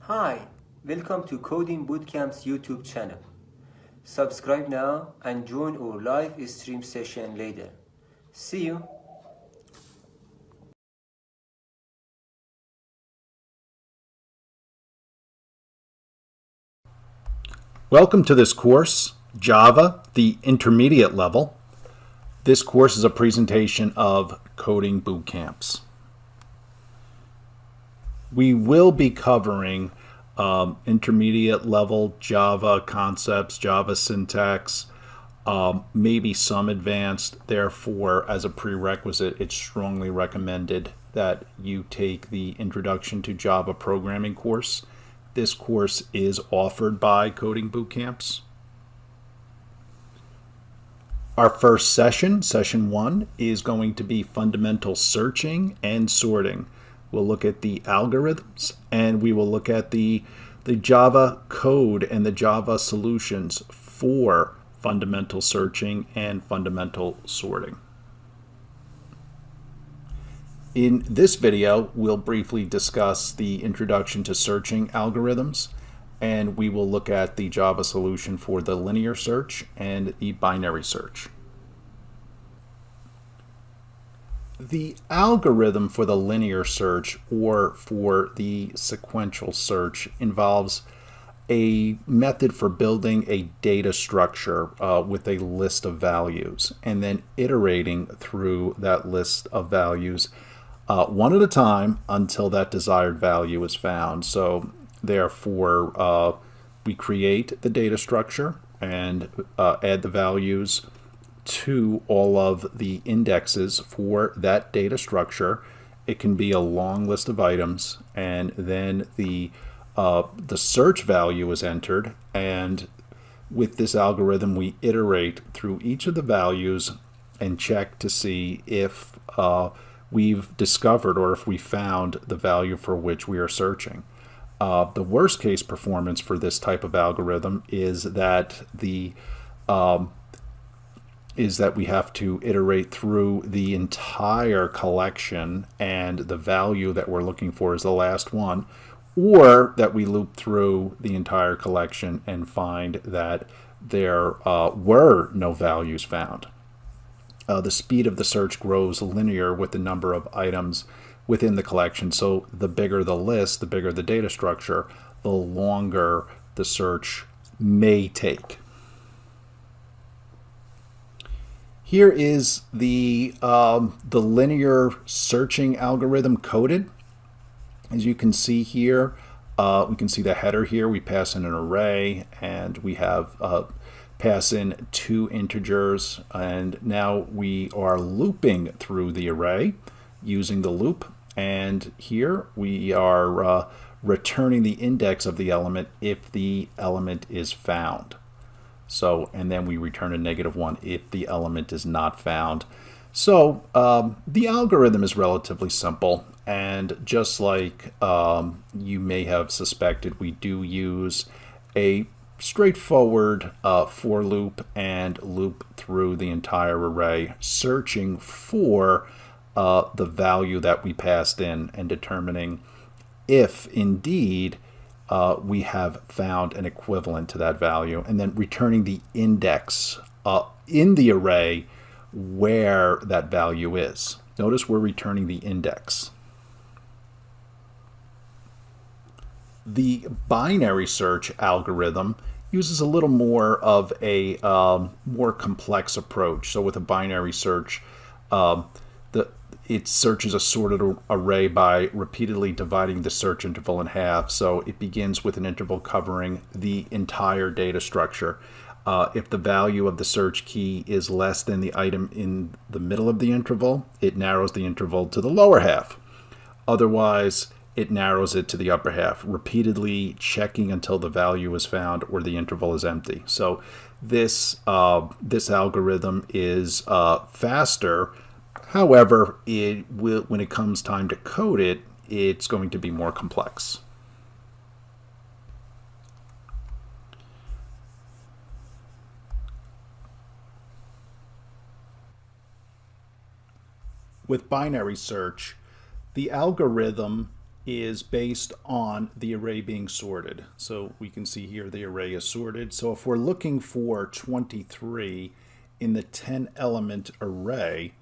Hi, welcome to Coding Bootcamp's YouTube channel. Subscribe now and join our live stream session later. See you. Welcome to this course, Java, the intermediate level. This course is a presentation of coding boot camps. We will be covering intermediate level Java concepts, Java syntax, maybe some advanced. Therefore, as a prerequisite, it's strongly recommended that you take the Introduction to Java Programming course. This course is offered by Coding Boot Camps. Our first session, session 1, is going to be fundamental searching and sorting. We'll look at the algorithms, and we will look at the Java code and the Java solutions for fundamental searching and fundamental sorting. In this video, we'll briefly discuss the introduction to searching algorithms, and we will look at the Java solution for the linear search and the binary search. The algorithm for the linear search or for the sequential search involves a method for building a data structure with a list of values and then iterating through that list of values one at a time until that desired value is found. So therefore, we create the data structure and add the values to all of the indexes for that data structure. It can be a long list of items, and then the search value is entered, and with this algorithm we iterate through each of the values and check to see if we've discovered or if we found the value for which we are searching. The worst case performance for this type of algorithm is that we have to iterate through the entire collection and the value that we're looking for is the last one, or that we loop through the entire collection and find that there were no values found. The speed of the search grows linear with the number of items within the collection. So the bigger the list, the bigger the data structure, the longer the search may take. Here is the linear searching algorithm coded. As you can see here, we can see the header here. We pass in an array, and we have pass in 2 integers, and now we are looping through the array using the loop, and here we are returning the index of the element if the element is found. So, and then we return a -1 if the element is not found. So the algorithm is relatively simple, and just like you may have suspected, we do use a straightforward for loop and loop through the entire array, searching for the value that we passed in and determining if indeed we have found an equivalent to that value, and then returning the index in the array where that value is. Notice we're returning the index. The binary search algorithm uses a little more of a more complex approach. So with a binary search, it searches a sorted array by repeatedly dividing the search interval in half. So it begins with an interval covering the entire data structure. If the value of the search key is less than the item in the middle of the interval, it narrows the interval to the lower half. Otherwise, it narrows it to the upper half, repeatedly checking until the value is found or the interval is empty. So this algorithm is faster. However, when it comes time to code it, it's going to be more complex. With binary search, the algorithm is based on the array being sorted. So we can see here the array is sorted. So if we're looking for 23 in the 10 element array,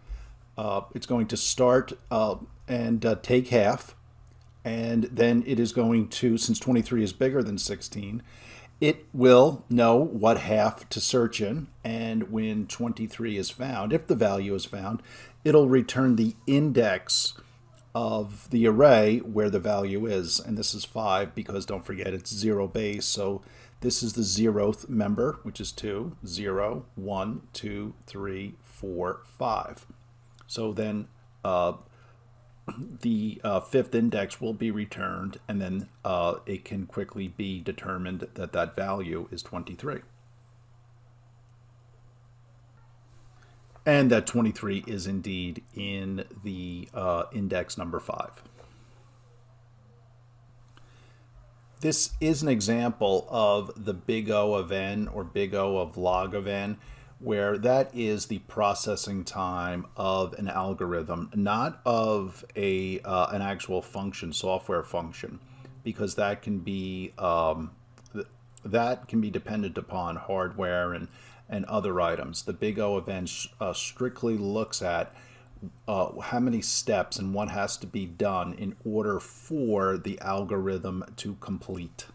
it's going to start and take half, and then it is going to, since 23 is bigger than 16, it will know what half to search in, and when 23 is found, if the value is found, it'll return the index of the array where the value is, and this is 5 because don't forget it's 0 base, so this is the 0th member, which is 2, 0, 1, 2, 3, 4, 5. So then the fifth index will be returned, and then it can quickly be determined that that value is 23. And that 23 is indeed in the index number 5. This is an example of the big O of n, or big O of log of n, where that is the processing time of an algorithm, not of an actual function, software function, because that can be dependent upon hardware and other items. The big O of n strictly looks at how many steps and what has to be done in order for the algorithm to complete.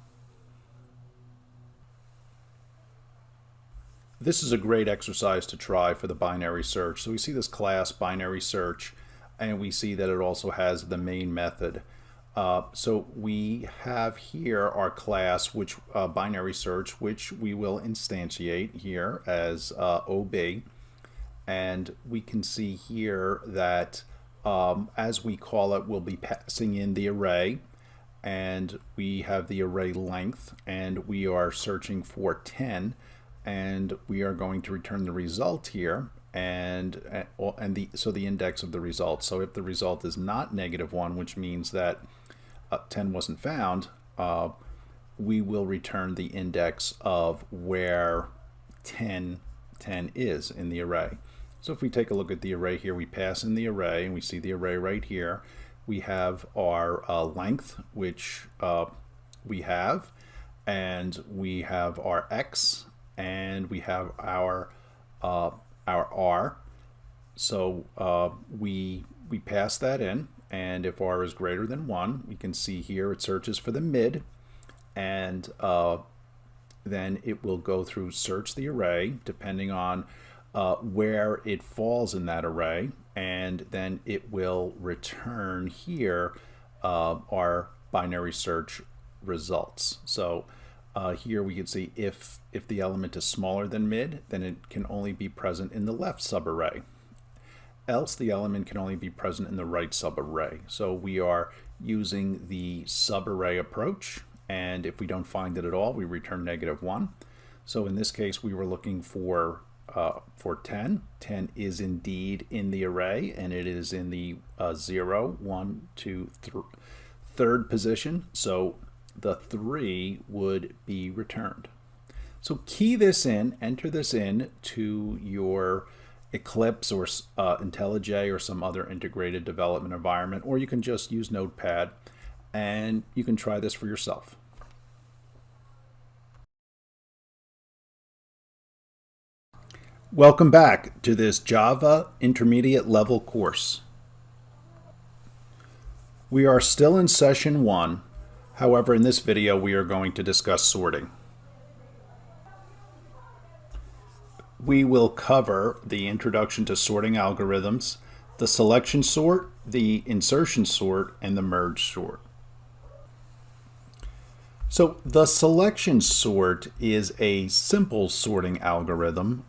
This is a great exercise to try for the binary search. So we see this class binary search, and we see that it also has the main method. So we have here our class, which binary search, which we will instantiate here as OB. And we can see here that as we call it, we'll be passing in the array, and we have the array length, and we are searching for 10, and we are going to return the result here, so the index of the result. So if the result is not -1, which means that 10 wasn't found, we will return the index of where 10 is in the array. So if we take a look at the array here, we pass in the array, and we see the array right here. We have our length, which we have, and we have our x, and we have our r. So we pass that in, and if r is greater than 1, we can see here it searches for the mid, and then it will go through search the array depending on where it falls in that array, and then it will return here our binary search results. So here we can see if the element is smaller than mid, then it can only be present in the left subarray. Else the element can only be present in the right subarray. So we are using the subarray approach, and if we don't find it at all, we return -1. So in this case, we were looking for 10. 10 is indeed in the array, and it is in the 0, 1, 2, 3, third position. So the 3 would be returned. So key this in, enter this in to your Eclipse or IntelliJ or some other integrated development environment, or you can just use Notepad, and you can try this for yourself. Welcome back to this Java Intermediate Level course. We are still in session 1. However, in this video, we are going to discuss sorting. We will cover the introduction to sorting algorithms, the selection sort, the insertion sort, and the merge sort. So the selection sort is a simple sorting algorithm.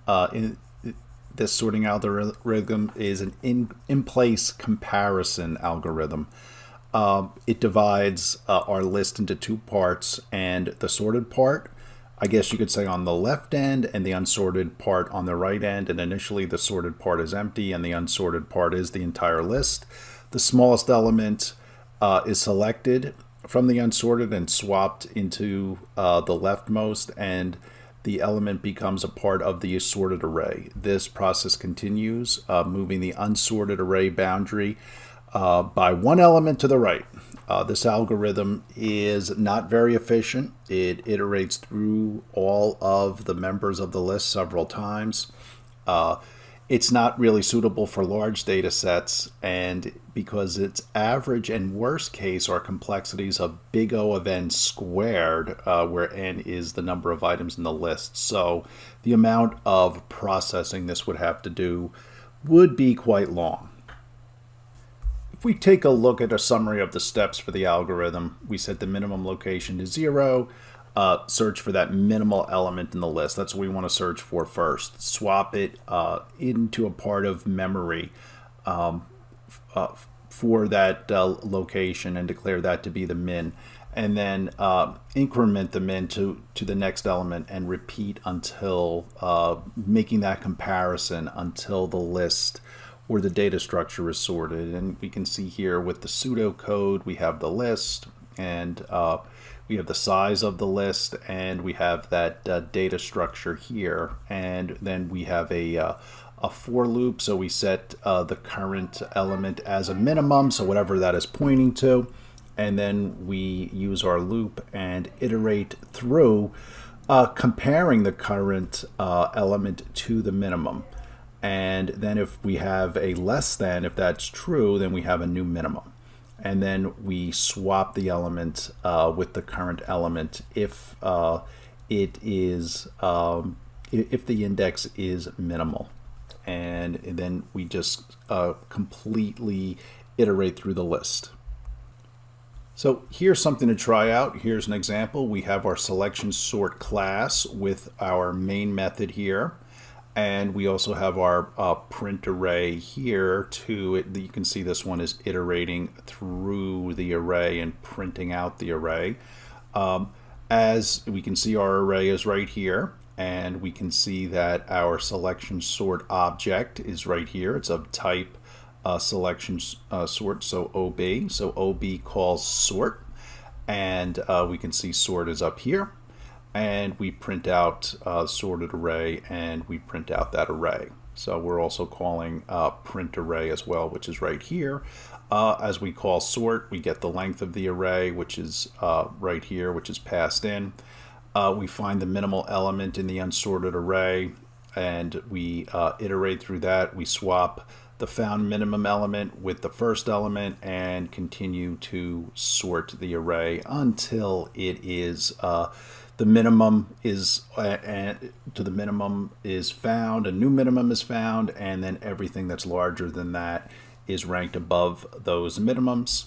This sorting algorithm is an in-place comparison algorithm. It divides our list into 2 parts, and the sorted part, I guess you could say, on the left end, and the unsorted part on the right end. And initially the sorted part is empty, and the unsorted part is the entire list. The smallest element is selected from the unsorted and swapped into the leftmost, and the element becomes a part of the sorted array. This process continues, moving the unsorted array boundary by 1 element to the right. This algorithm is not very efficient. It iterates through all of the members of the list several times. It's not really suitable for large data sets, and because its average and worst case are complexities of big O of n squared, where n is the number of items in the list. So the amount of processing this would have to do would be quite long. If we take a look at a summary of the steps for the algorithm, we set the minimum location to 0, search for that minimal element in the list. That's what we want to search for first. Swap it into a part of memory for that location and declare that to be the min. And then increment the min to the next element and repeat until making that comparison until the list or the data structure is sorted. And we can see here with the pseudocode, we have the list, and we have the size of the list, and we have that data structure here. And then we have a for loop, so we set the current element as a minimum, so whatever that is pointing to. And then we use our loop and iterate through comparing the current element to the minimum. And then if we have a less than, if that's true, then we have a new minimum. And then we swap the element with the current element if it is if the index is minimal. And then we just completely iterate through the list. So here's something to try out. Here's an example. We have our selection sort class with our main method here. And we also have our print array here too. You can see this one is iterating through the array and printing out the array. As we can see, our array is right here, and we can see that our selection sort object is right here. It's of type selection sort, so OB. So OB calls sort, and we can see sort is up here. And we print out sorted array, and we print out that array. So we're also calling print array as well, which is right here. As we call sort, we get the length of the array, which is right here, which is passed in. We find the minimal element in the unsorted array, and we iterate through that. We swap the found minimum element with the first element and continue to sort the array until it is the minimum is to the minimum is found, a new minimum is found, and then everything that's larger than that is ranked above those minimums.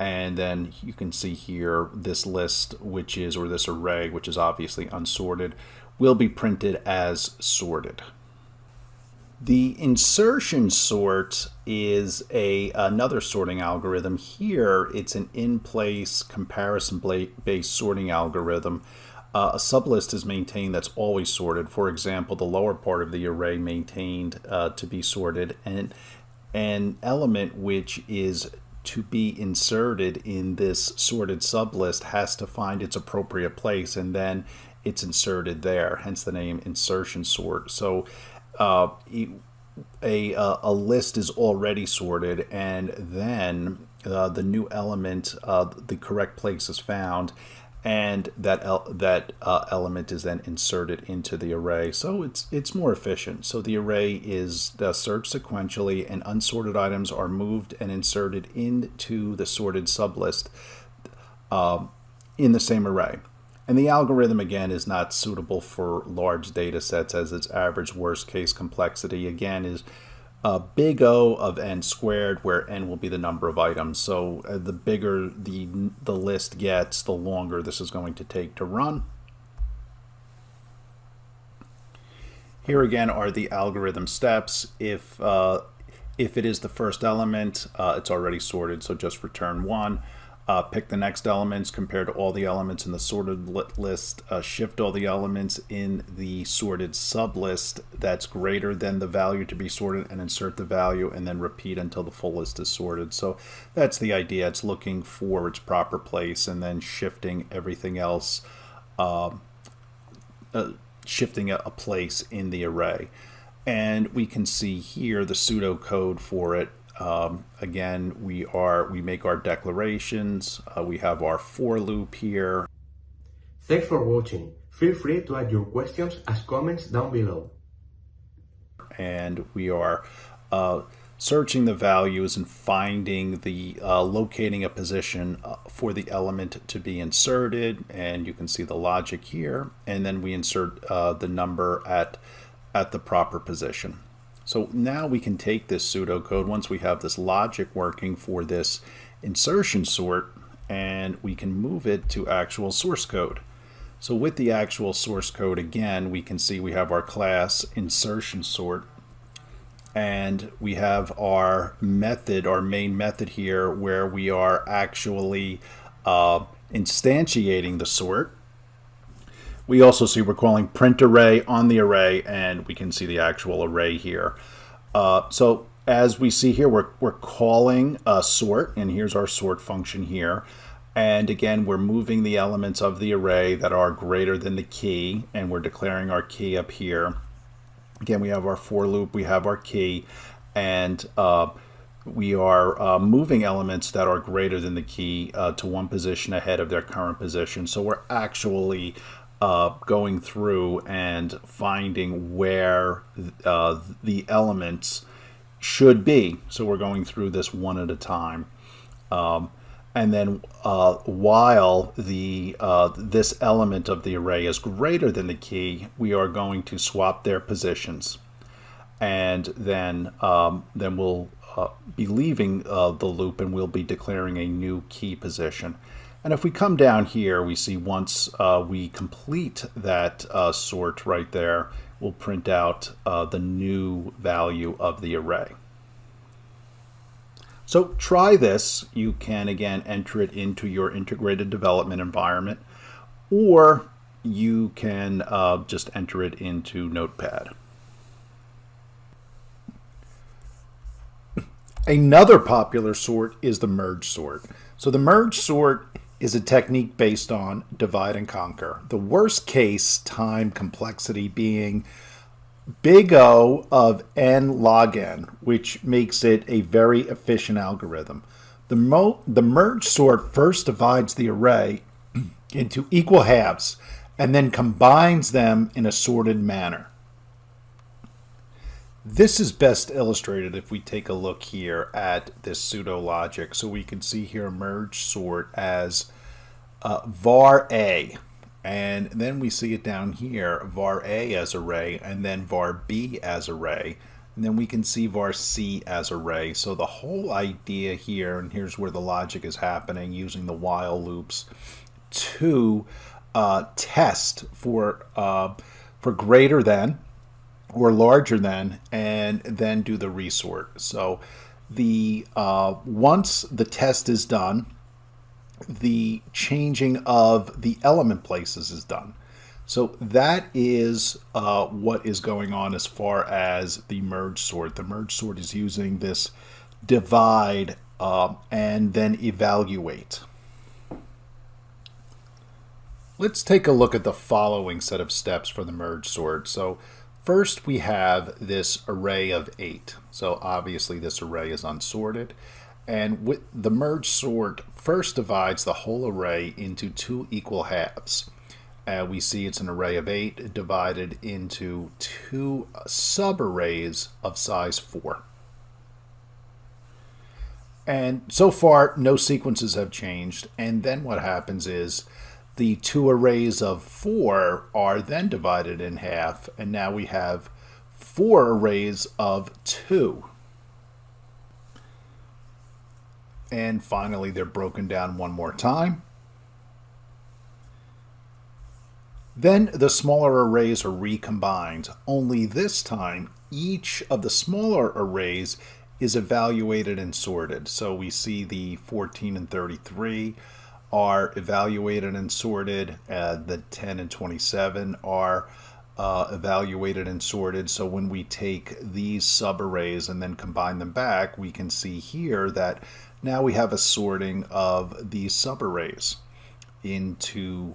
And then you can see here this list, which is, or this array, which is obviously unsorted, will be printed as sorted. The insertion sort is another sorting algorithm. Here, it's an in-place comparison-based sorting algorithm. A sublist is maintained that's always sorted. For example, the lower part of the array maintained to be sorted, and an element which is to be inserted in this sorted sublist has to find its appropriate place, and then it's inserted there, hence the name insertion sort. So a list is already sorted, and then the new element, the correct place is found, and that element is then inserted into the array. So it's more efficient. So the array is searched sequentially, and unsorted items are moved and inserted into the sorted sublist in the same array. And the algorithm, again, is not suitable for large data sets, as its average worst case complexity, again, is big O of n squared, where n will be the number of items. So the bigger the list gets, the longer this is going to take to run. Here again are the algorithm steps. If it is the first element, it's already sorted, so just return 1. Pick the next elements, compare to all the elements in the sorted list, shift all the elements in the sorted sublist that's greater than the value to be sorted, and insert the value, and then repeat until the full list is sorted. So that's the idea. It's looking for its proper place and then shifting everything else, shifting a place in the array. And we can see here the pseudocode for it. Again, we make our declarations. We have our for loop here. Thanks for watching. Feel free to add your questions as comments down below. And we are searching the values and finding the locating a position for the element to be inserted, and you can see the logic here, and then we insert the number at the proper position. So now we can take this pseudocode once we have this logic working for this insertion sort, and we can move it to actual source code. So with the actual source code, again, we can see we have our class insertion sort, and we have our method, our main method here, where we are actually instantiating the sort. We also see we're calling print array on the array, and we can see the actual array here. So as we see here, we're calling a sort, and here's our sort function here. And again, we're moving the elements of the array that are greater than the key, and we're declaring our key up here. Again, we have our for loop, we have our key, and we are moving elements that are greater than the key to one position ahead of their current position. So we're actually going through and finding where the elements should be. So we're going through this one at a time. And then while this element of the array is greater than the key, we are going to swap their positions. And then we'll be leaving the loop, and we'll be declaring a new key position. And if we come down here, we see once we complete that sort right there, we'll print out the new value of the array. So try this. You can, again, enter it into your integrated development environment, or you can just enter it into Notepad. Another popular sort is the merge sort. So the merge sort is a technique based on divide and conquer. The worst case time complexity being big O of n log n, which makes it a very efficient algorithm. The merge sort first divides the array into equal halves and then combines them in a sorted manner. This is best illustrated if we take a look here at this pseudo logic. So we can see here merge sort as var A, and then we see it down here, var A as array, and then var B as array, and then we can see var C as array. So the whole idea here, and here's where the logic is happening, using the while loops to test for greater than or larger than, and then do the resort. So the once the test is done, the changing of the element places is done. So that is what is going on as far as the merge sort. The merge sort is using this divide and then evaluate. Let's take a look at the following set of steps for the merge sort. So first we have this array of 8. So obviously this array is unsorted. And with the merge sort first divides the whole array into 2 equal halves. We see it's an array of 8 divided into 2 subarrays of size 4. And so far, no sequences have changed. And then what happens is the 2 arrays of 4 are then divided in half. And now we have 4 arrays of 2. And finally, they're broken down one more time. Then the smaller arrays are recombined, only this time each of the smaller arrays is evaluated and sorted. So we see the 14 and 33 are evaluated and sorted, the 10 and 27 are evaluated and sorted. So when we take these subarrays and then combine them back, we can see here that now we have a sorting of these subarrays into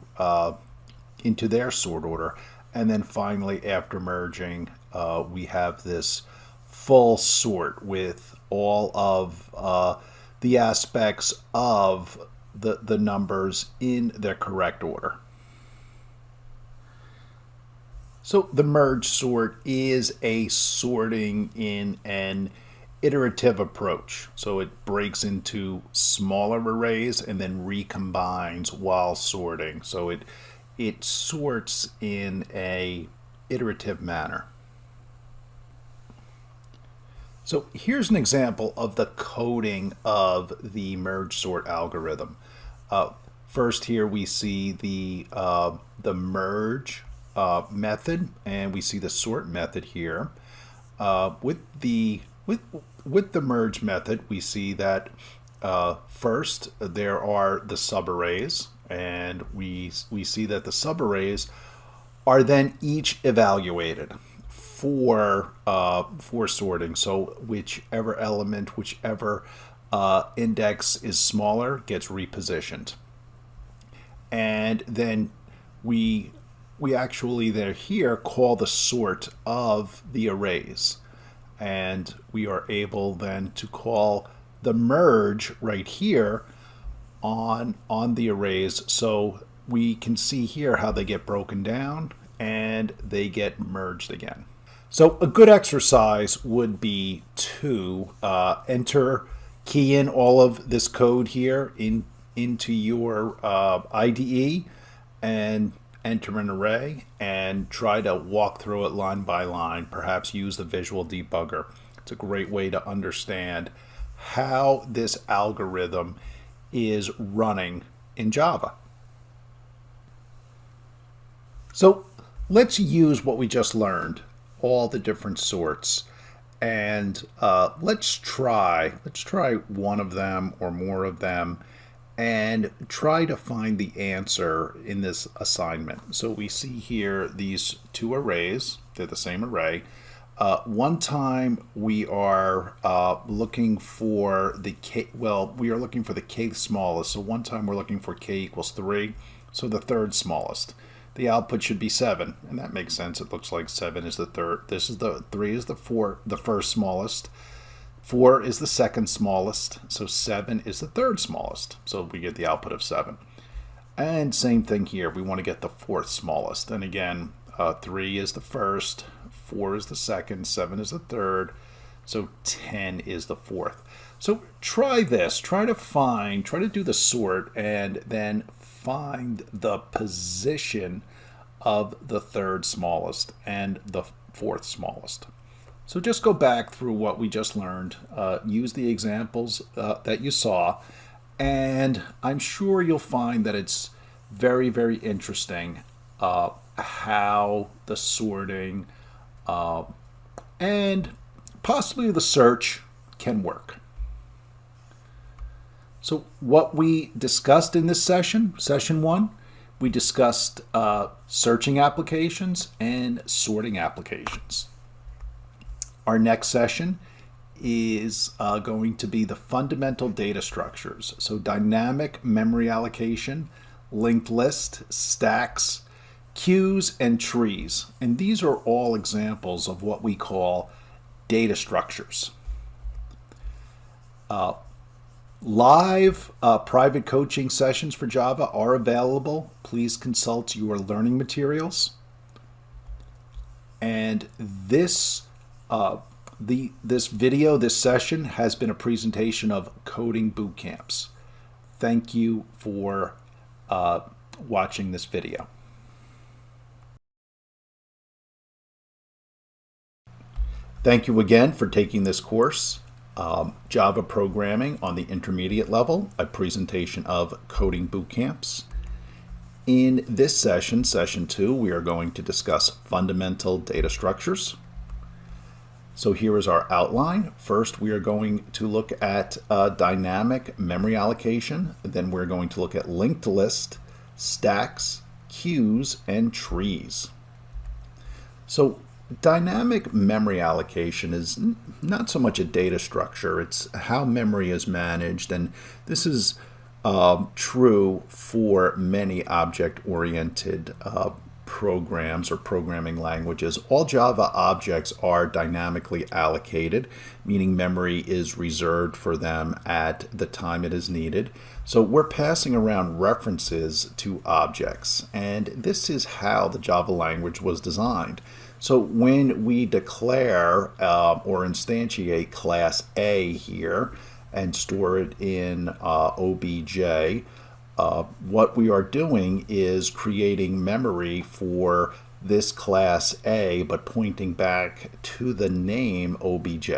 their sort order. And then finally, after merging, we have this full sort with all of the aspects of the numbers in their correct order. So the merge sort is a sorting in an iterative approach. So it breaks into smaller arrays and then recombines while sorting. So it sorts in a iterative manner. So here's an example of the coding of the merge sort algorithm. First here we see the merge method, and we see the sort method here. With the merge method, we see that first there are the subarrays, and we see that the subarrays are then each evaluated for sorting. So whichever element, whichever index is smaller gets repositioned, and then we actually here call the sort of the arrays, and we are able then to call the merge right here on the arrays. So we can see here how they get broken down and they get merged again. So a good exercise would be to key in all of this code here into your IDE and enter an array and try to walk through it line by line. Perhaps use the visual debugger. It's a great way to understand how this algorithm is running in Java. So let's use what we just learned, all the different sorts, and let's try one of them or more of them and try to find the answer in this assignment. So we see here these two arrays. They're the same array. One time we are looking for the k, we are looking for the kth smallest. So one time we're looking for k equals 3, so the third smallest. The output should be 7, and that makes sense. It looks like 7 is the third. 3 is the first smallest. 4 is the second smallest, so 7 is the third smallest. So we get the output of 7. And same thing here. We want to get the fourth smallest. And again, 3 is the first, 4 is the second, 7 is the third, so 10 is the fourth. So try this. Try to do the sort and then find the position of the third smallest and the fourth smallest. So just go back through what we just learned, use the examples that you saw, and I'm sure you'll find that it's very, very interesting how the sorting and possibly the search can work. So what we discussed in this session, session 1, we discussed searching applications and sorting applications. Our next session is going to be the fundamental data structures. So dynamic memory allocation, linked list, stacks, queues, and trees. And these are all examples of what we call data structures. Live private coaching sessions for Java are available. Please consult your learning materials. And this this session has been a presentation of Coding Boot Camps. Thank you for watching this video. Thank you again for taking this course, Java Programming on the intermediate level, a presentation of Coding Boot Camps. In this session, session 2, we are going to discuss fundamental data structures. So here is our outline. First, we are going to look at dynamic memory allocation. Then we're going to look at linked list, stacks, queues, and trees. So dynamic memory allocation is not so much a data structure. It's how memory is managed. And this is true for many object-oriented programs or programming languages, all Java objects are dynamically allocated, meaning memory is reserved for them at the time it is needed. So we're passing around references to objects, and this is how the Java language was designed. So when we declare or instantiate class A here and store it in OBJ, what we are doing is creating memory for this class A, but pointing back to the name OBJ.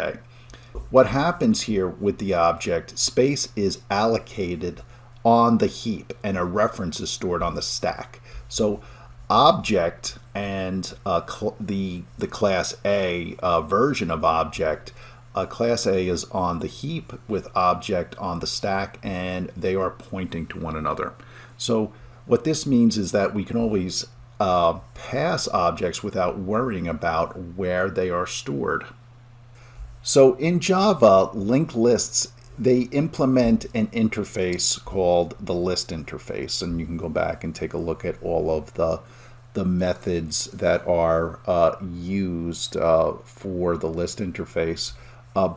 What happens here with the object, space is allocated on the heap and a reference is stored on the stack. So object and the class A version of object, class A is on the heap with object on the stack, and they are pointing to one another. So what this means is that we can always pass objects without worrying about where they are stored. So in Java, linked lists, they implement an interface called the list interface, and you can go back and take a look at all of the methods that are used for the list interface.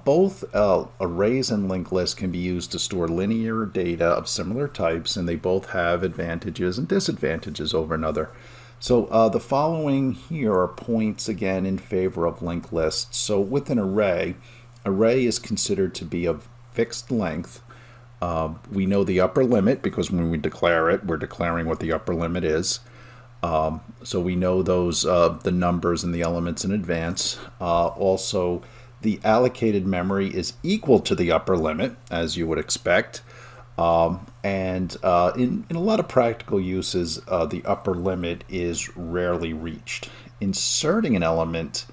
Both arrays and linked lists can be used to store linear data of similar types, and they both have advantages and disadvantages over another. So the following here are points again in favor of linked lists. So with an array is considered to be of fixed length. We know the upper limit because when we declare it, we're declaring what the upper limit is. So we know those the numbers and the elements in advance. Also, the allocated memory is equal to the upper limit, as you would expect. In a lot of practical uses, the upper limit is rarely reached. Inserting an element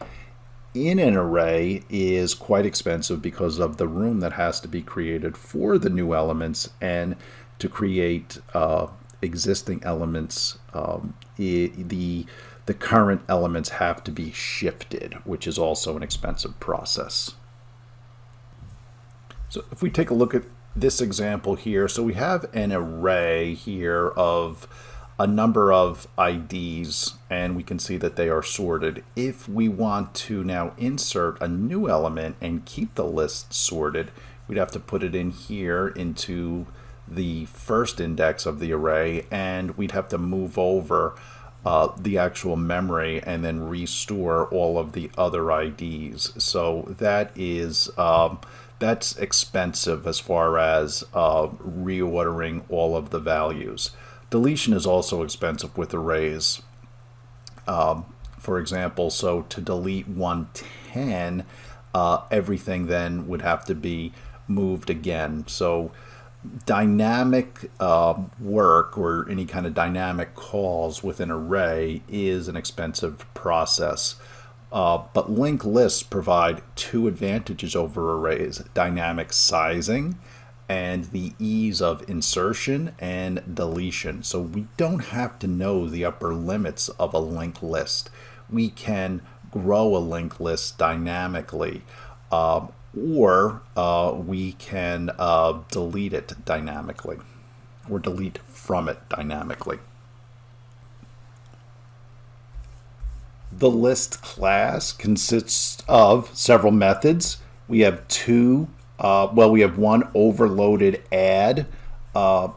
in an array is quite expensive because of the room that has to be created for the new elements, and to create existing elements, the current elements have to be shifted, which is also an expensive process. So if we take a look at this example here, so we have an array here of a number of IDs, and we can see that they are sorted. If we want to now insert a new element and keep the list sorted, we'd have to put it in here into the first index of the array, and we'd have to move over the actual memory and then restore all of the other IDs. So that is that's expensive as far as reordering all of the values. Deletion is also expensive with arrays. For example, so to delete 110, everything then would have to be moved again. So dynamic work or any kind of dynamic calls with an array is an expensive process. But linked lists provide two advantages over arrays: dynamic sizing and the ease of insertion and deletion. So we don't have to know the upper limits of a linked list. We can grow a linked list dynamically, or we can delete it dynamically, or delete from it dynamically. The list class consists of several methods. We have we have one overloaded add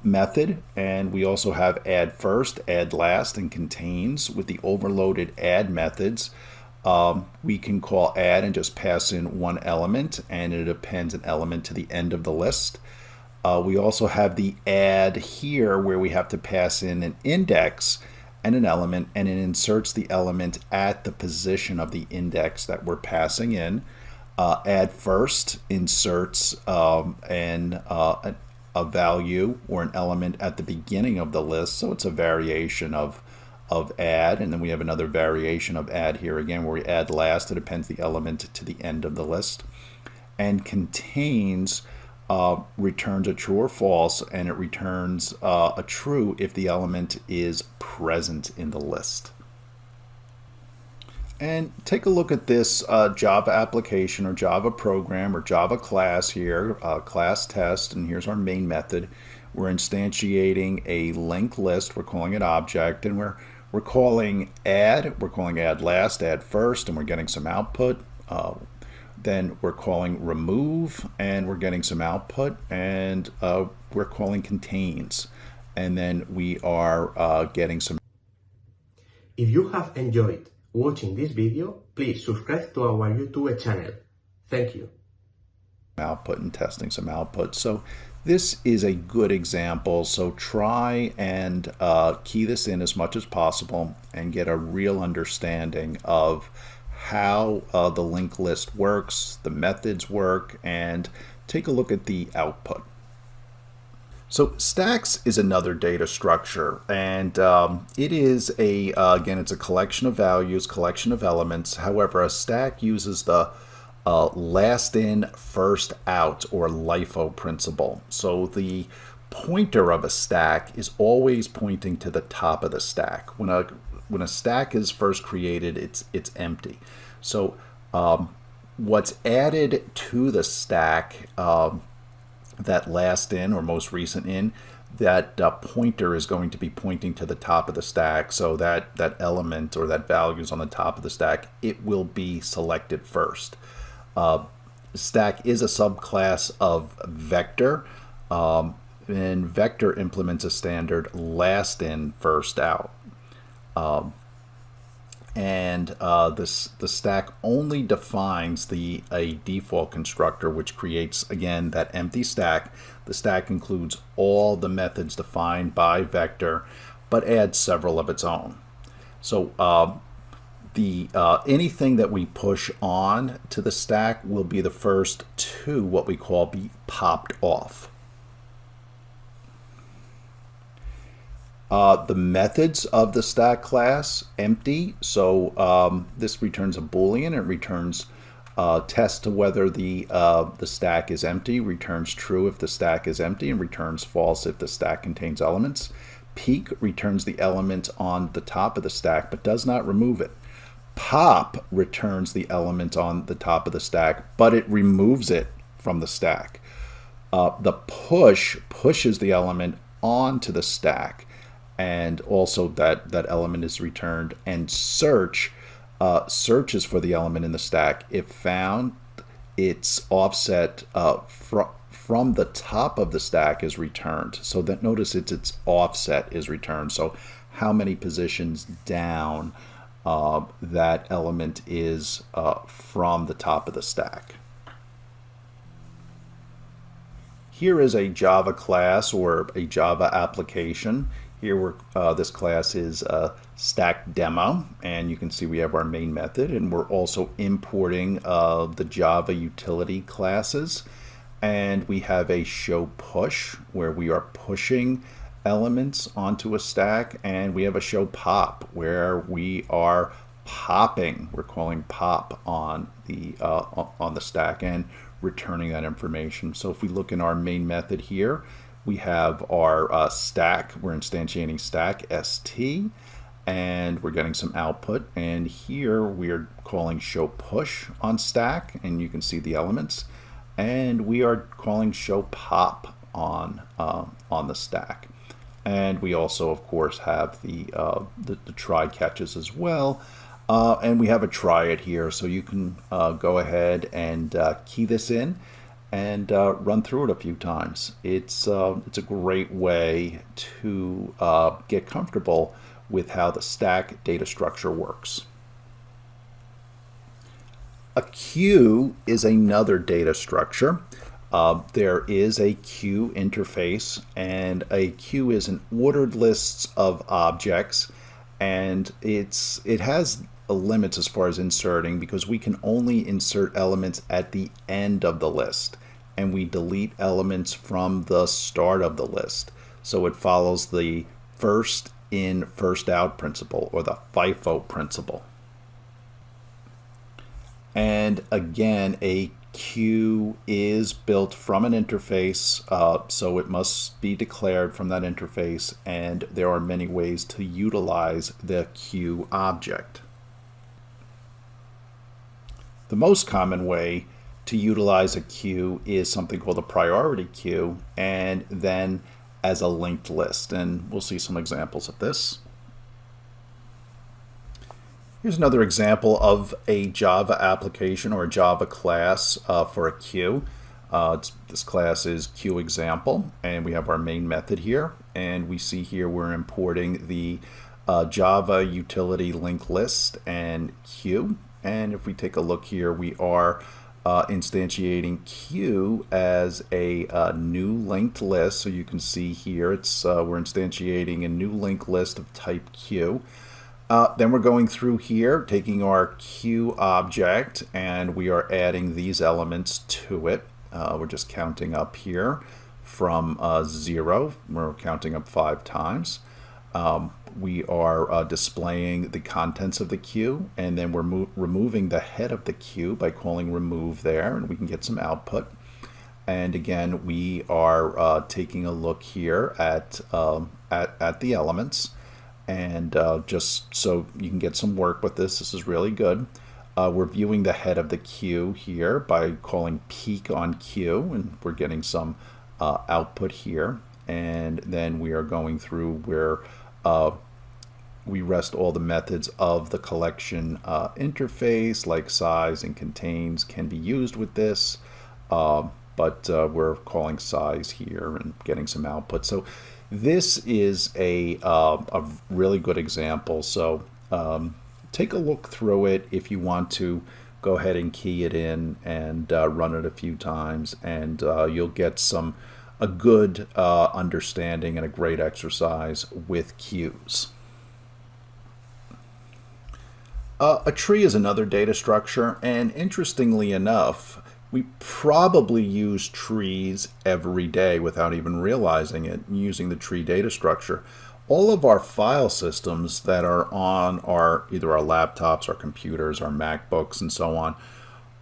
method, and we also have add first, add last, and contains. With the overloaded add methods, we can call add and just pass in one element, and it appends an element to the end of the list. We also have the add here, where we have to pass in an index and an element, and it inserts the element at the position of the index that we're passing in. Add first inserts a value or an element at the beginning of the list, so it's a variation of add. And then we have another variation of add here again, where we add last, it appends the element to the end of the list. And contains returns a true or false, and it returns a true if the element is present in the list. And take a look at this Java application or Java program or Java class here, class test, and here's our main method. We're instantiating a linked list, we're calling it object, and we're We're calling add last, add first, and we're getting some output. Then we're calling remove, and we're getting some output, and we're calling contains, and then we are getting some. If you have enjoyed watching this video, please subscribe to our YouTube channel. Thank you. Output and testing some output. So this is a good example. So try and key this in as much as possible and get a real understanding of how the linked list works, the methods work, and take a look at the output. So stacks is another data structure, and it is again, it's a collection of values, collection of elements. However, a stack uses the last in, first out, or LIFO principle. So the pointer of a stack is always pointing to the top of the stack. When a stack is first created, it's empty. So what's added to the stack, that last in or most recent in, that pointer is going to be pointing to the top of the stack. So that element or that value is on the top of the stack, it will be selected first. Stack is a subclass of vector, and vector implements a standard last in, first out. The stack only defines a default constructor, which creates, again, that empty stack. The stack includes all the methods defined by vector, but adds several of its own. So anything that we push on to the stack will be the first to what we call be popped off. The methods of the stack class, empty, so this returns a Boolean. It returns test to whether the stack is empty, returns true if the stack is empty, and returns false if the stack contains elements. Peek returns the element on the top of the stack but does not remove it. Pop returns the element on the top of the stack, but it removes it from the stack. The push pushes the element onto the stack, and also that element is returned. And search searches for the element in the stack. If found, its offset from the top of the stack is returned. So that notice its offset is returned. So how many positions down that element is from the top of the stack. Here is a Java class or a Java application. Here this class is stack demo, and you can see we have our main method, and we're also importing the Java utility classes, and we have a show push where we are pushing elements onto a stack, and we have a show pop where we are popping, we're calling pop on the stack and returning that information. So if we look in our main method here, we have our stack, we're instantiating stack st, and we're getting some output, and here we're calling show push on stack, and you can see the elements, and we are calling show pop on the stack. And we also, of course, have the try catches as well. And we have a try it here, so you can go ahead and key this in and run through it a few times. It's a great way to get comfortable with how the stack data structure works. A queue is another data structure. There is a queue interface, and a queue is an ordered list of objects, and it has limits as far as inserting, because we can only insert elements at the end of the list, and we delete elements from the start of the list. So it follows the first in, first out principle, or the FIFO principle. And again, a queue is built from an interface, so it must be declared from that interface, and there are many ways to utilize the queue object. The most common way to utilize a queue is something called a priority queue, and then as a linked list, and we'll see some examples of this. Here's another example of a Java application or a Java class for a queue. This class is queueExample, and we have our main method here. And we see here we're importing the Java utility linked list and queue. And if we take a look here, we are instantiating queue as a new linked list. So you can see here it's we're instantiating a new linked list of type queue. Then we're going through here, taking our queue object, and we are adding these elements to it. We're just counting up here from 0. We're counting up 5 times. We are displaying the contents of the queue, and then we're removing the head of the queue by calling remove there, and we can get some output. And again, we are taking a look here at the elements. And just so you can get some work with this, this is really good. We're viewing the head of the queue here by calling peek on queue, and we're getting some output here. And then we are going through where we rest all the methods of the collection interface, like size and contains, can be used with this. But we're calling size here and getting some output. So this is a really good example. So take a look through it if you want to. Go ahead and key it in and run it a few times, and you'll get a good understanding and a great exercise with queues. A tree is another data structure, and interestingly enough, we probably use trees every day without even realizing it, using the tree data structure. All of our file systems that are on either our laptops, our computers, our MacBooks, and so on,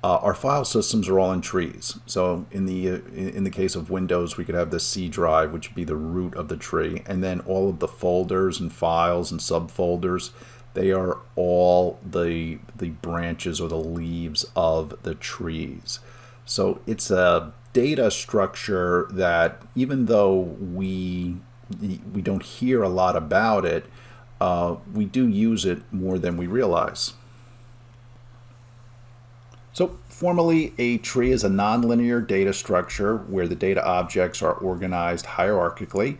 our file systems are all in trees. So in the case of Windows, we could have the C drive, which would be the root of the tree, and then all of the folders and files and subfolders, they are all the branches or the leaves of the trees. So it's a data structure that, even though we don't hear a lot about it, we do use it more than we realize. So formally, a tree is a nonlinear data structure where the data objects are organized hierarchically.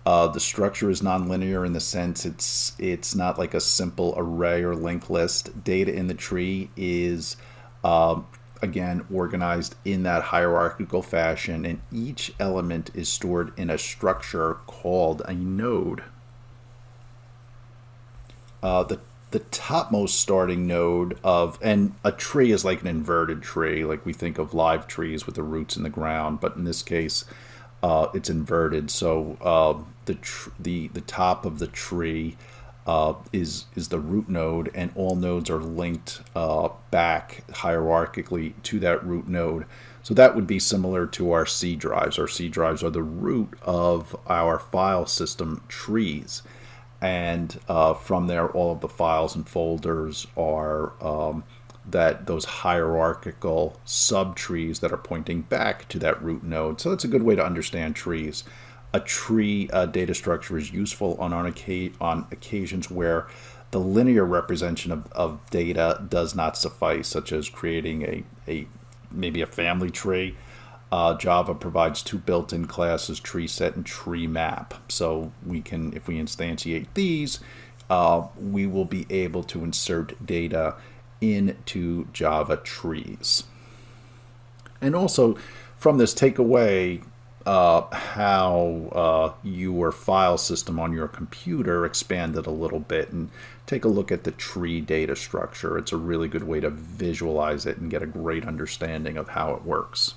The structure is nonlinear in the sense it's not like a simple array or linked list. Data in the tree is again organized in that hierarchical fashion, and each element is stored in a structure called a node. The topmost starting node and a tree is like an inverted tree, like we think of live trees with the roots in the ground, but in this case it's inverted. So the top of the tree is the root node, and all nodes are linked back hierarchically to that root node. So that would be similar to our C drives. Our C drives are the root of our file system trees, and from there all of the files and folders are those hierarchical subtrees that are pointing back to that root node. So that's a good way to understand trees. A tree data structure is useful on occasions where the linear representation of data does not suffice, such as creating maybe a family tree. Java provides 2 built-in classes, tree set and tree map. So we can, if we instantiate these, we will be able to insert data into Java trees. And also from this, take away how your file system on your computer expanded a little bit, and take a look at the tree data structure. It's a really good way to visualize it and get a great understanding of how it works.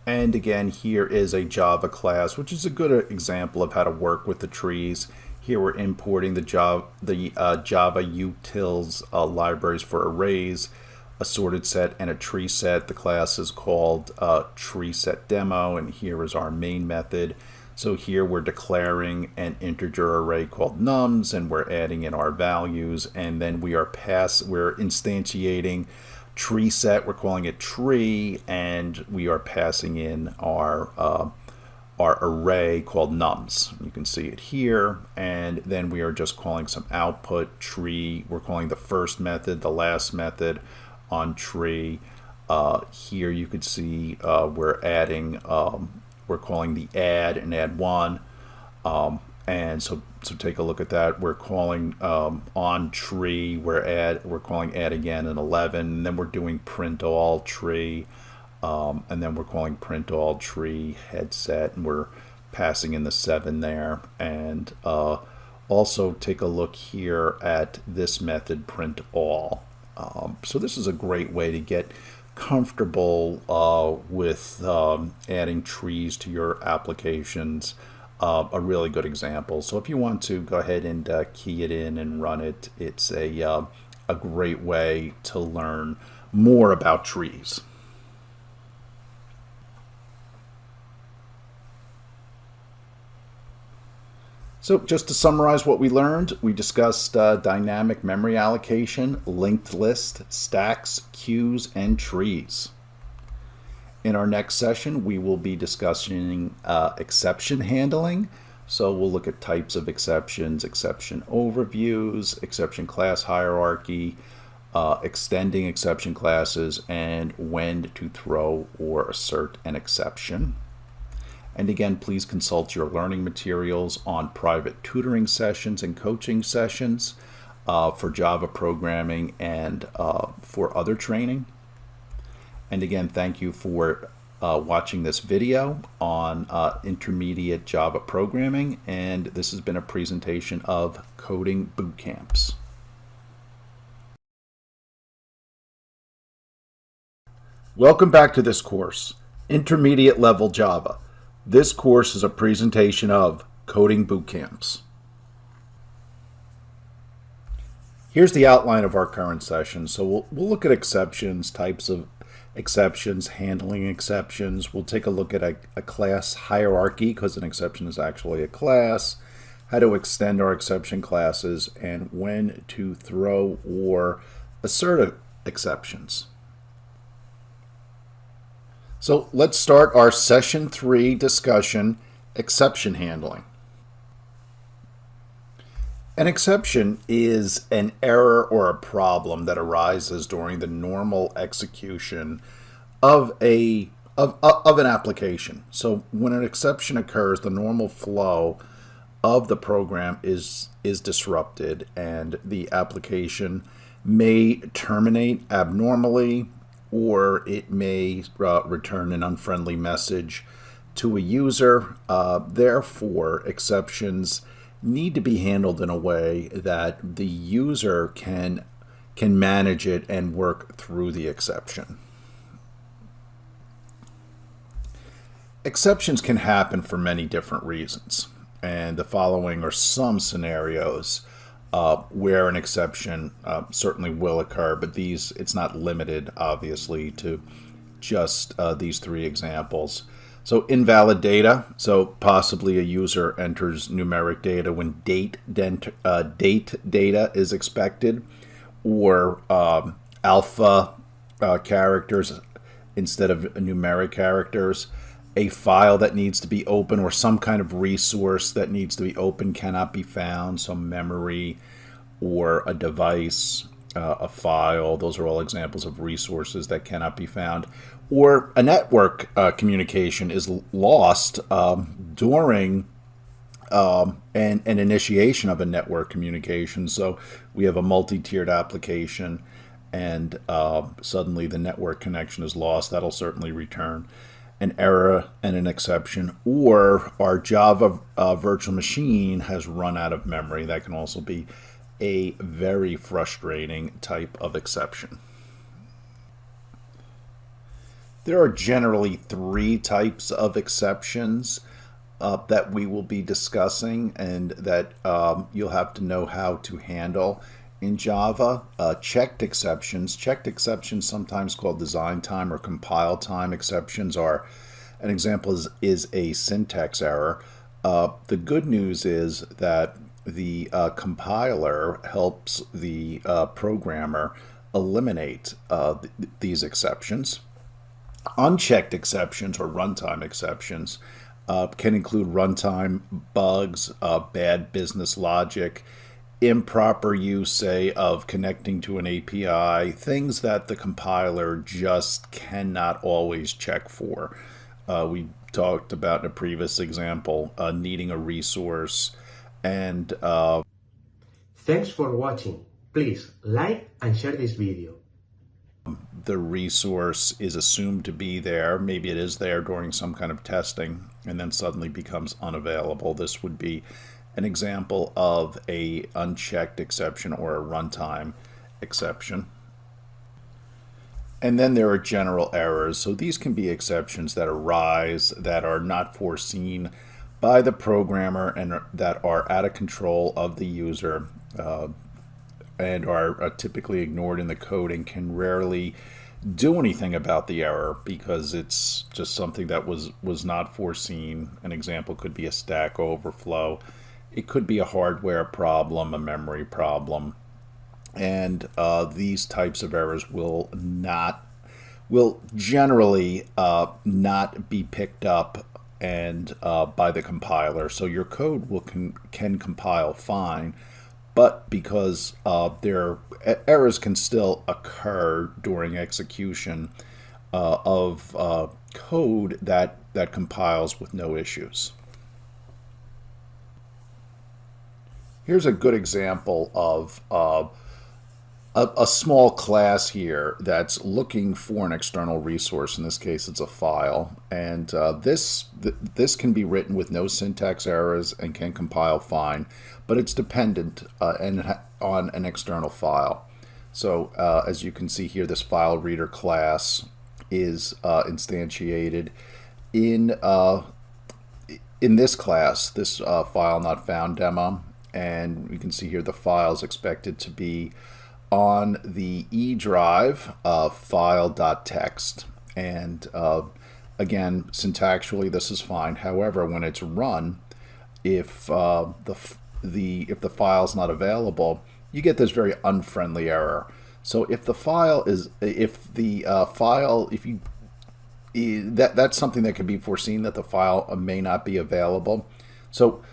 And again, here is a Java class, which is a good example of how to work with the trees. Here we're importing the Java utils libraries for arrays, a sorted set, and a tree set. The class is called tree set demo, and here is our main method. So here we're declaring an integer array called nums, and we're adding in our values, and then we're instantiating tree set. We're calling it tree, and we are passing in our our array called nums. You can see it here, and then we are just calling some output tree. We're calling the first method, the last method on tree. Here you could see we're adding, we're calling the add and add one. And so take a look at that. We're calling on tree, we're calling add again in 11, and then we're doing print all tree, and then we're calling print all tree headset, and we're passing in the 7 there. And also take a look here at this method, print all. So this is a great way to get comfortable with adding trees to your applications. A really good example. So if you want to go ahead and key it in and run it, it's a great way to learn more about trees. So just to summarize what we learned, we discussed dynamic memory allocation, linked list, stacks, queues, and trees. In our next session, we will be discussing exception handling. So we'll look at types of exceptions, exception overviews, exception class hierarchy, extending exception classes, and when to throw or assert an exception. And again, please consult your learning materials on private tutoring sessions and coaching sessions for Java programming and for other training. And again, thank you for watching this video on intermediate Java programming. And this has been a presentation of Coding Bootcamps. Welcome back to this course, Intermediate Level Java. This course is a presentation of Coding Bootcamps. Here's the outline of our current session. So we'll look at exceptions, types of exceptions, handling exceptions. We'll take a look at a class hierarchy, because an exception is actually a class, how to extend our exception classes, and when to throw or assert exceptions. So let's start our session 3 discussion, exception handling. An exception is an error or a problem that arises during the normal execution of an application. So when an exception occurs, the normal flow of the program is disrupted, and the application may terminate abnormally, or it may return an unfriendly message to a user. Therefore, exceptions need to be handled in a way that the user can manage it and work through the exception. Exceptions can happen for many different reasons, and the following are some scenarios where an exception certainly will occur, but it's not limited, obviously, to just these 3 examples. So invalid data, so possibly a user enters numeric data when date data is expected, or alpha characters instead of numeric characters. A file that needs to be open, or some kind of resource that needs to be open, cannot be found, some memory or a device, a file. Those are all examples of resources that cannot be found. Or a network communication is lost during an initiation of a network communication. So we have a multi-tiered application, and suddenly the network connection is lost. That'll certainly return an error and an exception. Or our Java virtual machine has run out of memory. That can also be a very frustrating type of exception. There are generally 3 types of exceptions that we will be discussing, and that you'll have to know how to handle in Java. Checked exceptions, sometimes called design time or compile time exceptions, are an example is a syntax error. The good news is that the compiler helps the programmer eliminate these exceptions. Unchecked exceptions or runtime exceptions can include runtime bugs, bad business logic, improper use, say, of connecting to an API, things that the compiler just cannot always check for. We talked about in a previous example, needing a resource. And thanks for watching. Please like and share this video. The resource is assumed to be there. Maybe it is there during some kind of testing and then suddenly becomes unavailable. This would be an example of a unchecked exception or a runtime exception. And then there are general errors. So these can be exceptions that arise that are not foreseen by the programmer and that are out of control of the user and are typically ignored in the code and can rarely do anything about the error because it's just something that was not foreseen. An example could be a stack overflow. It could be a hardware problem, a memory problem. And these types of errors will generally not be picked up and by the compiler. So your code can compile fine, but because their errors can still occur during execution of code that compiles with no issues. Here's a good example of a small class here that's looking for an external resource. In this case, it's a file, and this can be written with no syntax errors and can compile fine, but it's dependent on an external file. So as you can see here, this file reader class is instantiated in this class, this file not found demo, and you can see here the file is expected to be on the E drive file.txt, and again, syntactically this is fine. However, when it's run, if the file's not available, you get this very unfriendly error. So if the file is, that's something that can be foreseen, that the file may not be available. So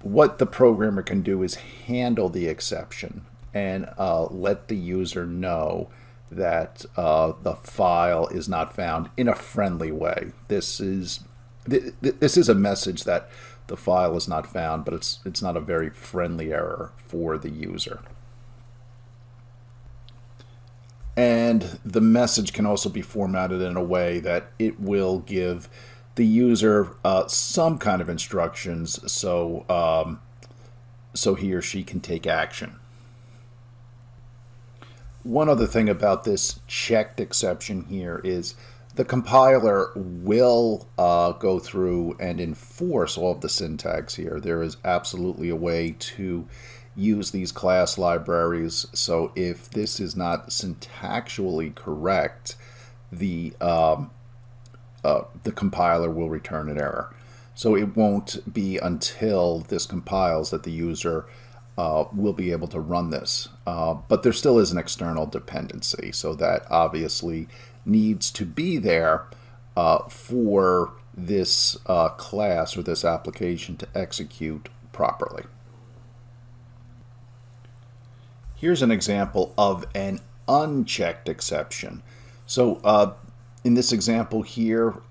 what the programmer can do is handle the exception and let the user know that the file is not found in a friendly way. This is a message that the file is not found, but it's not a very friendly error for the user. And the message can also be formatted in a way that it will give the user some kind of instructions so he or she can take action. One other thing about this checked exception here is the compiler will go through and enforce all of the syntax here. There is absolutely a way to use these class libraries. So if this is not syntactually correct, the compiler will return an error. So it won't be until this compiles that the user will be able to run this. But there still is an external dependency, so that obviously needs to be there for this class or this application to execute properly. Here's an example of an unchecked exception. So in this example here,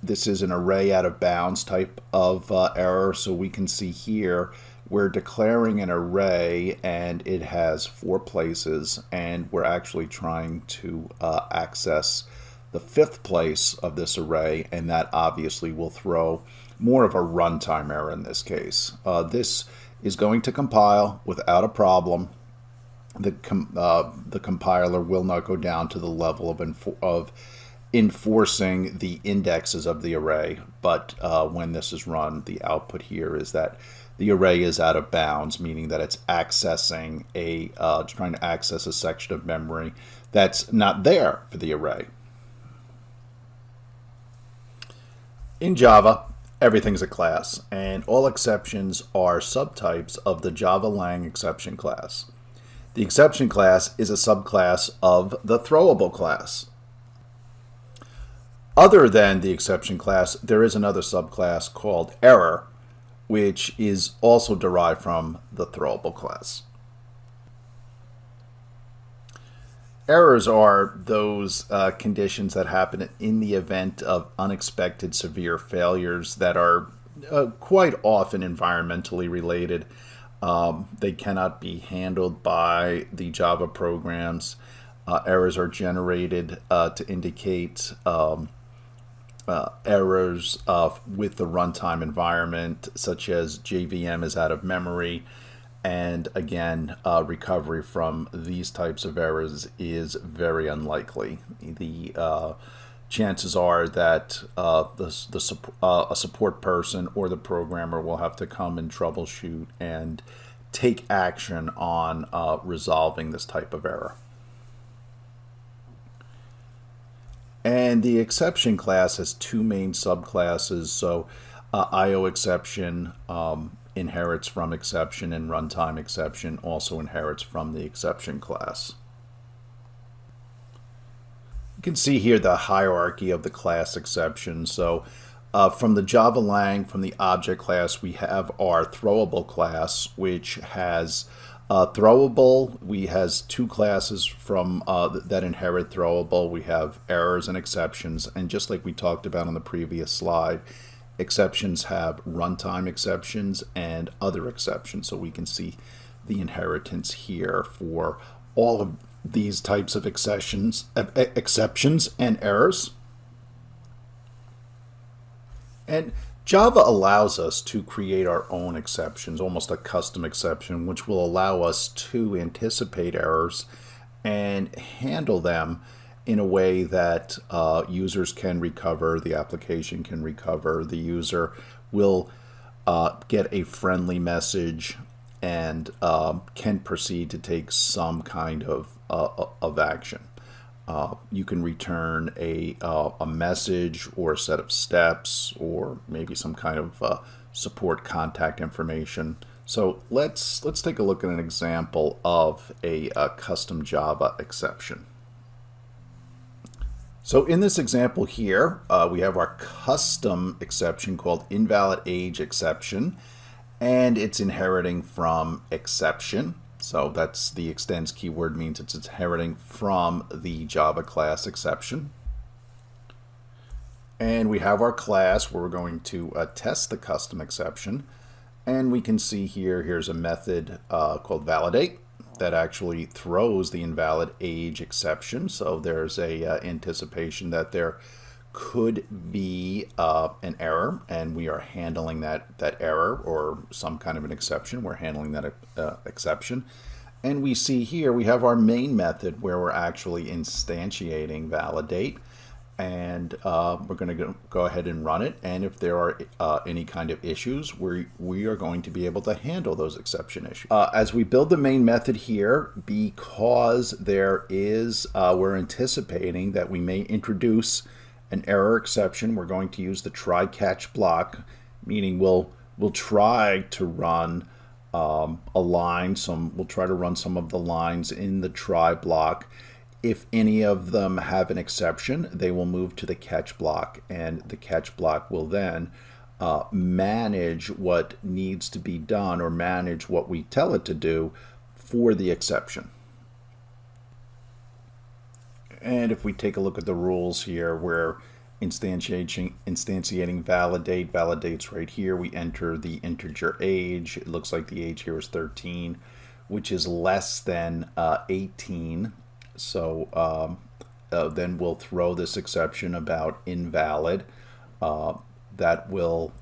this is an array out of bounds type of error. So we can see here we're declaring an array and it has 4 places, and we're actually trying to access the 5th place of this array, and that obviously will throw more of a runtime error in this case. This is going to compile without a problem. The compiler will not go down to the level of enforcing the indexes of the array, but when this is run, the output here is that the array is out of bounds, meaning that it's accessing trying to access a section of memory that's not there for the array. In Java, everything's a class, and all exceptions are subtypes of the Java Lang exception class. The exception class is a subclass of the throwable class. Other than the exception class, there is another subclass called error, which is also derived from the throwable class. Errors are those conditions that happen in the event of unexpected severe failures that are quite often environmentally related. They cannot be handled by the Java programs. Errors are generated to indicate errors with the runtime environment, such as JVM is out of memory. And again, recovery from these types of errors is very unlikely. The chances are that a support person or the programmer will have to come and troubleshoot and take action on resolving this type of error. And the exception class has two main subclasses. So IO exception inherits from exception, and runtime exception also inherits from the exception class. You can see here the hierarchy of the class exceptions. So from the Java lang, from the object class, we have our throwable class, which has throwable. We has two classes from that inherit throwable. We have errors and exceptions, and just like we talked about on the previous slide, exceptions have runtime exceptions and other exceptions. So we can see the inheritance here for all of these types of exceptions and errors. And Java allows us to create our own exceptions, almost a custom exception, which will allow us to anticipate errors and handle them in a way that users can recover, the application can recover, the user will get a friendly message and can proceed to take some kind of action. You can return a message or a set of steps or maybe some kind of support contact information. So let's take a look at an example of a custom Java exception. So in this example here, we have our custom exception called invalid age exception, and it's inheriting from exception. So that's the extends keyword, means it's inheriting from the Java class exception. And we have our class where we're going to test the custom exception. And we can see here's a method called validate that actually throws the invalid age exception. So there's a anticipation that there could be an error, and we are handling that error or some kind of an exception. We're handling that exception. And we see here we have our main method where we're actually instantiating validate, and we're going to go ahead and run it. And if there are any kind of issues, we are going to be able to handle those exception issues. As we build the main method here, because there is, we're anticipating that we may introduce an error exception, we're going to use the try catch block, meaning we'll try to run a line. We'll try to run some of the lines in the try block. If any of them have an exception, they will move to the catch block, and the catch block will then manage what needs to be done or manage what we tell it to do for the exception. And if we take a look at the rules here, we're instantiating validate. Validates right here. We enter the integer age. It looks like the age here is 13, which is less than 18. So then we'll throw this exception about invalid. That will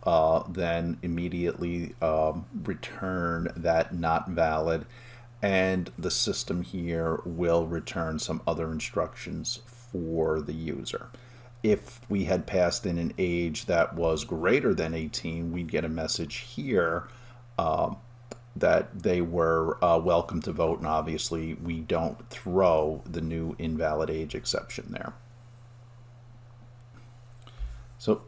then immediately return that not valid, and the system here will return some other instructions for the user. If we had passed in an age that was greater than 18, we'd get a message here that they were welcome to vote, and obviously we don't throw the new invalid age exception there. So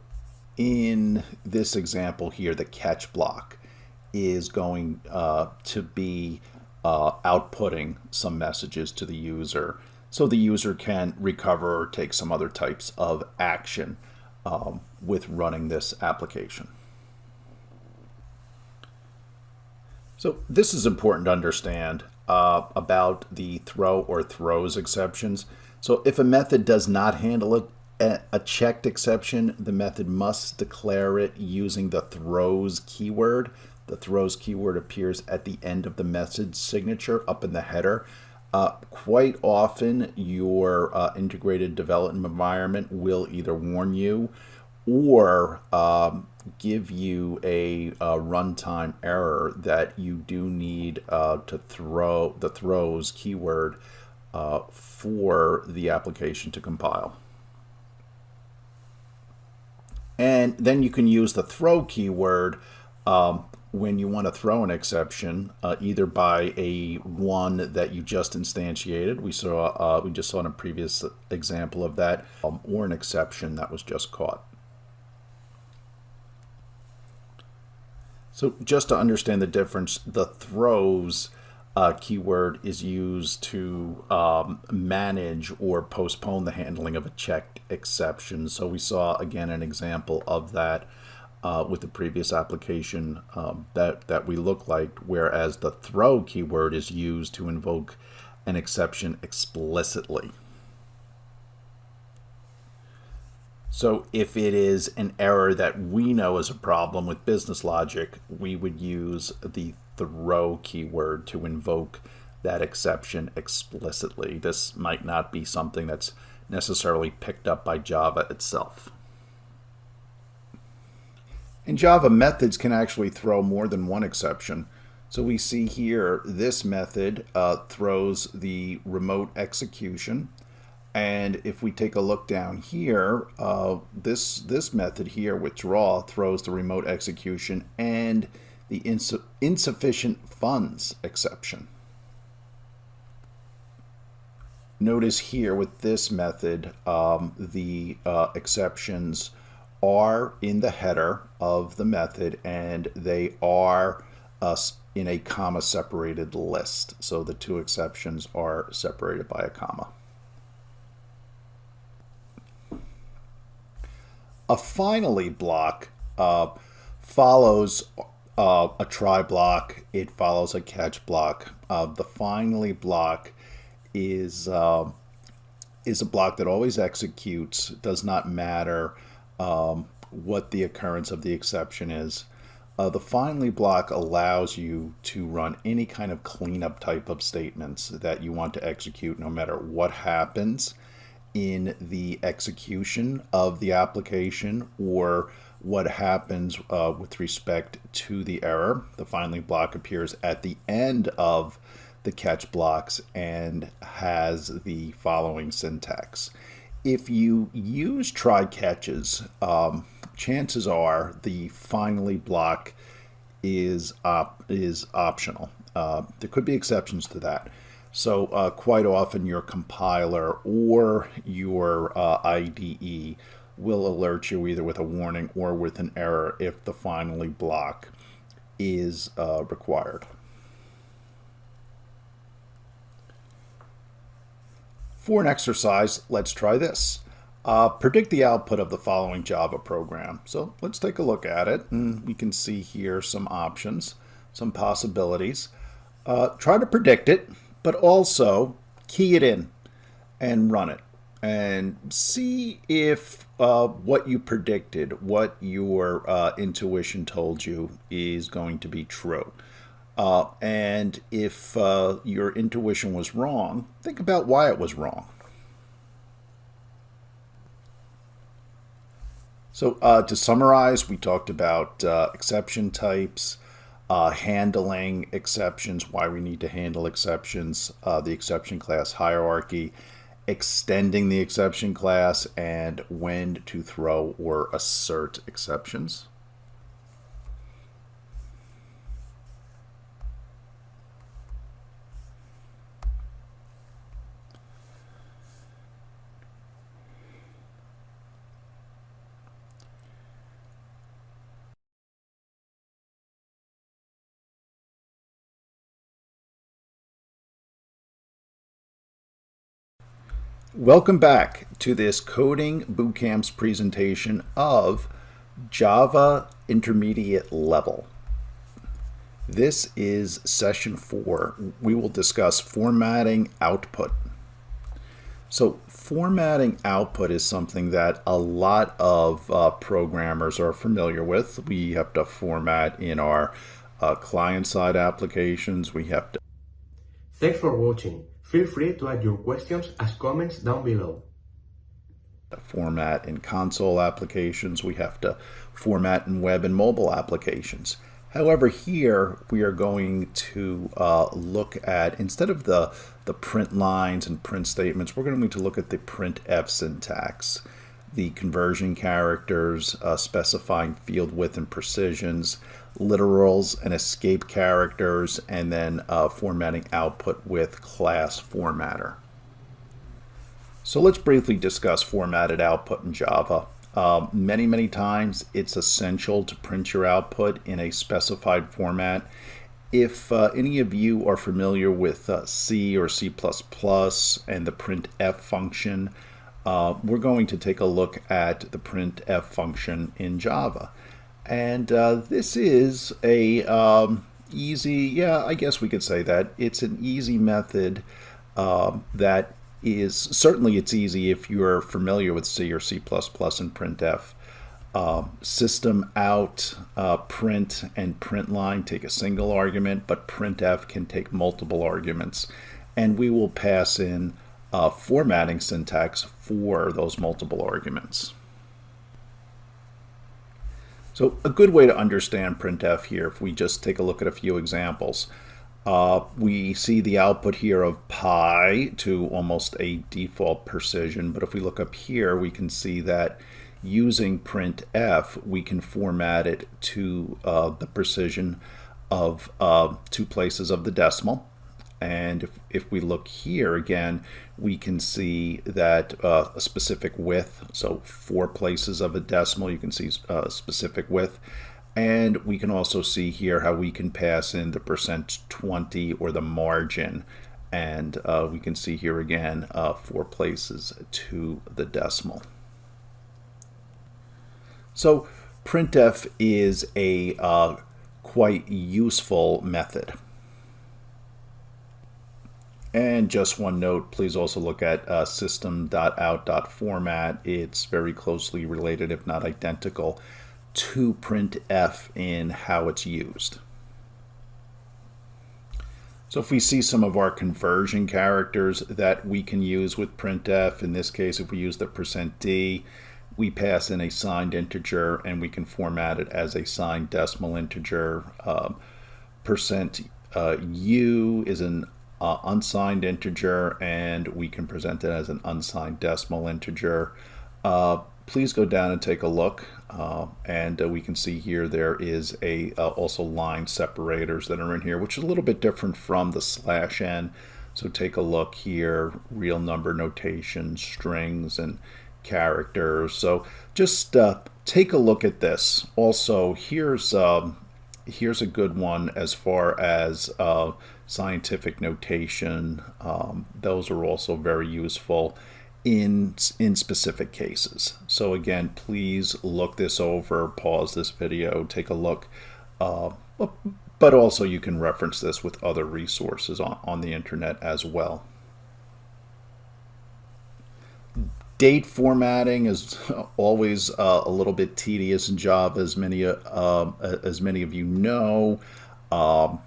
in this example here, the catch block is going to be outputting some messages to the user. so the user can recover or take some other types of action with running this application. So this is important to understand about the throw or throws exceptions. So if a method does not handle a checked exception, the method must declare it using the throws keyword. The throws keyword appears at the end of the message signature up in the header. Quite often your integrated development environment will either warn you or give you a runtime error that you do need to throw the throws keyword for the application to compile. And then you can use the throw keyword when you want to throw an exception, either by a one that you just instantiated. We just saw in a previous example of that, or an exception that was just caught. So just to understand the difference, the throws keyword is used to manage or postpone the handling of a checked exception. So we saw again an example of that with the previous application that we look like, whereas the throw keyword is used to invoke an exception explicitly. So if it is an error that we know is a problem with business logic, we would use the throw keyword to invoke that exception explicitly. This might not be something that's necessarily picked up by Java itself. In Java, methods can actually throw more than one exception. So we see here this method throws the remote execution. And if we take a look down here, this method here, withdraw, throws the remote execution and the insufficient funds exception. Notice here with this method, the exceptions are in the header of the method and they are in a comma separated list. So the two exceptions are separated by a comma. A finally block follows a try block. It follows a catch block. The finally block is a block that always executes. It does not matter what the occurrence of the exception is. The finally block allows you to run any kind of cleanup type of statements that you want to execute, no matter what happens in the execution of the application or what happens with respect to the error. The finally block appears at the end of the catch blocks and has the following syntax. If you use try catches, chances are the finally block is optional. There could be exceptions to that. So quite often your compiler or your IDE will alert you either with a warning or with an error if the finally block is required. For an exercise, let's try this. Predict the output of the following Java program. So let's take a look at it, and we can see here some options, some possibilities. Try to predict it, but also key it in and run it and see if what you predicted, what your intuition told you is going to be true. And if your intuition was wrong, think about why it was wrong. So to summarize, we talked about exception types, handling exceptions, why we need to handle exceptions, the exception class hierarchy, extending the exception class, and when to throw or assert exceptions. Welcome back to this Coding Bootcamp's presentation of Java Intermediate Level. This is session 4. We will discuss formatting output. So formatting output is something that a lot of programmers are familiar with. We have to format in our client-side applications. We have to. Thanks for watching. Feel free to add your questions as comments down below. Format in console applications. We have to format in web and mobile applications. However, here we are going to look at, instead of the print lines and print statements, we're going to look at the printf syntax, the conversion characters, specifying field width and precisions, literals and escape characters, and then formatting output with class formatter. So let's briefly discuss formatted output in Java. Many times it's essential to print your output in a specified format. If any of you are familiar with C or C++ and the printf function, we're going to take a look at the printf function in Java. And this is a easy, I guess we could say that. It's an easy method that is, certainly it's easy if you're familiar with C or C++ and printf. System out, print, and print line take a single argument, but printf can take multiple arguments. And we will pass in formatting syntax for those multiple arguments. So a good way to understand printf here, if we just take a look at a few examples, we see the output here of pi to almost a default precision, but if we look up here, we can see that using printf, we can format it to the precision of 2 places of the decimal. And if we look here again, we can see that a specific width, so 4 places of a decimal, you can see specific width. And we can also see here how we can pass in the %20 or the margin. And we can see here again 4 places to the decimal. So printf is a quite useful method. And just one note, please also look at system.out.format. It's very closely related, if not identical, to printf in how it's used. So if we see some of our conversion characters that we can use with printf, in this case if we use the %d, we pass in a signed integer and we can format it as a signed decimal integer. %u is an unsigned integer, and we can present it as an unsigned decimal integer. Please go down and take a look, and we can see here there is also line separators that are in here, which is a little bit different from the /n. So take a look here, real number notation, strings, and characters. So just take a look at this. Also, here's a good one as far as scientific notation. Those are also very useful in specific cases. So again, please look this over, pause this video, take a look, but also you can reference this with other resources on the internet as well. Date formatting is always a little bit tedious in Java, as many of you know.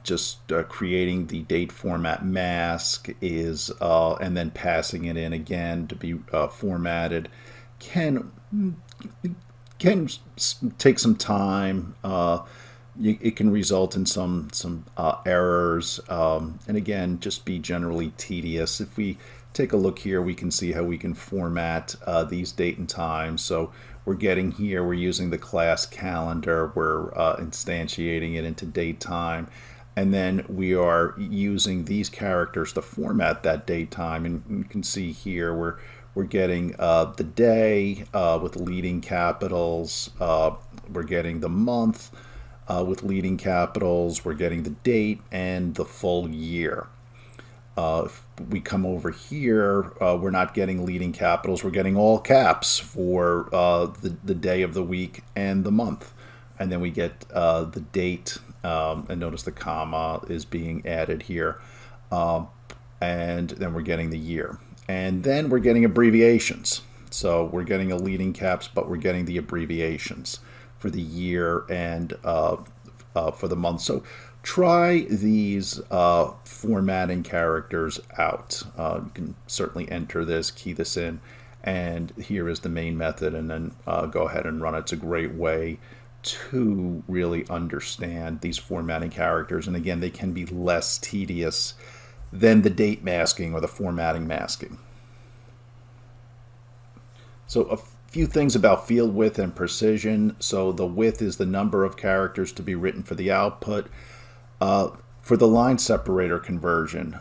Just creating the date format mask is, and then passing it in again to be formatted can take some time. It can result in some errors, and again, just be generally tedious. If we take a look here, we can see how we can format these date and time. So we're getting here, we're using the class calendar, we're instantiating it into date time, and then we are using these characters to format that date time. And you can see here we're getting the day with leading capitals, we're getting the month with leading capitals, we're getting the date and the full year. If we come over here, we're not getting leading capitals. We're getting all caps for the day of the week and the month. And then we get the date, and notice the comma is being added here. And then we're getting the year. And then we're getting abbreviations. So we're getting a leading caps, but we're getting the abbreviations for the year and for the month. So try these formatting characters out. You can certainly enter this, key this in, and here is the main method, and then go ahead and run it. It's a great way to really understand these formatting characters. And again, they can be less tedious than the date masking or the formatting masking. So a few things about field width and precision. So the width is the number of characters to be written for the output. For the line separator conversion,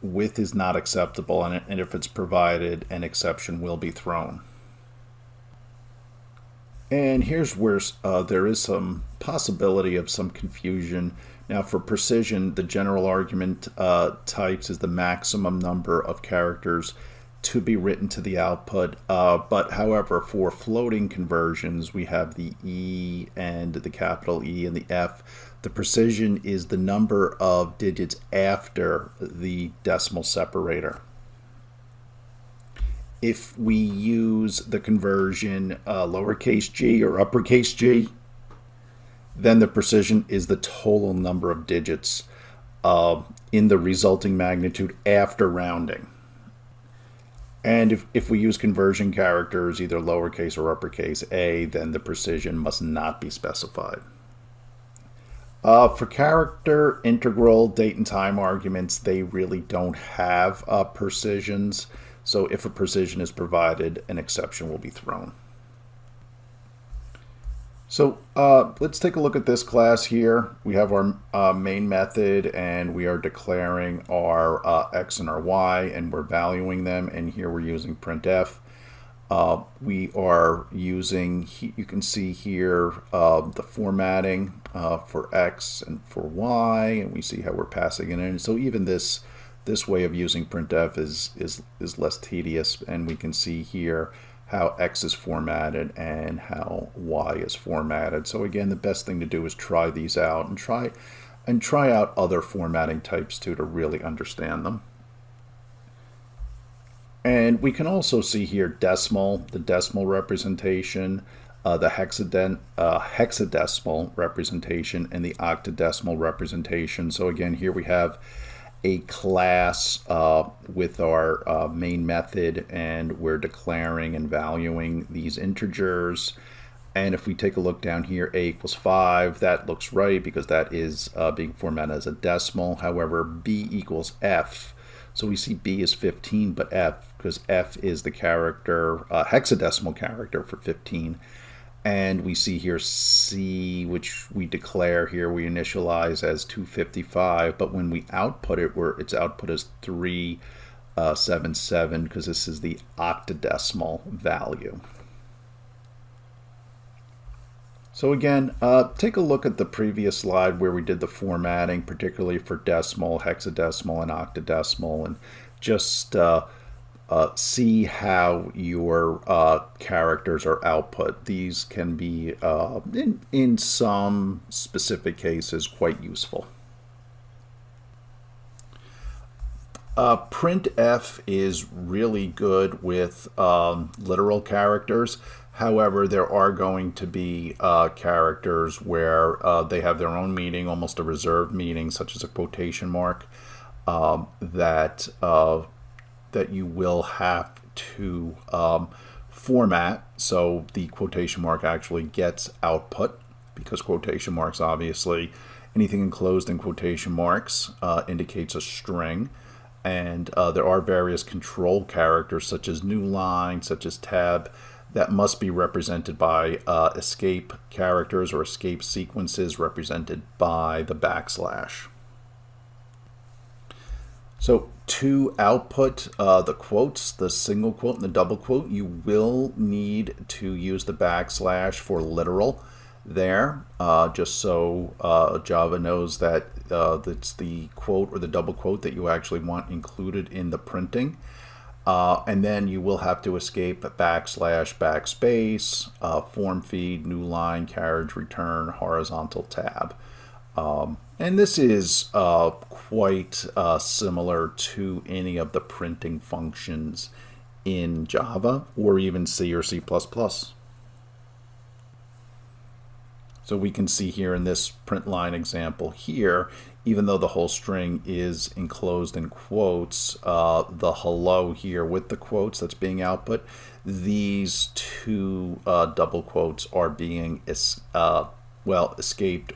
width is not acceptable, and if it's provided, an exception will be thrown. And here's where there is some possibility of some confusion. Now for precision, the general argument types is the maximum number of characters to be written to the output. But however, for floating conversions, we have the E and the capital E and the F. The precision is the number of digits after the decimal separator. If we use the conversion lowercase g or uppercase g, then the precision is the total number of digits in the resulting magnitude after rounding. And if we use conversion characters, either lowercase or uppercase a, then the precision must not be specified. For character, integral, date, and time arguments, they really don't have precisions. So if a precision is provided, an exception will be thrown. So let's take a look at this class here. We have our main method, and we are declaring our x and our y, and we're valuing them. And here we're using printf. We are using, you can see here, the formatting for x and for y, and we see how we're passing it in. So even this way of using printf is less tedious, and we can see here how x is formatted and how y is formatted. So again, the best thing to do is try these out and try out other formatting types too to really understand them. And we can also see here decimal, the decimal representation, the hexadecimal representation, and the octadecimal representation. So again, here we have a class with our main method, and we're declaring and valuing these integers. And if we take a look down here, a equals 5, that looks right because that is being formatted as a decimal. However, b equals f. So we see b is 15, but f, because f is the character, hexadecimal character for 15. And we see here C, which we declare here, we initialize as 255, but when we output it, its output is 377, because this is the octadecimal value. So again, take a look at the previous slide where we did the formatting, particularly for decimal, hexadecimal, and octadecimal, and just see how your characters are output. These can be, in some specific cases, quite useful. Printf is really good with literal characters. However, there are going to be characters where they have their own meaning, almost a reserved meaning, such as a quotation mark, that you will have to format so the quotation mark actually gets output, because quotation marks, obviously, anything enclosed in quotation marks indicates a string. And there are various control characters, such as new line, such as tab, that must be represented by escape characters or escape sequences represented by the backslash. So to output the quotes, the single quote and the double quote, you will need to use the backslash for literal, there, just so Java knows that it's the quote or the double quote that you actually want included in the printing. And then you will have to escape backslash, backspace, form feed, new line, carriage, return, horizontal tab. And this is quite similar to any of the printing functions in Java or even C or C++. So we can see here in this print line example here, even though the whole string is enclosed in quotes, the hello here with the quotes that's being output, these two double quotes are being escaped,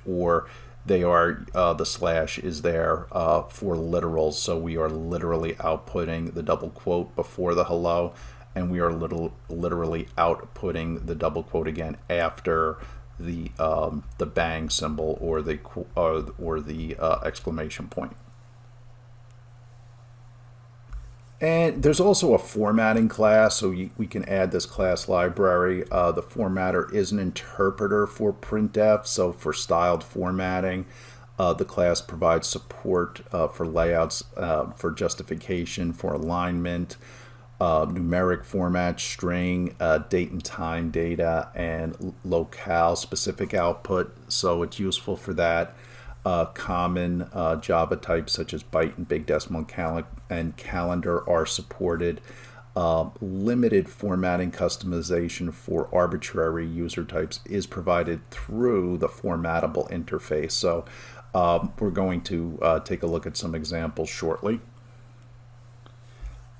or they are the slash is there for literals. So we are literally outputting the double quote before the hello, and we are literally outputting the double quote again after the bang symbol or the exclamation point. And there's also a formatting class, so we can add this class library. The formatter is an interpreter for printf, so for styled formatting, the class provides support for layouts, for justification, for alignment, numeric format, string, date and time data, and locale specific output, so it's useful for that. Common Java types such as byte and big decimal and calendar are supported. Limited formatting customization for arbitrary user types is provided through the formattable interface. So we're going to take a look at some examples shortly.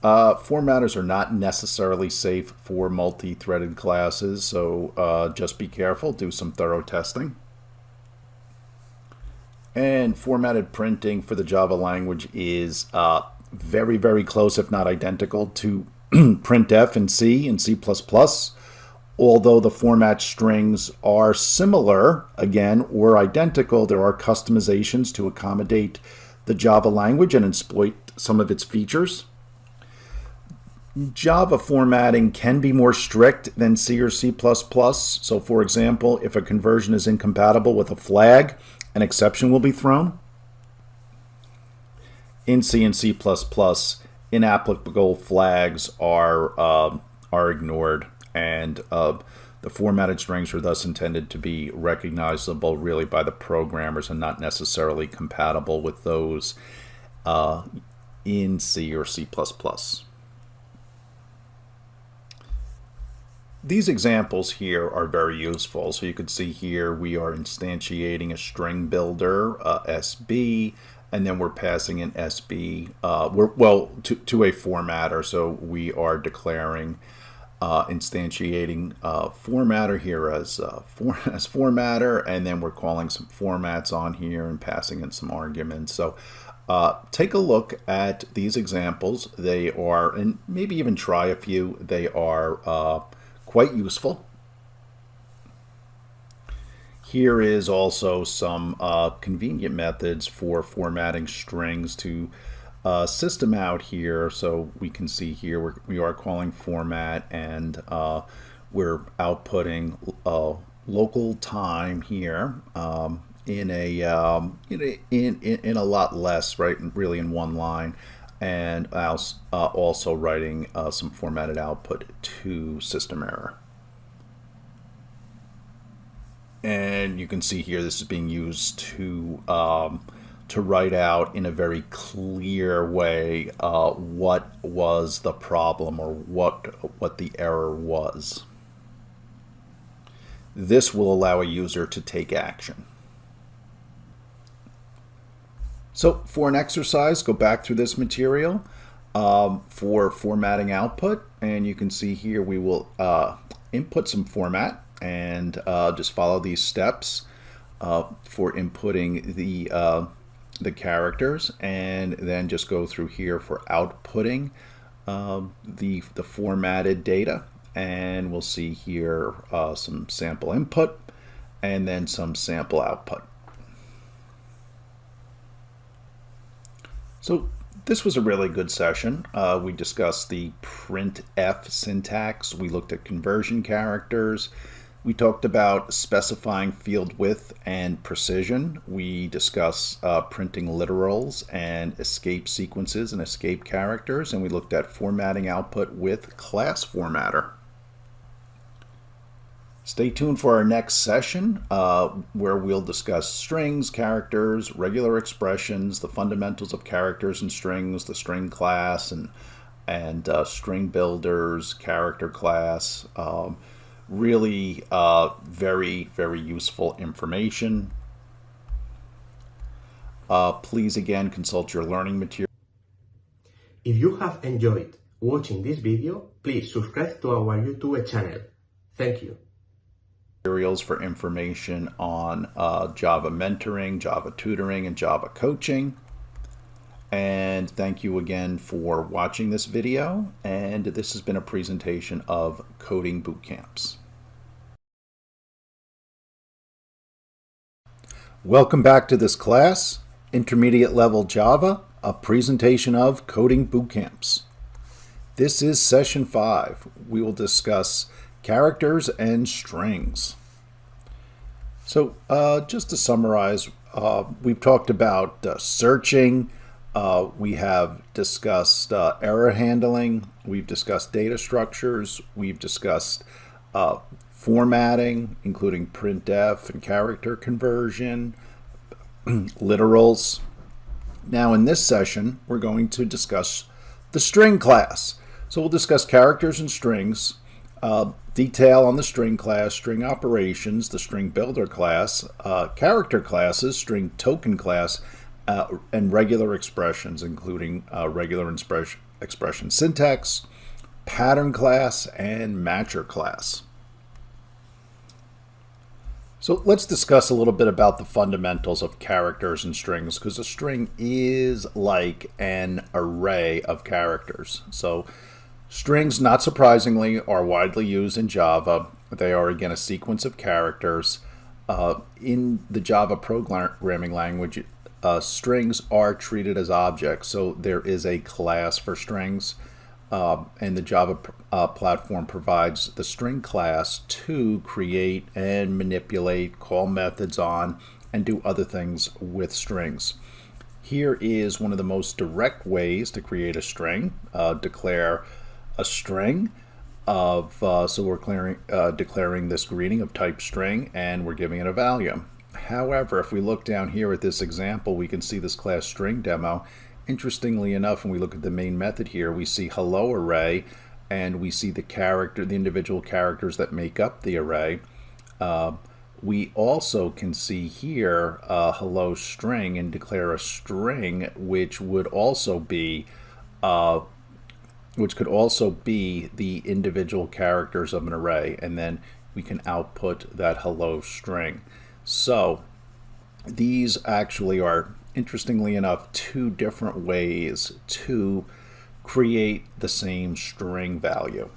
Formatters are not necessarily safe for multi-threaded classes, so just be careful, do some thorough testing. And formatted printing for the Java language is very, very close, if not identical, to printf in C and C++. Although the format strings are similar, again, or identical, there are customizations to accommodate the Java language and exploit some of its features. Java formatting can be more strict than C or C++. So for example, if a conversion is incompatible with a flag, an exception will be thrown. In C and C++, inapplicable flags are ignored, and the formatted strings are thus intended to be recognizable really by the programmers and not necessarily compatible with those in C or C++. These examples here are very useful. So you can see here we are instantiating a string builder, SB, and then we're passing an SB, to a formatter. So we are declaring, instantiating formatter here as formatter, and then we're calling some formats on here and passing in some arguments. So take a look at these examples. They are, and maybe even try a few, they are quite useful. Here is also some convenient methods for formatting strings to system out here. So we can see here we are calling format, and we're outputting local time here in a lot less, right? Really in one line. And also writing some formatted output to system error. And you can see here this is being used to write out in a very clear way what was the problem or what the error was. This will allow a user to take action. So for an exercise, go back through this material for formatting output, and you can see here we will input some format and just follow these steps for inputting the characters, and then just go through here for outputting the formatted data, and we'll see here some sample input and then some sample output. So this was a really good session. We discussed the printf syntax. We looked at conversion characters, We talked about specifying field width and precision. We discussed printing literals and escape sequences and escape characters, and we looked at formatting output with class formatter. Stay tuned for our next session where we'll discuss strings, characters, regular expressions, the fundamentals of characters and strings, the string class, and string builders, character class. Really very, very useful information. Please again consult your learning material. If you have enjoyed watching this video, please subscribe to our YouTube channel. Thank you. Materials for information on Java mentoring, Java tutoring, and Java coaching. And thank you again for watching this video. And this has been a presentation of Coding Bootcamps. Welcome back to this class, Intermediate Level Java, a presentation of Coding Bootcamps. This is session 5. We will discuss characters and strings. So just to summarize, we've talked about searching, we have discussed error handling, we've discussed data structures, we've discussed formatting, including printf and character conversion, literals. Now in this session, we're going to discuss the string class. So we'll discuss characters and strings, detail on the string class, string operations, the string builder class, character classes, string token class, and regular expressions, including regular expression syntax, pattern class, and matcher class. So let's discuss a little bit about the fundamentals of characters and strings, because a string is like an array of characters. So strings, not surprisingly, are widely used in Java. They are, again, a sequence of characters. In the Java programming language, strings are treated as objects. So there is a class for strings, and the Java platform provides the string class to create and manipulate, call methods on, and do other things with strings. Here is one of the most direct ways to create a string. Declare a string of, so we're declaring this greeting of type string, and we're giving it a value. However, if we look down here at this example, we can see this class string demo. Interestingly enough, when we look at the main method here, we see hello array, and we see the individual characters that make up the array. We also can see here hello string and declare a string, which would also be which could also be the individual characters of an array, and then we can output that hello string. So these actually are, interestingly enough, two different ways to create the same string value.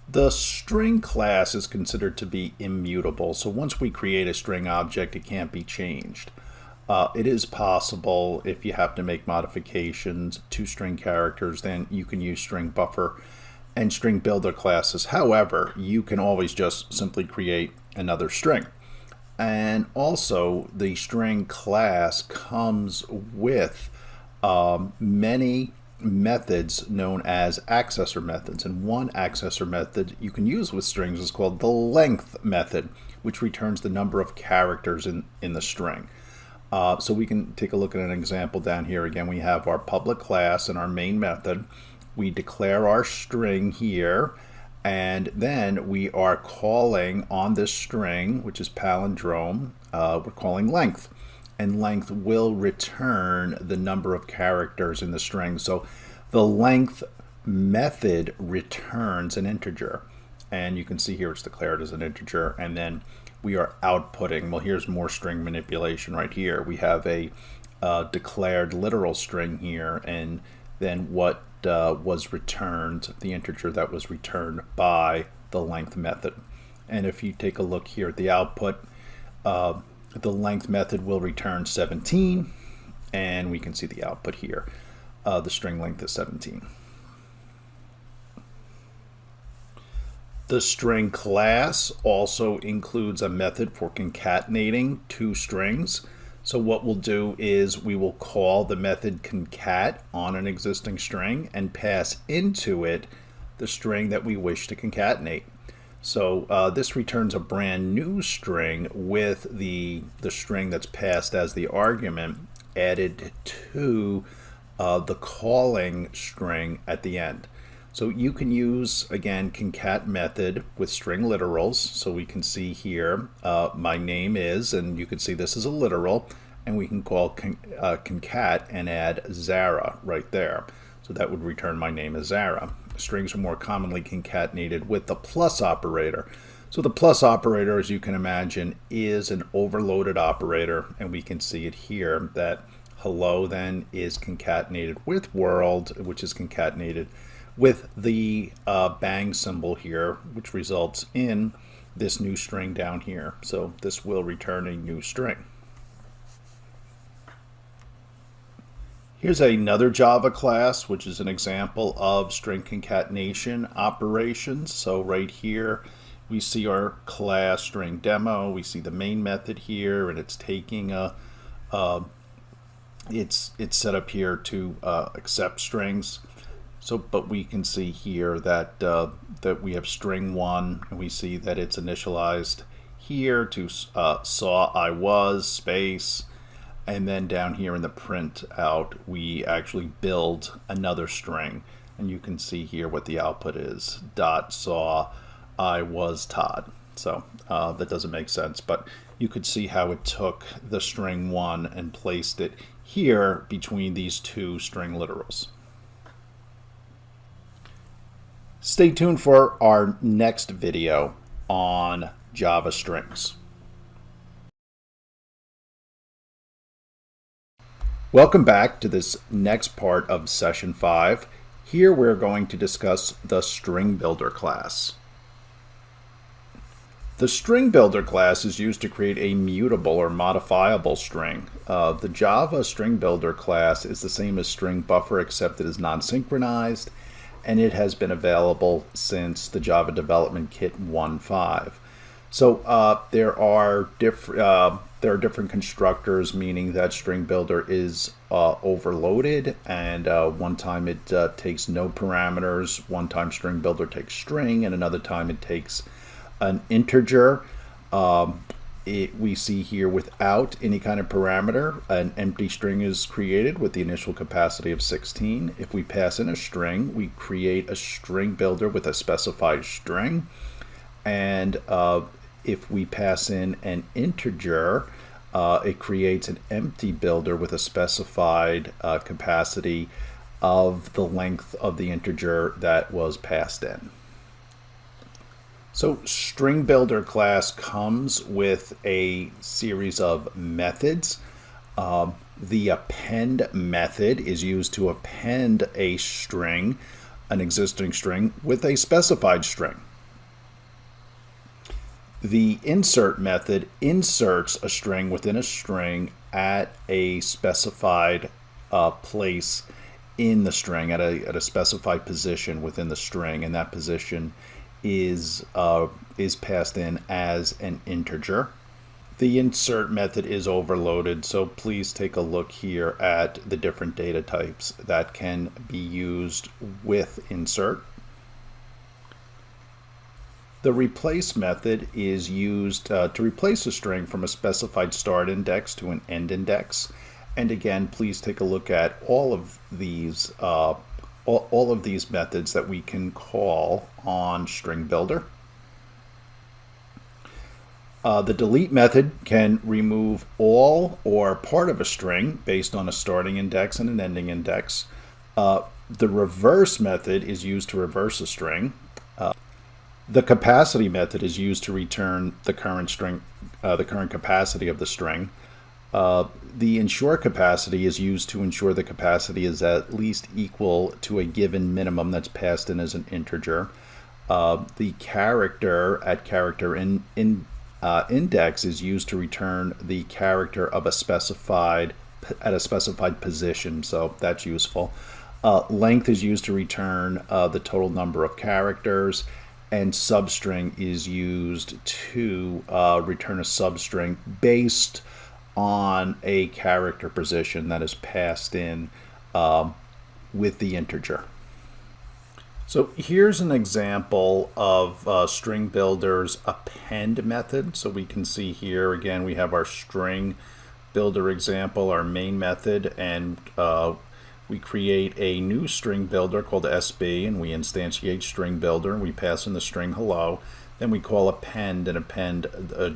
The string class is considered to be immutable, so once we create a string object, it can't be changed. It is possible, if you have to make modifications to string characters, then you can use string buffer and string builder classes. However, you can always just simply create another string. And also, the string class comes with many methods known as accessor methods. And one accessor method you can use with strings is called the length method, which returns the number of characters in the string. So we can take a look at an example down here. Again, we have our public class and our main method. We declare our string here, and then we are calling on this string, which is palindrome, we're calling length. And length will return the number of characters in the string. So the length method returns an integer. And you can see here it's declared as an integer, and then we are outputting. Well, here's more string manipulation right here. We have a declared literal string here, and then what was returned, the integer that was returned by the length method. And if you take a look here at the output, the length method will return 17, and we can see the output here. The string length is 17. The string class also includes a method for concatenating two strings. So what we'll do is we will call the method concat on an existing string and pass into it the string that we wish to concatenate. So this returns a brand new string with the string that's passed as the argument added to the calling string at the end. So you can use, again, concat method with string literals. So we can see here, my name is, and you can see this is a literal, and we can call concat and add Zara right there. So that would return my name is Zara. Strings are more commonly concatenated with the plus operator. So the plus operator, as you can imagine, is an overloaded operator, and we can see it here that hello then is concatenated with world, which is concatenated with the bang symbol here, which results in this new string down here. So this will return a new string. Here's another Java class, which is an example of string concatenation operations. So right here, we see our class string demo. We see the main method here, and it's taking it's set up here to accept strings. So, but we can see here that that we have string 1, and we see that it's initialized here to saw I was space, and then down here in the print out we actually build another string, and you can see here what the output is, dot saw I was Todd. So that doesn't make sense, but you could see how it took the string 1 and placed it here between these two string literals. Stay tuned for our next video on Java strings. Welcome back to this next part of session 5. Here we're going to discuss the string builder class. The string builder class is used to create a mutable or modifiable string. The Java string builder class is the same as string buffer, except it is non-synchronized, and it has been available since the Java Development Kit 1.5. So there are different constructors, meaning that string builder is overloaded, and one time it takes no parameters, one time string builder takes string, and another time it takes an integer. We see here without any kind of parameter, an empty string is created with the initial capacity of 16. If we pass in a string, we create a string builder with a specified string. And if we pass in an integer, it creates an empty builder with a specified capacity of the length of the integer that was passed in. So string builder class comes with a series of methods. The append method is used to append a string, an existing string, with a specified string. The insert method inserts a string within a string at a specified place in the string, at a specified position within the string, and that position is passed in as an integer. The insert method is overloaded, so please take a look here at the different data types that can be used with insert. The replace method is used to replace a string from a specified start index to an end index. And again, please take a look at all of these methods that we can call on string builder. The delete method can remove all or part of a string based on a starting index and an ending index. The reverse method is used to reverse a string. The capacity method is used to return the current capacity of the string. The ensure capacity is used to ensure the capacity is at least equal to a given minimum that's passed in as an integer. The character at character index is used to return the character of a specified position, so that's useful. Length is used to return the total number of characters, and substring is used to return a substring based on a character position that is passed in with the integer. So here's an example of String Builder's append method. So we can see here again we have our string builder example, our main method, and we create a new string builder called SB, and we instantiate string builder, and we pass in the string hello. Then we call append and append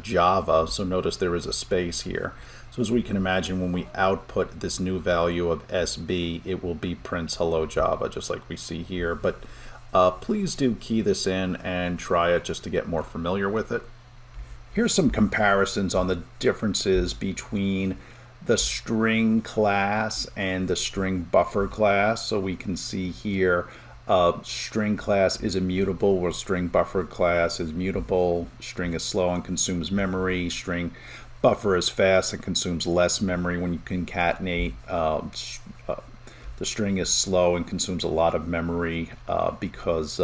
Java. So notice there is a space here. So as we can imagine, when we output this new value of SB, it will be prints hello Java, just like we see here. But please do key this in and try it just to get more familiar with it. Here's some comparisons on the differences between the string class and the string buffer class. So we can see here string class is immutable, where string buffer class is mutable. String is slow and consumes memory. String buffer is fast and consumes less memory. When you concatenate, the string is slow and consumes a lot of memory because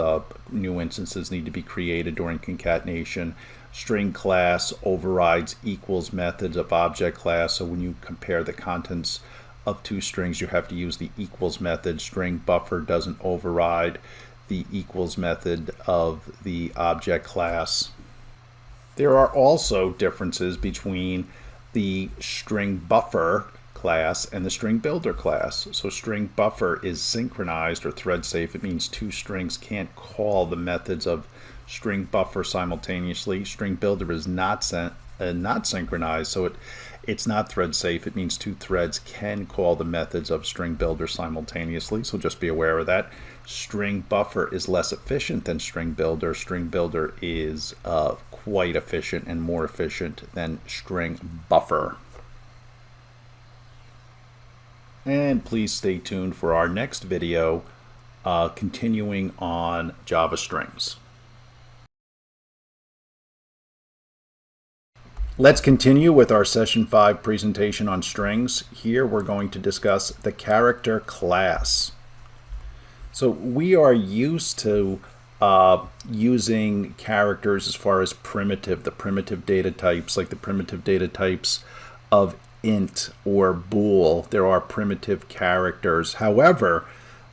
new instances need to be created during concatenation. String class overrides equals methods of object class. So when you compare the contents of two strings, you have to use the equals method. String buffer doesn't override the equals method of the object class. There are also differences between the string buffer class and the string builder class. So string buffer is synchronized or thread safe. It means two strings can't call the methods of string buffer simultaneously. String builder is not synchronized, so it's not thread safe. It means two threads can call the methods of string builder simultaneously, so just be aware of that. String buffer is less efficient than string builder. String builder is quite efficient and more efficient than string buffer. And please stay tuned for our next video continuing on Java strings. Let's continue with our Session 5 presentation on strings. Here we're going to discuss the character class. So we are used to using characters as far as the primitive data types, like the primitive data types of int or bool. There are primitive characters. However,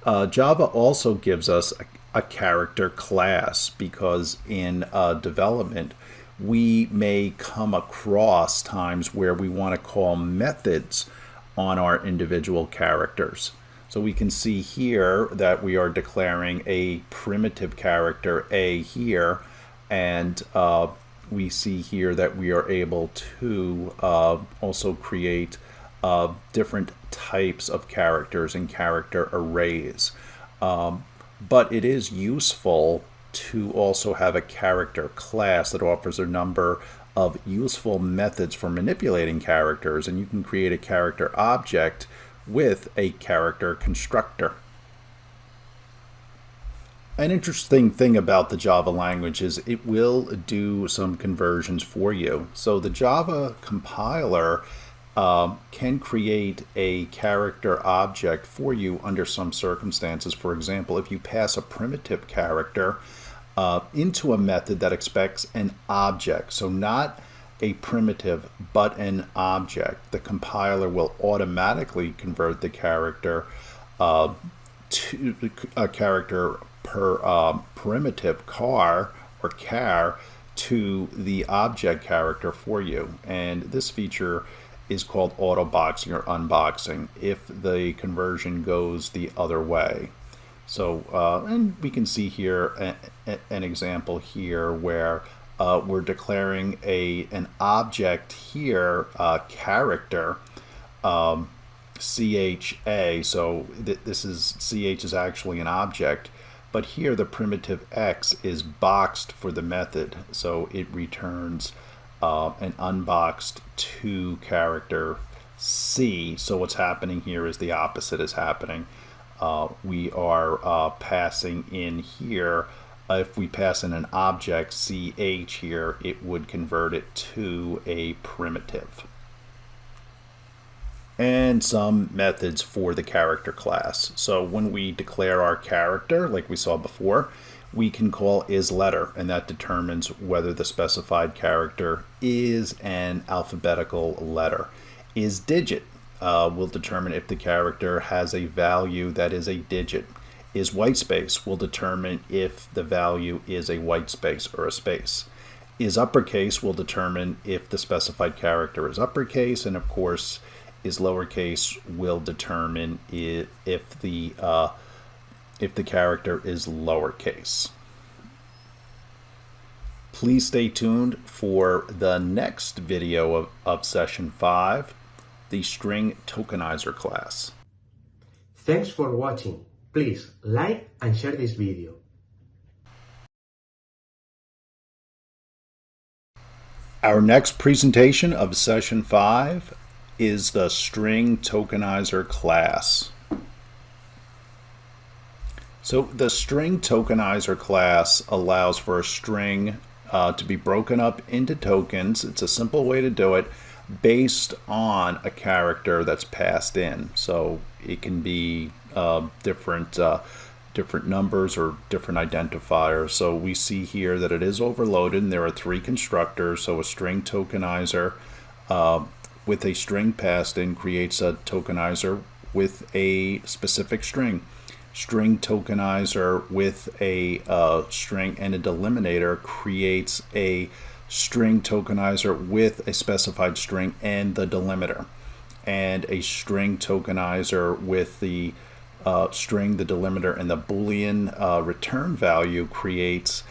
Java also gives us a character class because in development, we may come across times where we want to call methods on our individual characters. So we can see here that we are declaring a primitive character A here, and we see here that we are able to also create different types of characters and character arrays. But it is useful to also have a character class that offers a number of useful methods for manipulating characters, and you can create a character object with a character constructor. An interesting thing about the Java language is it will do some conversions for you. So the Java compiler can create a character object for you under some circumstances. For example, if you pass a primitive character into a method that expects an object, so not a primitive but an object, the compiler will automatically convert the character to a character per primitive char or char to the object character for you. And this feature is called autoboxing or unboxing if the conversion goes the other way. So, and we can see here an example here where we're declaring an object here, character, CHA. So this is CH is actually an object, but here the primitive X is boxed for the method. So it returns an unboxed 2 character C. So what's happening here is the opposite is happening. We are passing in here, if we pass in an object CH here, it would convert it to a primitive. And some methods for the character class. So when we declare our character, like we saw before, we can call isLetter, and that determines whether the specified character is an alphabetical letter. isDigit will determine if the character has a value that is a digit. isWhitespace will determine if the value is a white space or a space. isUppercase will determine if the specified character is uppercase, and of course isLowercase will determine if the character is lowercase. Please stay tuned for the next video of session 5, the string tokenizer class. Thanks for watching. Please like and share this video. Our next presentation of session 5 is the string tokenizer class. So the string tokenizer class allows for a string to be broken up into tokens. It's a simple way to do it based on a character that's passed in. So it can be different numbers or different identifiers. So we see here that it is overloaded, and there are 3 constructors. So a string tokenizer with a string passed in creates a tokenizer with a specific string. String tokenizer with a string and a delimiter creates a string tokenizer with a specified string and the delimiter. And a string tokenizer with the string, the delimiter, and the Boolean return value creates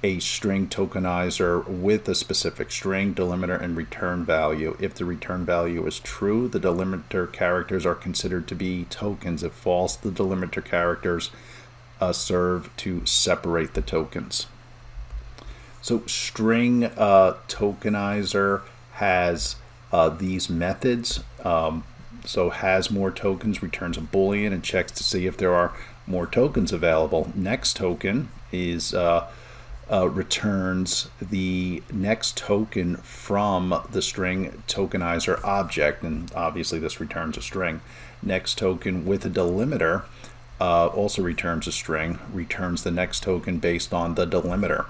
a string tokenizer with a specific string, delimiter, and return value. If the return value is true, the delimiter characters are considered to be tokens. If false, the delimiter characters serve to separate the tokens. So string tokenizer has these methods. So has more tokens returns a Boolean and checks to see if there are more tokens available. Next token is returns the next token from the string tokenizer object, and obviously this returns a string. Next token with a delimiter also returns a string, returns the next token based on the delimiter.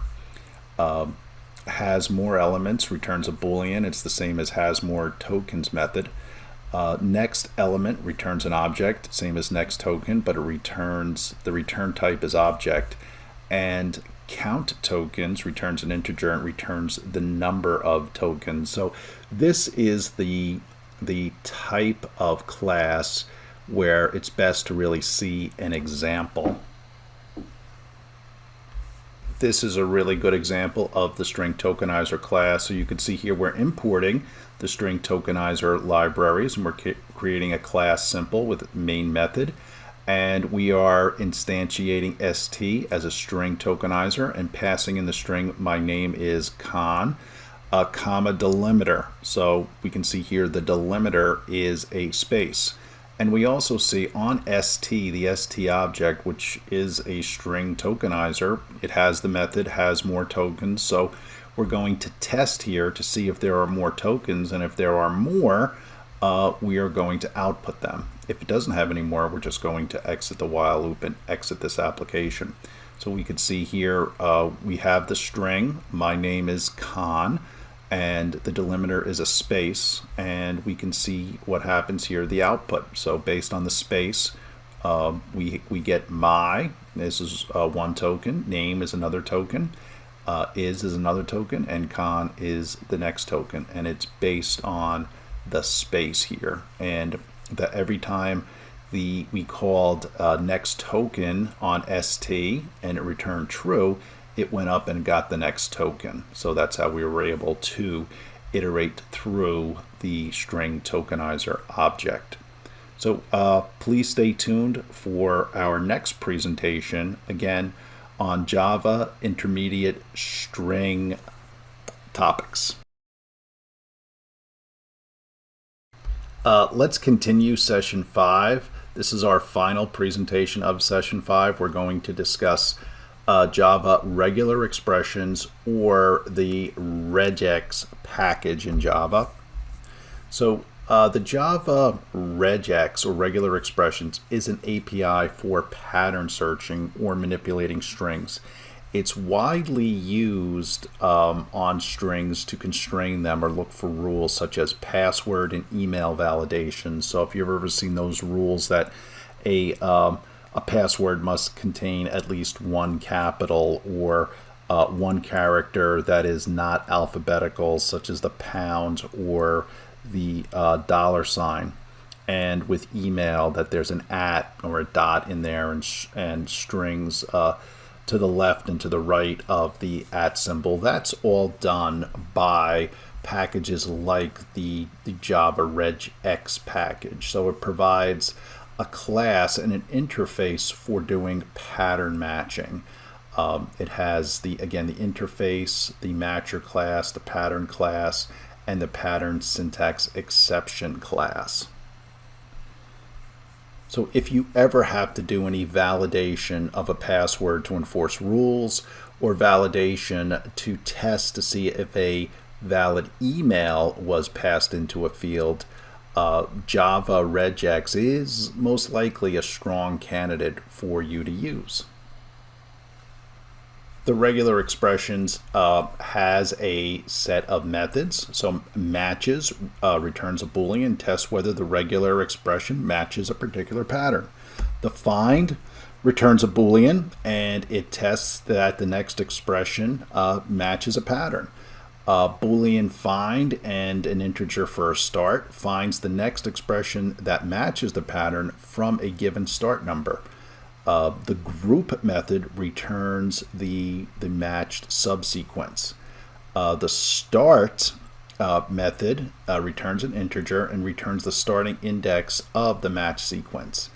Has more elements returns a Boolean. It's the same as has more tokens method. Next element returns an object, same as next token, but it returns, the return type is object. And count tokens returns an integer and returns the number of tokens. So this is the type of class where it's best to really see an example. This is a really good example of the string tokenizer class. So you can see here we're importing the string tokenizer libraries, and we're creating a class simple with main method. And we are instantiating st as a string tokenizer and passing in the string my name is Khan, comma delimiter. So we can see here the delimiter is a space. And we also see on st, the st object, which is a string tokenizer, it has the method has more tokens. So we're going to test here to see if there are more tokens, and if there are more, we are going to output them. If it doesn't have any more, we're just going to exit the while loop and exit this application. So we could see here we have the string, my name is Khan, and the delimiter is a space, and we can see what happens here, the output. So based on the space, we get my, this is one token, name is another token, is another token, and Khan is the next token, and it's based on the space here. And that every time we called next token on st and it returned true, it went up and got the next token. So that's how we were able to iterate through the string tokenizer object. So please stay tuned for our next presentation, again on Java intermediate string topics. Let's continue session 5. This is our final presentation of session 5. We're going to discuss Java regular expressions, or the Regex package in Java. So the Java Regex, or regular expressions, is an API for pattern searching or manipulating strings. It's widely used on strings to constrain them or look for rules such as password and email validation. So if you've ever seen those rules that a password must contain at least one capital or one character that is not alphabetical, such as the pound or the $sign. And with email, that there's an at or a dot in there, and strings to the left and to the right of the at symbol. That's all done by packages like the Java Regex package. So it provides a class and an interface for doing pattern matching. It has the interface, the matcher class, the pattern class, and the pattern syntax exception class. So if you ever have to do any validation of a password to enforce rules, or validation to test to see if a valid email was passed into a field, Java Regex is most likely a strong candidate for you to use. The regular expressions has a set of methods. So matches returns a Boolean, tests whether the regular expression matches a particular pattern. The find returns a Boolean, and it tests that the next expression matches a pattern. Boolean find and an integer for a start finds the next expression that matches the pattern from a given start number. The group method returns the matched subsequence. The start method returns an integer and returns the starting index of the match sequence.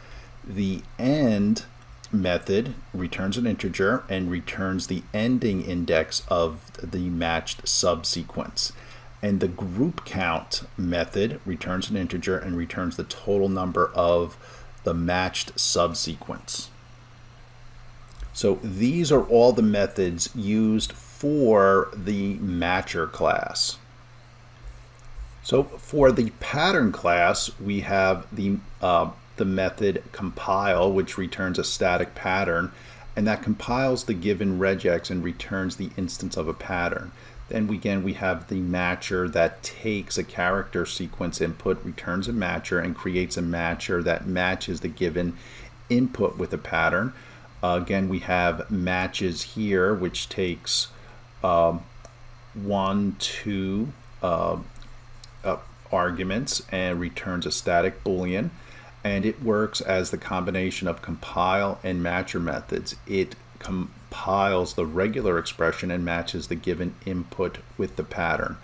The end method returns an integer and returns the ending index of the matched subsequence. And the group count method returns an integer and returns the total number of the matched subsequence. So these are all the methods used for the matcher class. So for the pattern class, we have the method compile, which returns a static pattern, and that compiles the given regex and returns the instance of a pattern. Then again, we have the matcher that takes a character sequence input, returns a matcher, and creates a matcher that matches the given input with a pattern. Again, we have matches here, which takes 1, 2 arguments and returns a static Boolean. And it works as the combination of compile and matcher methods. It compiles the regular expression and matches the given input with the pattern.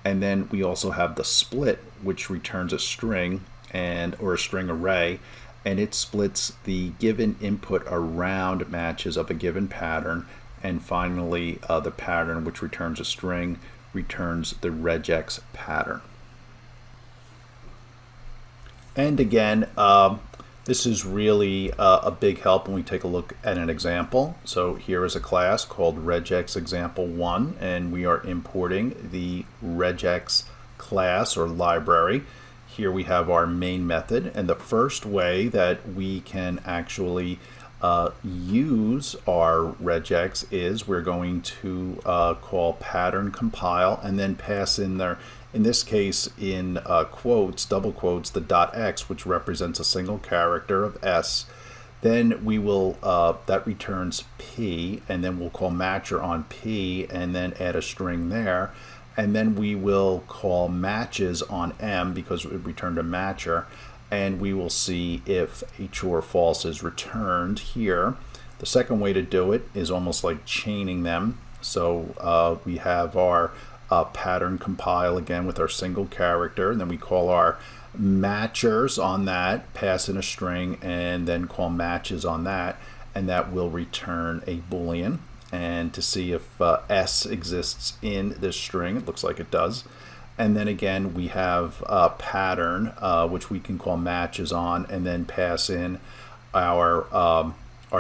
And then we also have the split, which returns a string or a string array, and it splits the given input around matches of a given pattern. And finally, the pattern, which returns a string, returns the regex pattern. And again, this is really a big help when we take a look at an example. So here is a class called regex example 1, and we are importing the regex class or library. Here we have our main method, and the first way that we can actually use our regex is we're going to call pattern compile and then pass in there, in this case in quotes, double quotes, the .x, which represents a single character of s. Then we will, that returns p, and then we'll call matcher on p and then add a string there. And then we will call matches on m because it returned a matcher, and we will see if a true or false is returned here. The second way to do it is almost like chaining them. So we have our pattern compile again with our single character, and then we call our matchers on that, pass in a string, and then call matches on that, and that will return a Boolean. And to see if s exists in this string, it looks like it does. And then again, we have a pattern, which we can call matches on, and then pass in our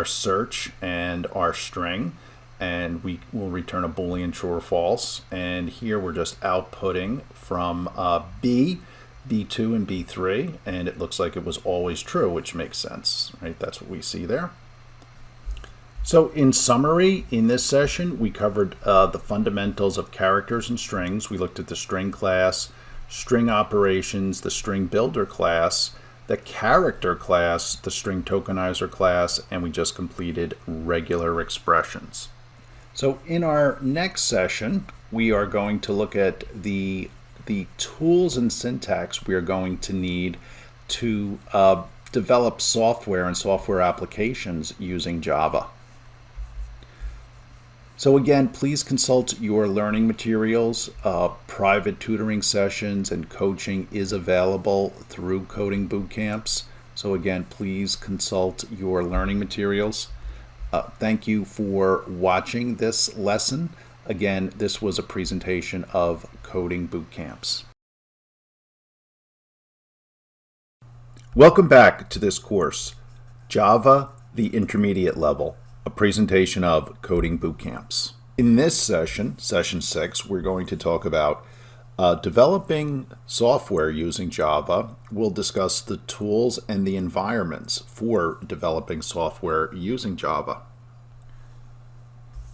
search and our string, and we will return a Boolean true or false. And here we're just outputting from B, B2, and B3, and it looks like it was always true, which makes sense, right? That's what we see there. So in summary, in this session, we covered the fundamentals of characters and strings. We looked at the string class, string operations, the string builder class, the character class, the string tokenizer class, and we just completed regular expressions. So in our next session, we are going to look at the tools and syntax we are going to need to develop software and software applications using Java. So again, please consult your learning materials. Private tutoring sessions and coaching is available through coding boot camps. So again, please consult your learning materials. Thank you for watching this lesson. Again, this was a presentation of coding boot camps. Welcome back to this course, Java, the Intermediate Level, a presentation of coding boot camps. In this session, session 6, we're going to talk about developing software using Java. We'll discuss the tools and the environments for developing software using Java.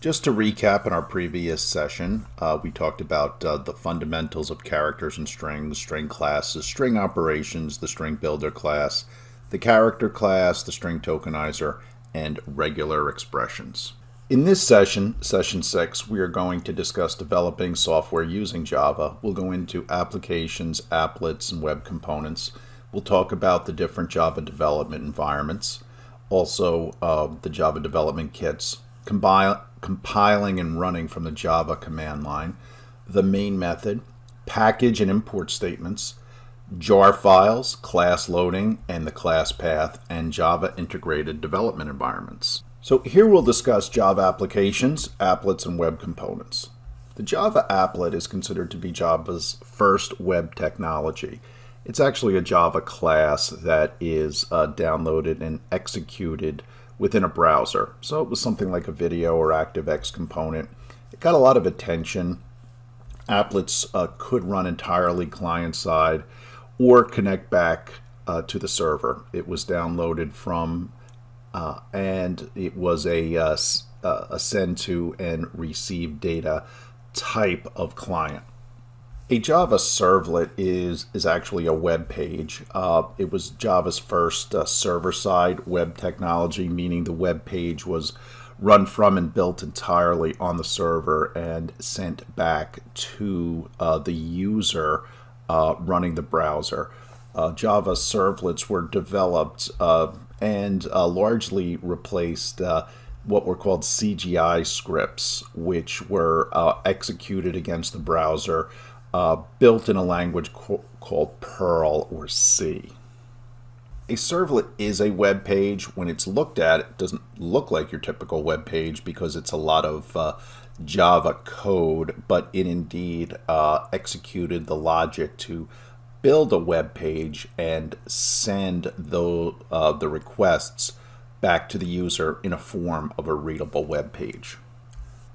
Just to recap, in our previous session, we talked about the fundamentals of characters and strings, string classes, string operations, the string builder class, the character class, the string tokenizer, and regular expressions. In this session, session 6, we are going to discuss developing software using Java. We'll go into applications, applets, and web components. We'll talk about the different Java development environments, also the Java development kits, compiling and running from the Java command line, the main method, package and import statements, jar files, class loading, and the class path, and Java integrated development environments. So here we'll discuss Java applications, applets, and web components. The Java applet is considered to be Java's first web technology. It's actually a Java class that is downloaded and executed within a browser. So it was something like a video or ActiveX component. It got a lot of attention. Applets could run entirely client-side or connect back to the server. It was downloaded from and it was a send to and receive data type of client. A Java servlet is actually a web page. It was Java's first server-side web technology, meaning the web page was run from and built entirely on the server and sent back to the user running the browser. Java servlets were developed and largely replaced what were called CGI scripts, which were executed against the browser, built in a language called Perl or C. A servlet is a web page. When it's looked at, it doesn't look like your typical web page because it's a lot of Java code, but it indeed executed the logic to build a web page and send the requests back to the user in a form of a readable web page.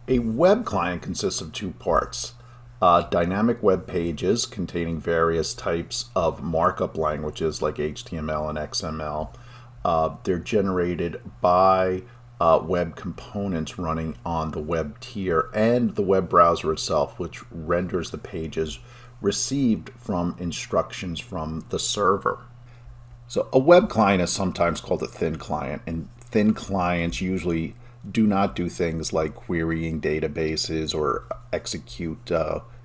A web client consists of two parts. Dynamic web pages containing various types of markup languages like HTML and XML. They're generated by web components running on the web tier and the web browser itself, which renders the pages received from instructions from the server. So a web client is sometimes called a thin client, and thin clients usually do not do things like querying databases or execute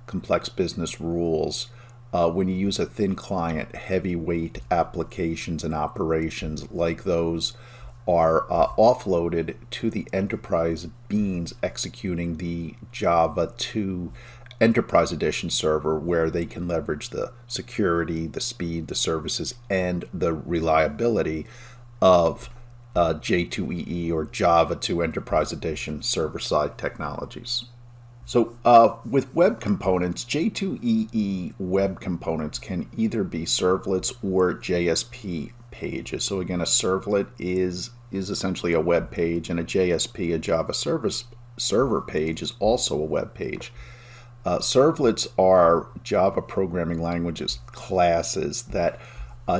complex business rules. When you use a thin client, heavyweight applications and operations like those are offloaded to the enterprise beans executing the Java 2 Enterprise Edition server, where they can leverage the security, the speed, the services, and the reliability of J2EE or Java 2 Enterprise Edition server-side technologies. So with web components, J2EE web components can either be servlets or JSP pages. So again, a servlet is essentially a web page, and a JSP, a Java server page, is also a web page. Servlets are Java programming languages classes that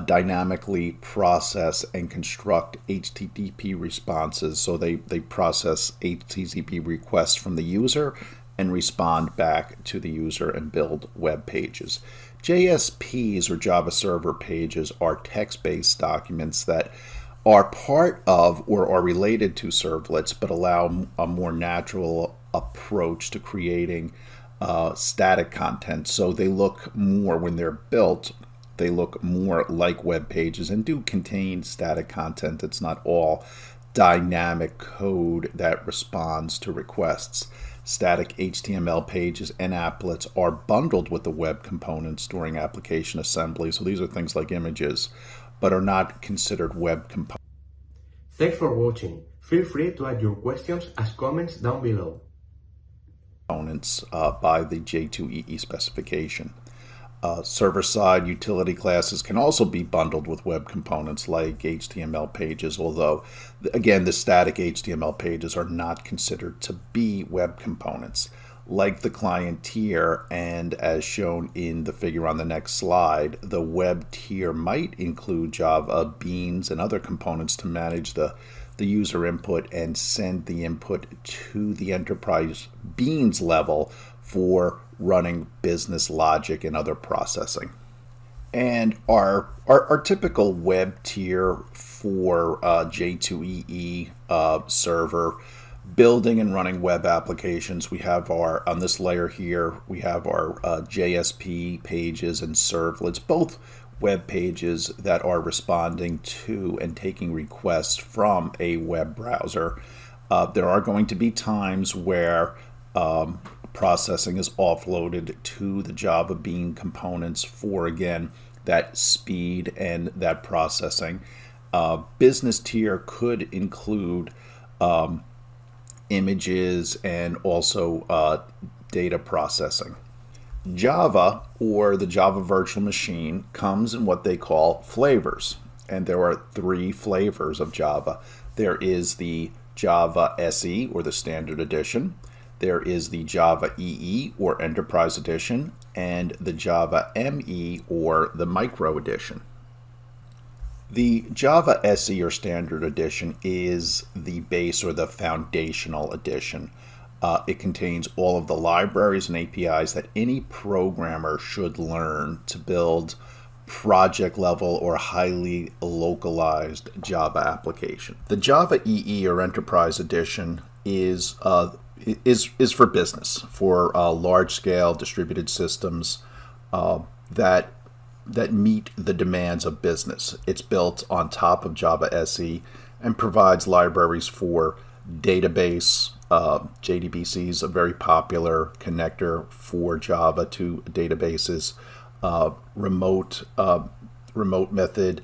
dynamically process and construct HTTP responses. So they process HTTP requests from the user and respond back to the user and build web pages. JSPs, or Java Server Pages, are text-based documents that are part of or are related to servlets, but allow a more natural approach to creating static content. So they look more, when they're built, they look more like web pages and do contain static content. It's not all dynamic code that responds to requests. Static HTML pages and applets are bundled with the web components during application assembly. So these are things like images, but are not considered web components. Thanks for watching. Feel free to add your questions as comments down below. By the J2EE specification. Server-side utility classes can also be bundled with web components like HTML pages, although, again, the static HTML pages are not considered to be web components. Like the client tier, and as shown in the figure on the next slide, the web tier might include Java beans and other components to manage the user input and send the input to the enterprise beans level for running business logic and other processing. And our typical web tier for J2EE server, building and running web applications, we have on this layer here, we have our JSP pages and servlets, both web pages that are responding to and taking requests from a web browser. There are going to be times where processing is offloaded to the Java Bean components for, again, that speed and that processing. Business tier could include images and also data processing. Java, or the Java virtual machine, comes in what they call flavors. And there are 3 flavors of Java. There is the Java SE, or the Standard Edition. There is the Java EE, or Enterprise Edition, and the Java ME, or the Micro Edition. The Java SE, or Standard Edition, is the base or the foundational edition. It contains all of the libraries and APIs that any programmer should learn to build project level or highly localized Java application. The Java EE, or Enterprise Edition, is for business, for large-scale distributed systems that meet the demands of business. It's built on top of Java SE and provides libraries for database. JDBC is a very popular connector for Java to databases. Remote method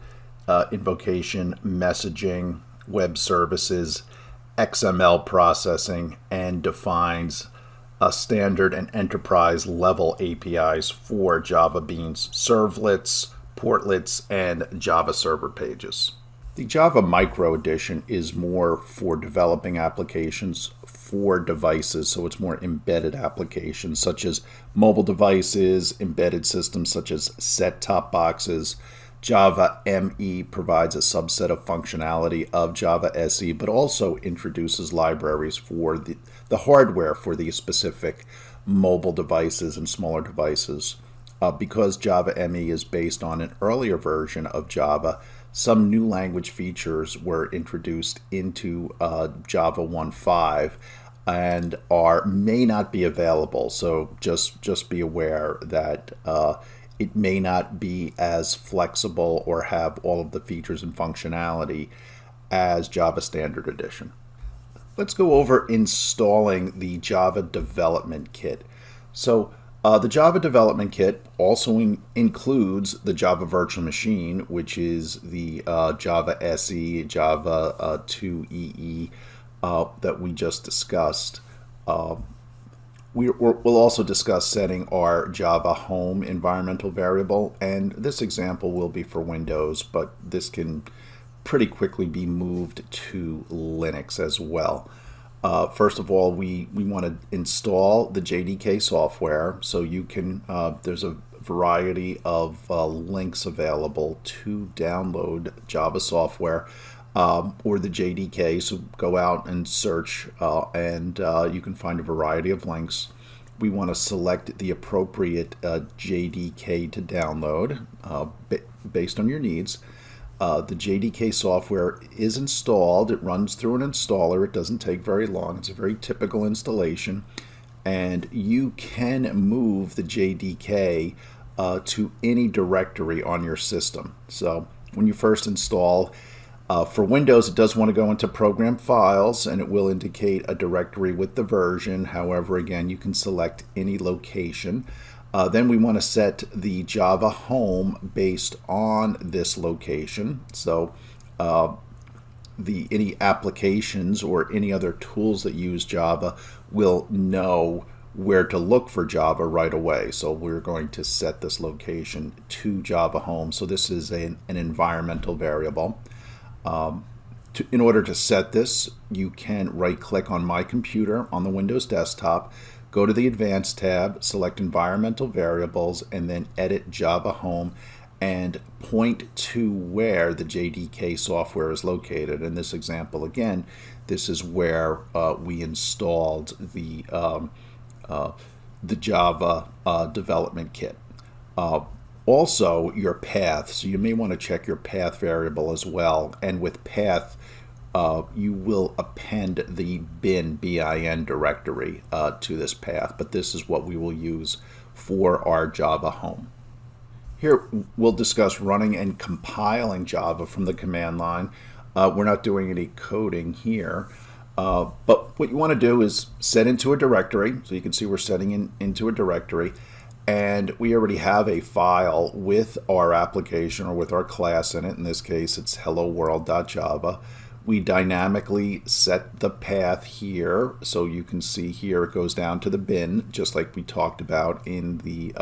invocation, messaging, web services, XML processing, and defines standard and enterprise level APIs for Java Beans servlets, portlets, and Java server pages. The Java Micro Edition is more for developing applications for devices, so it's more embedded applications such as mobile devices, embedded systems such as set-top boxes. Java ME provides a subset of functionality of Java SE, but also introduces libraries for the hardware for the specific mobile devices and smaller devices. Because Java ME is based on an earlier version of Java, some new language features were introduced into Java 1.5 and may not be available. So just be aware that it may not be as flexible or have all of the features and functionality as Java Standard Edition. Let's go over installing the Java Development Kit. So the Java Development Kit also includes the Java Virtual Machine, which is the Java SE, Java 2EE that we just discussed. We'll also discuss setting our Java home environmental variable, and this example will be for Windows, but this can pretty quickly be moved to Linux as well. First of all, we want to install the JDK software. So you can, there's a variety of links available to download Java software or the JDK. So go out and search and you can find a variety of links. We want to select the appropriate JDK to download based on your needs. The JDK software is installed. It runs through an installer. It doesn't take very long. It's a very typical installation. And you can move the JDK to any directory on your system. So when you first install, for Windows, it does want to go into Program Files, and it will indicate a directory with the version. However, again, you can select any location. Then we want to set the Java home based on this location. So any applications or any other tools that use Java will know where to look for Java right away. So we're going to set this location to Java home. So this is an environmental variable. In order to set this, you can right-click on My Computer on the Windows desktop, go to the Advanced tab, select Environmental Variables, and then Edit Java Home, and point to where the JDK software is located. In this example, again, this is where we installed the Java development kit. Also, your path. So you may want to check your path variable as well. And with path, you will append the bin directory to this path. But this is what we will use for our Java home. Here we'll discuss running and compiling Java from the command line. We're not doing any coding here. But what you want to do is set into a directory. So you can see we're setting into a directory. And we already have a file with our application or with our class in it. In this case, it's helloworld.java. We dynamically set the path here. So you can see here it goes down to the bin, just like we talked about in the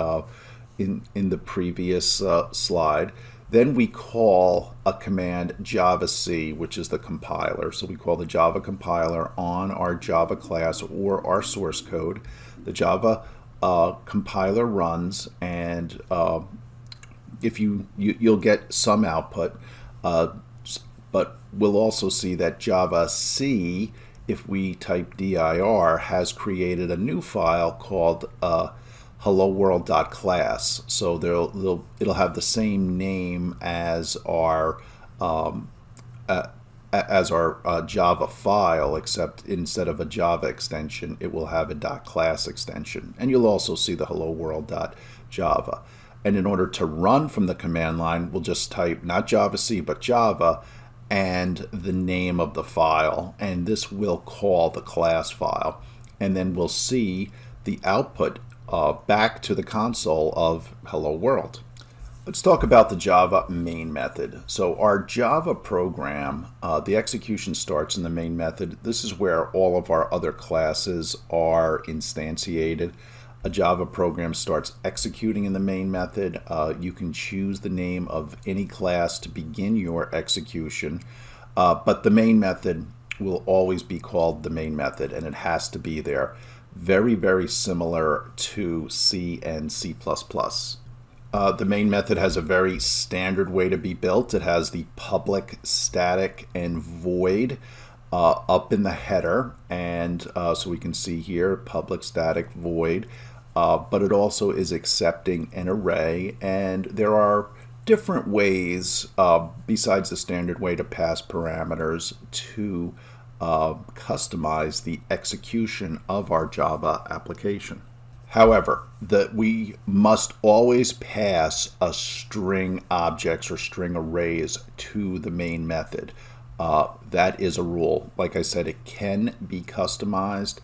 previous slide. Then we call a command javac, which is the compiler. So we call the Java compiler on our Java class or our source code. The Java compiler runs, and if you'll get some output, but we'll also see that javac, if we type dir, has created a new file called helloworld.class. So it'll have the same name as our Java file, except instead of a Java extension, it will have a .class extension. And you'll also see the helloworld.java. And in order to run from the command line, we'll just type not javac, but Java, and the name of the file. And this will call the class file. And then we'll see the output back to the console of Hello World. Let's talk about the Java main method. So our Java program, the execution starts in the main method. This is where all of our other classes are instantiated. A Java program starts executing in the main method. You can choose the name of any class to begin your execution, but the main method will always be called the main method, and it has to be there. Very, very similar to C and C++. The main method has a very standard way to be built. It has the public, static, and void up in the header, and so we can see here public, static, void, but it also is accepting an array, and there are different ways besides the standard way to pass parameters to customize the execution of our Java application. However, we must always pass a string objects or string arrays to the main method. That is a rule. Like I said, it can be customized,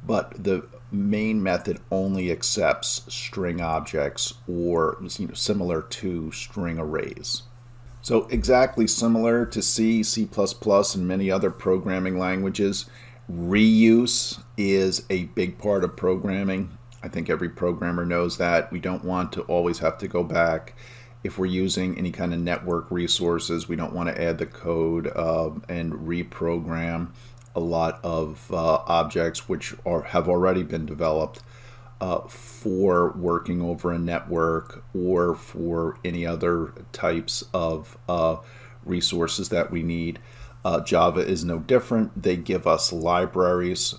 but the main method only accepts string objects or similar to string arrays. So exactly similar to C, C++, and many other programming languages, reuse is a big part of programming. I think every programmer knows that. We don't want to always have to go back. If we're using any kind of network resources, we don't want to add the code and reprogram. a lot of objects which have already been developed for working over a network or for any other types of resources that we need. Java is no different. They give us libraries,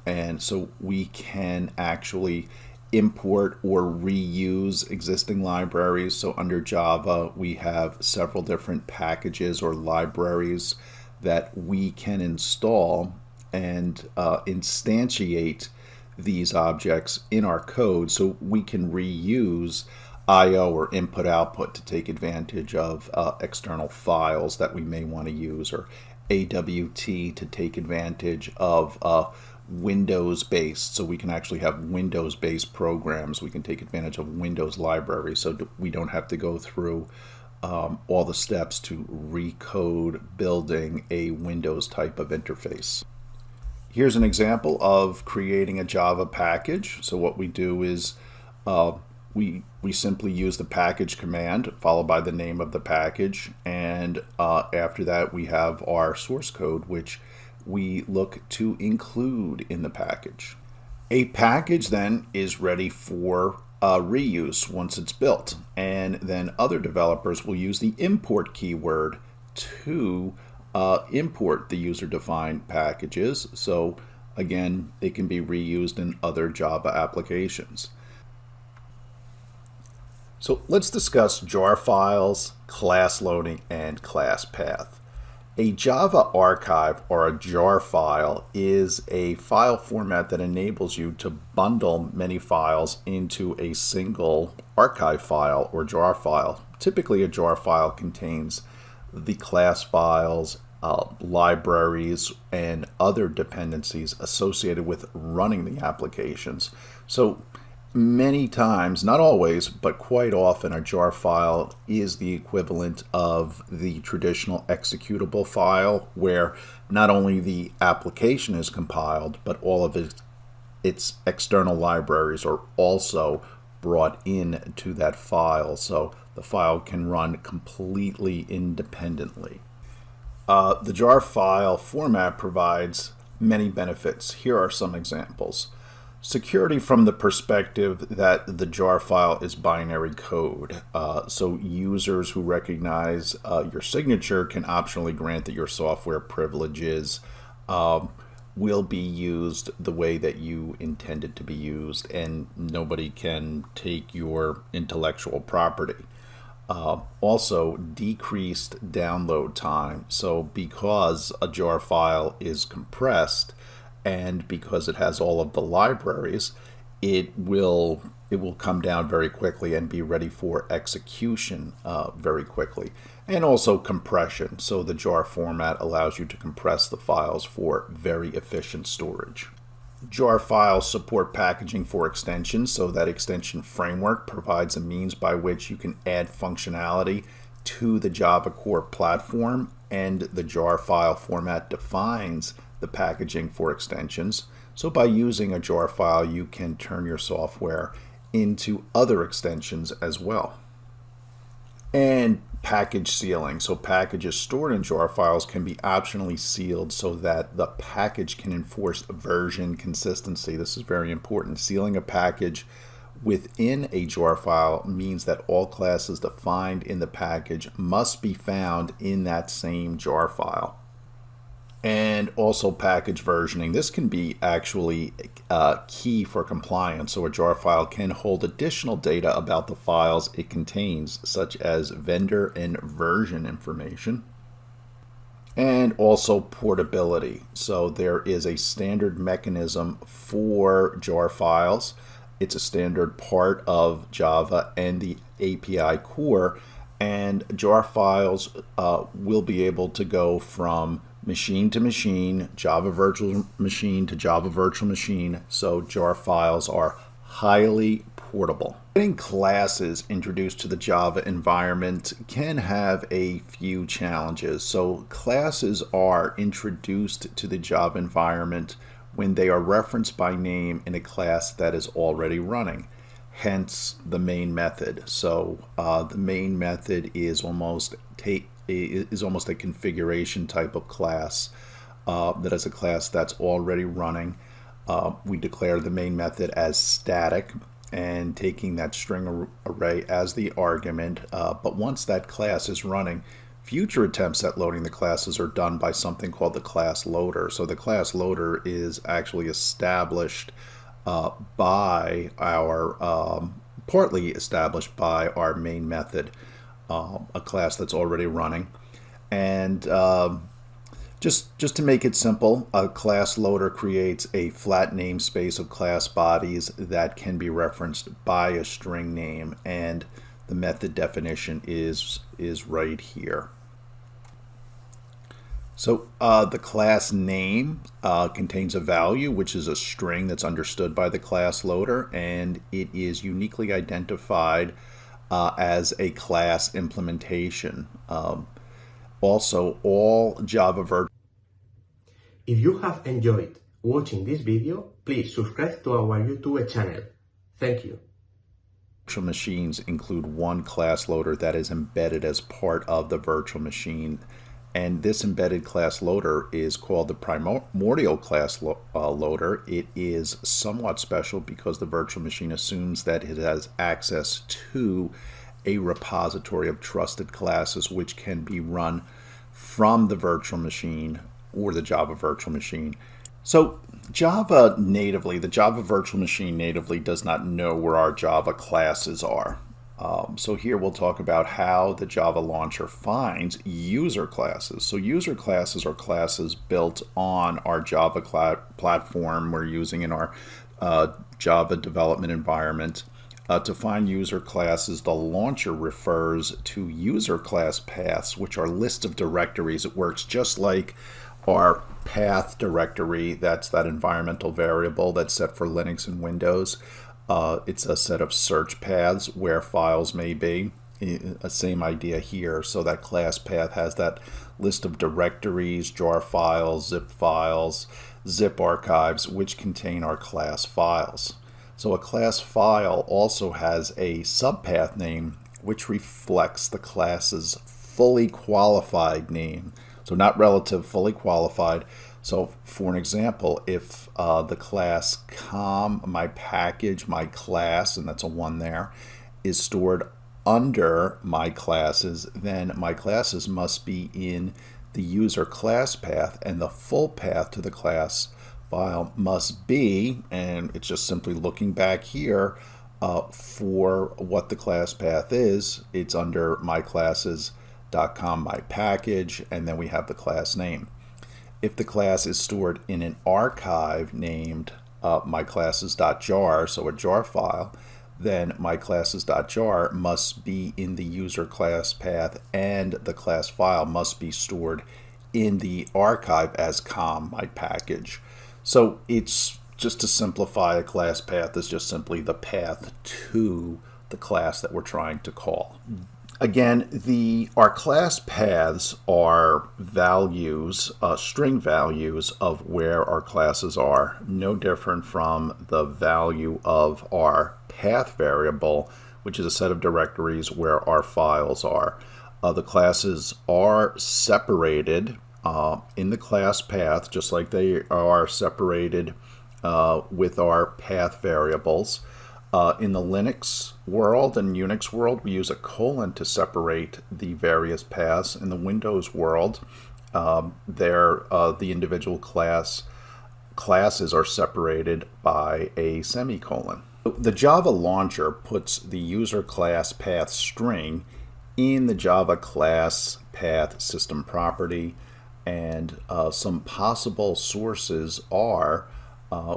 and so we can actually import or reuse existing libraries. So under Java, we have several different packages or libraries that we can install and instantiate these objects in our code so we can reuse I/O or input-output to take advantage of external files that we may want to use, or AWT to take advantage of Windows-based, so we can actually have Windows-based programs. We can take advantage of Windows libraries, so we don't have to go through all the steps to recode building a Windows type of interface. Here's an example of creating a Java package. So what we do is we simply use the package command followed by the name of the package, and after that we have our source code which we look to include in the package. A package then is ready for reuse once it's built, and then other developers will use the import keyword to import the user-defined packages. So again, it can be reused in other Java applications. So let's discuss jar files, class loading, and class path. A Java archive or a jar file is a file format that enables you to bundle many files into a single archive file or jar file. Typically, a jar file contains the class files, libraries, and other dependencies associated with running the applications. So many times, not always, but quite often, a jar file is the equivalent of the traditional executable file, where not only the application is compiled, but all of its external libraries are also brought in to that file, so the file can run completely independently. The jar file format provides many benefits. Here are some examples. Security from the perspective that the jar file is binary code. So users who recognize your signature can optionally grant that your software privileges will be used the way that you intended to be used, and nobody can take your intellectual property. Also, decreased download time. So because a jar file is compressed, and because it has all of the libraries, it will come down very quickly and be ready for execution very quickly. And also compression. So the jar format allows you to compress the files for very efficient storage. Jar files support packaging for extensions, so that extension framework provides a means by which you can add functionality to the Java core platform, and the jar file format defines the packaging for extensions. So by using a jar file, you can turn your software into other extensions as well. And package sealing. So packages stored in jar files can be optionally sealed so that the package can enforce version consistency. This is very important. Sealing a package within a jar file means that all classes defined in the package must be found in that same jar file. And also package versioning. This can be actually key for compliance. So a jar file can hold additional data about the files it contains, such as vendor and version information. And also portability. So there is a standard mechanism for jar files. It's a standard part of Java and the API core. And jar files will be able to go from machine to machine, Java virtual machine to Java virtual machine, so jar files are highly portable. Getting classes introduced to the Java environment can have a few challenges. So classes are introduced to the Java environment when they are referenced by name in a class that is already running, hence the main method. So the main method is almost a configuration type of class that is a class that's already running. We declare the main method as static and taking that string array as the argument. But once that class is running, future attempts at loading the classes are done by something called the class loader. So the class loader is actually established by our, partly established by our main method, a class that's already running. And just to make it simple, a class loader creates a flat namespace of class bodies that can be referenced by a string name, and the method definition is right here. So the class name contains a value, which is a string that's understood by the class loader, and it is uniquely identified as a class implementation. Also, all Java virtual. If you have enjoyed watching this video, please subscribe to our YouTube channel. Thank you. Virtual machines include one class loader that is embedded as part of the virtual machine. And this embedded class loader is called the primordial class loader. It is somewhat special because the virtual machine assumes that it has access to a repository of trusted classes which can be run from the virtual machine or the Java virtual machine. So Java natively, the Java virtual machine natively does not know where our Java classes are. So here we'll talk about how the Java launcher finds user classes. So user classes are classes built on our Java platform we're using in our Java development environment. To find user classes, the launcher refers to user class paths, which are lists of directories. It works just like our path directory. That's that environmental variable that's set for Linux and Windows. It's a set of search paths where files may be. Same idea here. So that class path has that list of directories, jar files, zip archives, which contain our class files. So a class file also has a subpath name, which reflects the class's fully qualified name. So not relative, fully qualified. So for an example, if the class com, my package, my class, and that's a 1 there, is stored under my classes, then my classes must be in the user class path, and the full path to the class file must be, and it's just simply looking back here for what the class path is. It's under myclasses.com, my package, and then we have the class name. If the class is stored in an archive named myclasses.jar, so a jar file, then myclasses.jar must be in the user class path, and the class file must be stored in the archive as com, my package. So it's just to simplify, a class path is just simply the path to the class that we're trying to call. Again, our class paths are values, string values of where our classes are, no different from the value of our path variable, which is a set of directories where our files are. The classes are separated in the class path, just like they are separated with our path variables. In the Linux world and Unix world, we use a colon to separate the various paths. In the Windows world, the individual classes are separated by a semicolon. The Java launcher puts the user class path string in the Java class path system property, and some possible sources are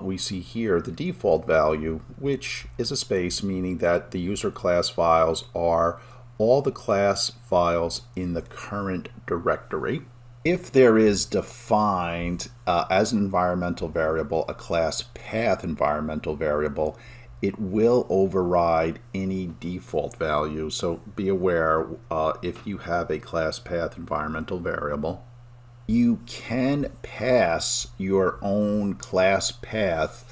we see here the default value, which is a space, meaning that the user class files are all the class files in the current directory. If there is defined as an environmental variable a class path environmental variable, it will override any default value. So be aware, if you have a class path environmental variable, you can pass your own class path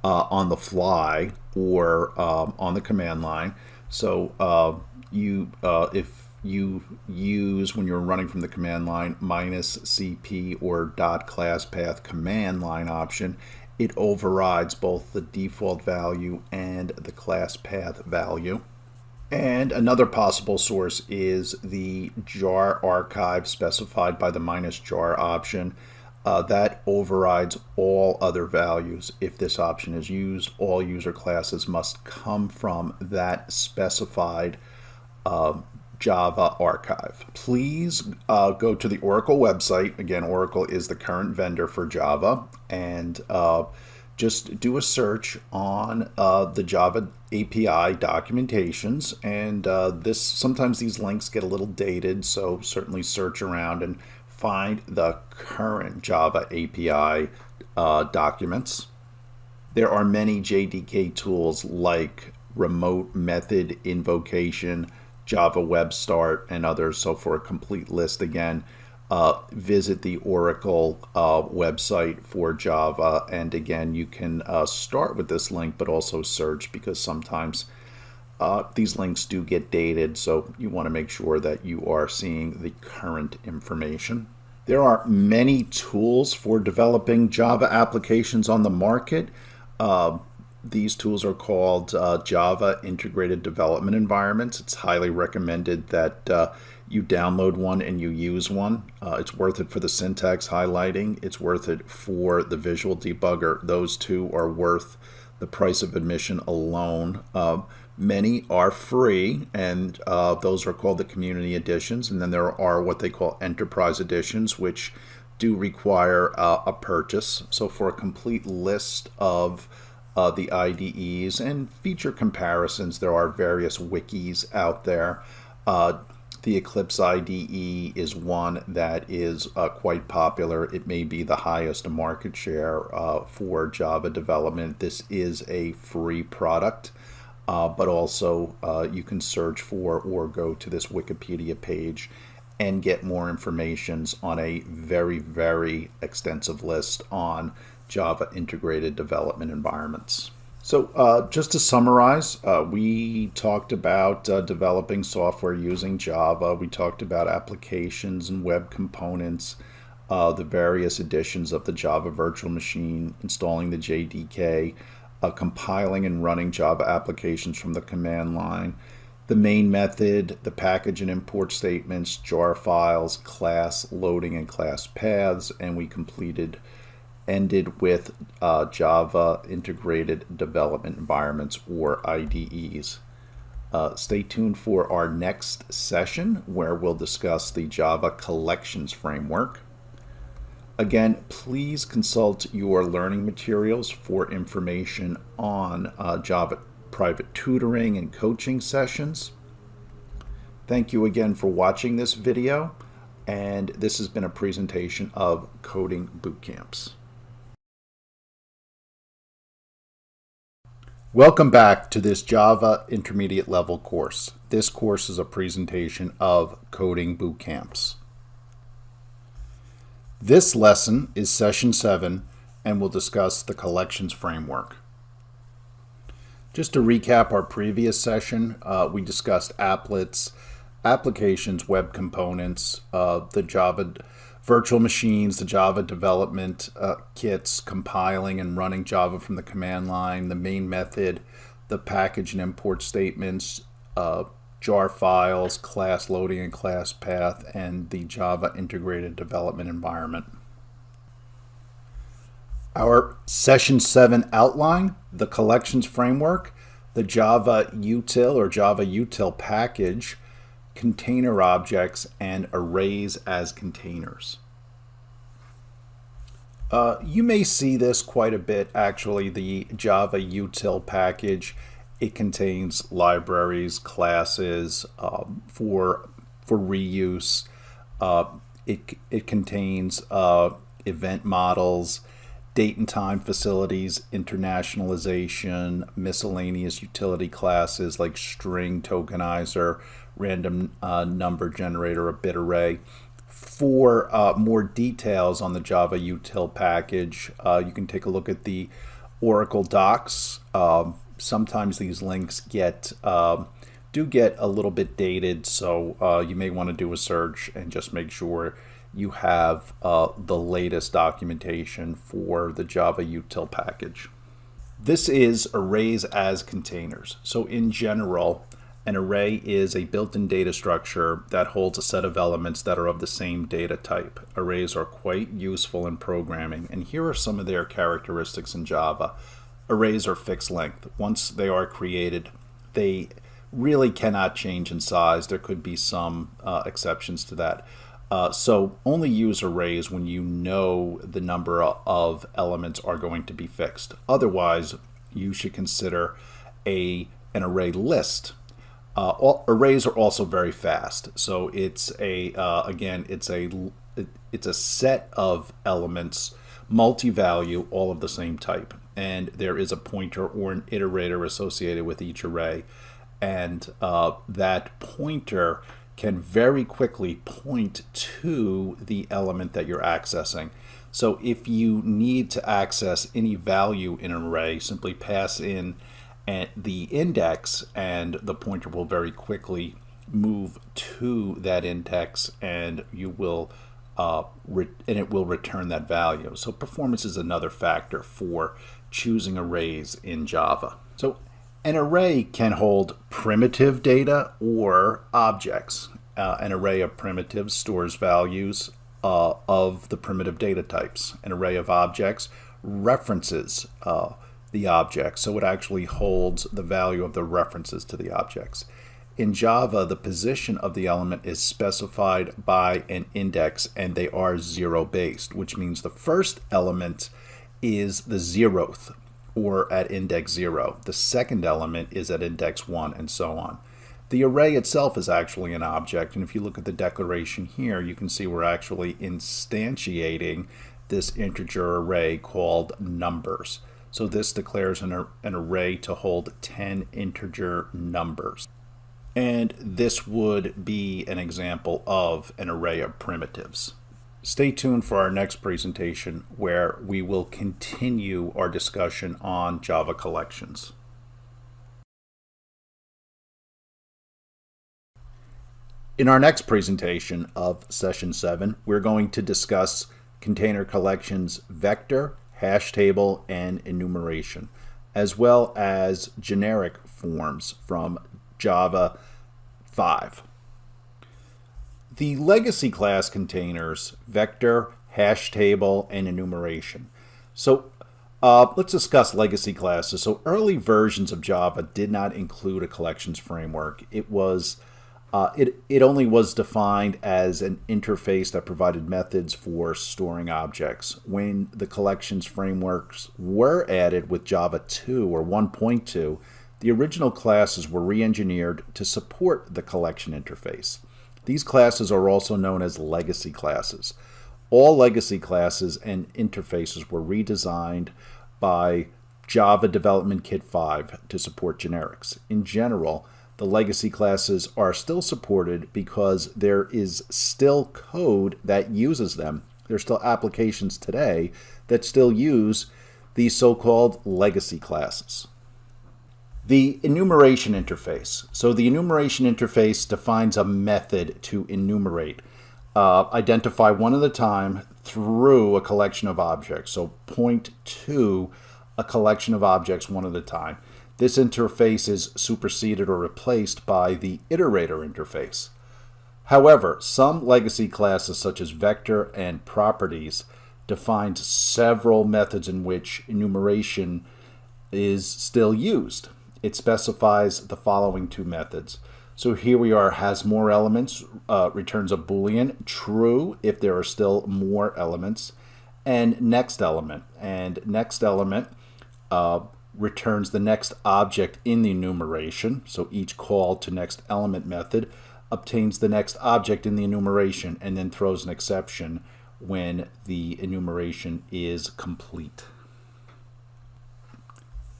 on the fly or on the command line. So if you use when you're running from the command line -cp or .classpath command line option, it overrides both the default value and the class path value. And another possible source is the jar archive specified by the -jar option. That overrides all other values. If this option is used, all user classes must come from that specified Java archive. Please go to the Oracle website. Again, Oracle is the current vendor for Java, and just do a search on the Java API documentations, and sometimes these links get a little dated, so certainly search around and find the current Java API documents. There are many JDK tools like Remote Method Invocation, Java Web Start, and others. So for a complete list, again, visit the Oracle website for Java. And again, you can start with this link, but also search, because sometimes these links do get dated. So you want to make sure that you are seeing the current information. There are many tools for developing Java applications on the market. These tools are called Java Integrated Development Environments. It's highly recommended that you download one and you use one. It's worth it for the syntax highlighting. It's worth it for the visual debugger. Those two are worth the price of admission alone. Many are free, and those are called the community editions. And then there are what they call enterprise editions, which do require a purchase. So for a complete list of the IDEs and feature comparisons, there are various wikis out there. The Eclipse IDE is one that is quite popular. It may be the highest market share for Java development. This is a free product, but also you can search for or go to this Wikipedia page and get more information on a very, very extensive list on Java integrated development environments. So just to summarize, we talked about developing software using Java. We talked about applications and web components, the various editions of the Java virtual machine, installing the JDK, compiling and running Java applications from the command line, the main method, the package and import statements, jar files, class loading and class paths, and we ended with Java Integrated Development Environments, or IDEs. Stay tuned for our next session, where we'll discuss the Java Collections Framework. Again, please consult your learning materials for information on Java private tutoring and coaching sessions. Thank you again for watching this video, and this has been a presentation of Coding Bootcamps. Welcome back to this Java Intermediate Level course. This course is a presentation of Coding Bootcamps. This lesson is Session 7 and will discuss the Collections Framework. Just to recap our previous session, we discussed applets, applications, web components, the Java virtual machines, the Java development kits, compiling and running Java from the command line, the main method, the package and import statements, jar files, class loading and class path, and the Java integrated development environment. Our Session 7 outline, the collections framework, the Java util or Java util package, container objects, and arrays as containers. You may see this quite a bit, actually, the Java util package. It contains libraries, classes for reuse. It contains event models, date and time facilities, internationalization, miscellaneous utility classes like string tokenizer, random number generator, a bit array. For more details on the Java util package, you can take a look at the Oracle docs. Sometimes these links get do get a little bit dated, so you may want to do a search and just make sure you have the latest documentation for the Java util package. This is arrays as containers. So in general, an array is a built-in data structure that holds a set of elements that are of the same data type. Arrays are quite useful in programming, and here are some of their characteristics in Java. Arrays are fixed length. Once they are created, they really cannot change in size. There could be some exceptions to that. So only use arrays when you know the number of elements are going to be fixed. Otherwise, you should consider an array list. Arrays are also very fast. So it's again, it's a set of elements, multi-value, all of the same type. And there is a pointer or an iterator associated with each array. And that pointer can very quickly point to the element that you're accessing. So if you need to access any value in an array, simply pass in the index and the pointer will very quickly move to that index, and you will it will return that value. So performance is another factor for choosing arrays in Java. So an array can hold primitive data or objects. An array of primitives stores values of the primitive data types. An array of objects references the objects, so it actually holds the value of the references to the objects. In Java, the position of the element is specified by an index, and they are zero-based, which means the first element is the 0th, or at index 0. The second element is at index 1, and so on. The array itself is actually an object, and if you look at the declaration here, you can see we're actually instantiating this integer array called numbers. So this declares an array to hold 10 integer numbers. And this would be an example of an array of primitives. Stay tuned for our next presentation, where we will continue our discussion on Java collections. In our next presentation of Session 7, we're going to discuss container collections vector, hash table, and enumeration, as well as generic forms from Java 5. The legacy class containers vector, hash table, and enumeration. So let's discuss legacy classes. So early versions of Java did not include a collections framework. It only was defined as an interface that provided methods for storing objects. When the collections frameworks were added with Java 2 or 1.2, the original classes were re-engineered to support the collection interface. These classes are also known as legacy classes. All legacy classes and interfaces were redesigned by Java Development Kit 5 to support generics. In general, the legacy classes are still supported because there is still code that uses them. There are still applications today that still use these so-called legacy classes. The enumeration interface. So the enumeration interface defines a method to enumerate, identify one at a time through a collection of objects. So point to a collection of objects one at a time. This interface is superseded or replaced by the iterator interface. However, some legacy classes such as vector and properties define several methods in which enumeration is still used. It specifies the following two methods. So here we are, has more elements, returns a Boolean, true if there are still more elements, and next element. And next element returns the next object in the enumeration. So each call to next element method obtains the next object in the enumeration and then throws an exception when the enumeration is complete.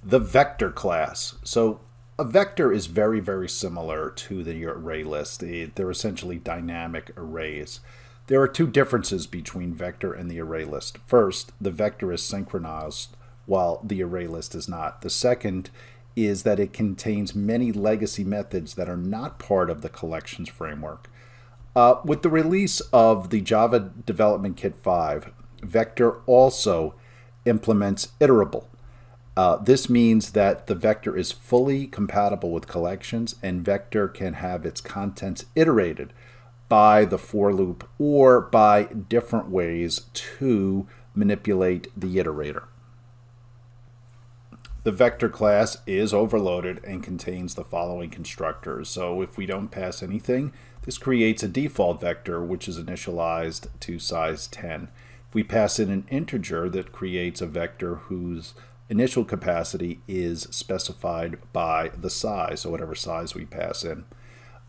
The vector class. So a vector is very, very similar to the array list. They're essentially dynamic arrays. There are two differences between vector and the array list. First, the vector is synchronized while the array list is not. The second is that it contains many legacy methods that are not part of the collections framework. With the release of the Java Development Kit 5, Vector also implements iterable. This means that the vector is fully compatible with collections, and vector can have its contents iterated by the for loop or by different ways to manipulate the iterator. The vector class is overloaded and contains the following constructors. So if we don't pass anything, this creates a default vector which is initialized to size 10. If we pass in an integer, that creates a vector whose initial capacity is specified by the size, so whatever size we pass in.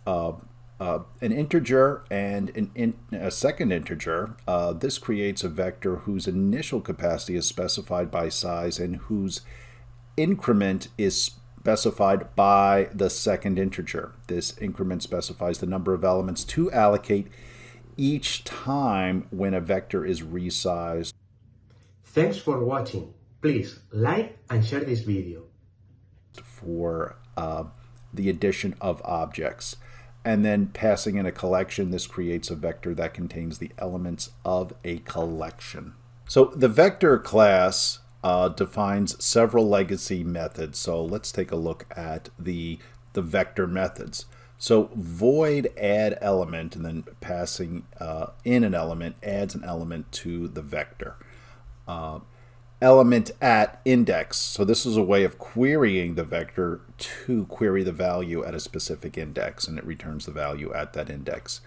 An integer and a second integer, this creates a vector whose initial capacity is specified by size and whose increment is specified by the second integer. This increment specifies the number of elements to allocate each time when a vector is resized. Thanks for watching. Please like and share this video. For the addition of objects. And then passing in a collection, this creates a vector that contains the elements of a collection. So the vector class defines several legacy methods. So let's take a look at the vector methods. So void add element, and then passing in an element adds an element to the vector. Element at index. So this is a way of querying the vector to query the value at a specific index, and it returns the value at that index.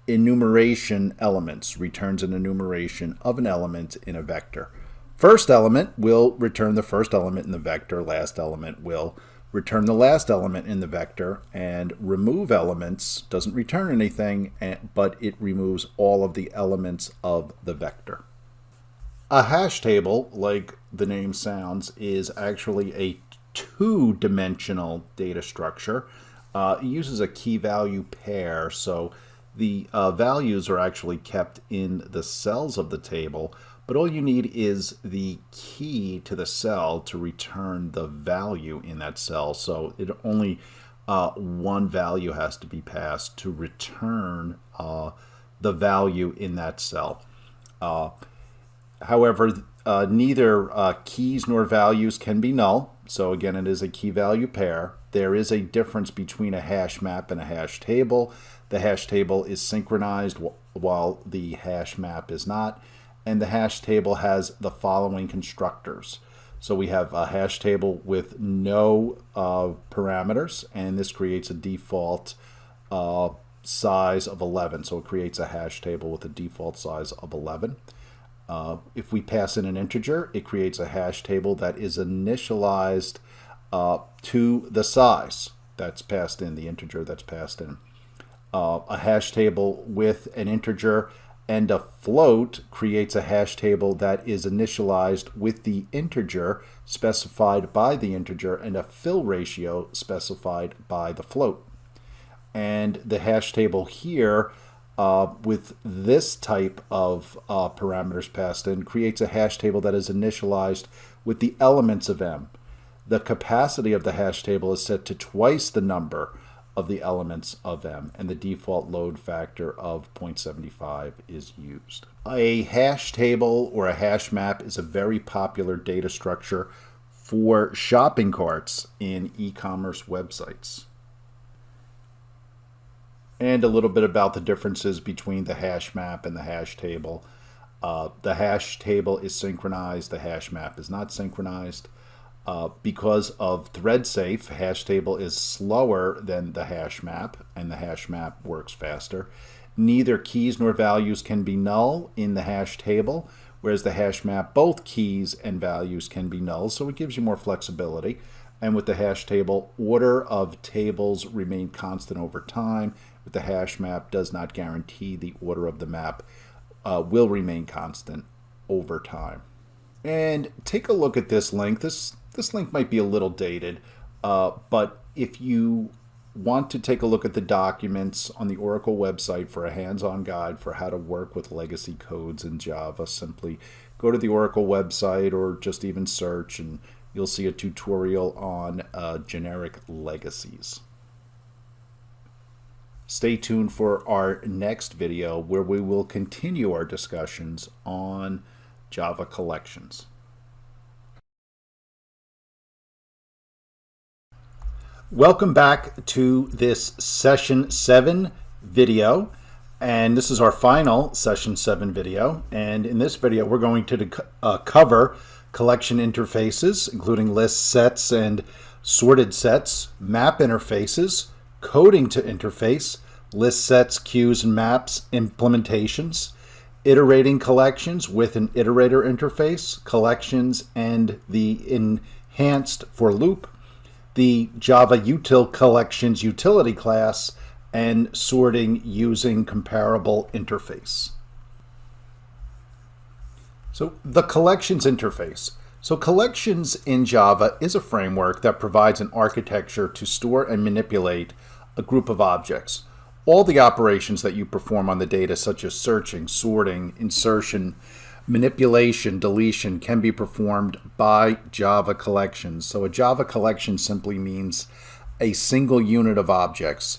Enumeration elements returns an enumeration of an element in a vector. First element will return the first element in the vector. Last element will return the last element in the vector. And remove elements doesn't return anything, but it removes all of the elements of the vector. A hash table, like the name sounds, is actually a two-dimensional data structure. It uses a key-value pair, so the values are actually kept in the cells of the table, but all you need is the key to the cell to return the value in that cell. So it only one value has to be passed to return the value in that cell. However, neither keys nor values can be null. So again, it is a key-value pair. There is a difference between a hash map and a hash table. The hash table is synchronized while the hash map is not. And the hash table has the following constructors. So we have a hash table with no parameters, and this creates a default size of 11. So it creates a hash table with a default size of 11. If we pass in an integer, it creates a hash table that is initialized to the size that's passed in, the integer that's passed in. A hash table with an integer and a float creates a hash table that is initialized with the integer specified by the integer and a fill ratio specified by the float. And the hash table here with this type of parameters passed in creates a hash table that is initialized with the elements of M. The capacity of the hash table is set to twice the number of the elements of M, and the default load factor of 0.75 is used. A hash table or a hash map is a very popular data structure for shopping carts in e-commerce websites. And a little bit about the differences between the hash map and the hash table. The hash table is synchronized, the hash map is not synchronized. Because of thread safe, hash table is slower than the hash map, and the hash map works faster. Neither keys nor values can be null in the hash table, whereas the hash map, both keys and values can be null, so it gives you more flexibility. And with the hash table, order of tables remain constant over time. With the hash map, does not guarantee the order of the map will remain constant over time. And take a look at this link. This link might be a little dated, but if you want to take a look at the documents on the Oracle website for a hands-on guide for how to work with legacy codes in Java, simply go to the Oracle website or just even search and you'll see a tutorial on generic legacies. Stay tuned for our next video where we will continue our discussions on Java collections. Welcome back to this Session 7 video, and this is our final Session 7 video. And in this video, we're going to cover collection interfaces, including lists, sets, and sorted sets, map interfaces, coding to interface, list sets, queues, and maps implementations, iterating collections with an iterator interface, collections, and the enhanced for loop, the Java util collections utility class, and sorting using comparable interface. So the collections interface. So collections in Java is a framework that provides an architecture to store and manipulate a group of objects. All the operations that you perform on the data, such as searching, sorting, insertion, manipulation, deletion, can be performed by Java collections. So a Java collection simply means a single unit of objects.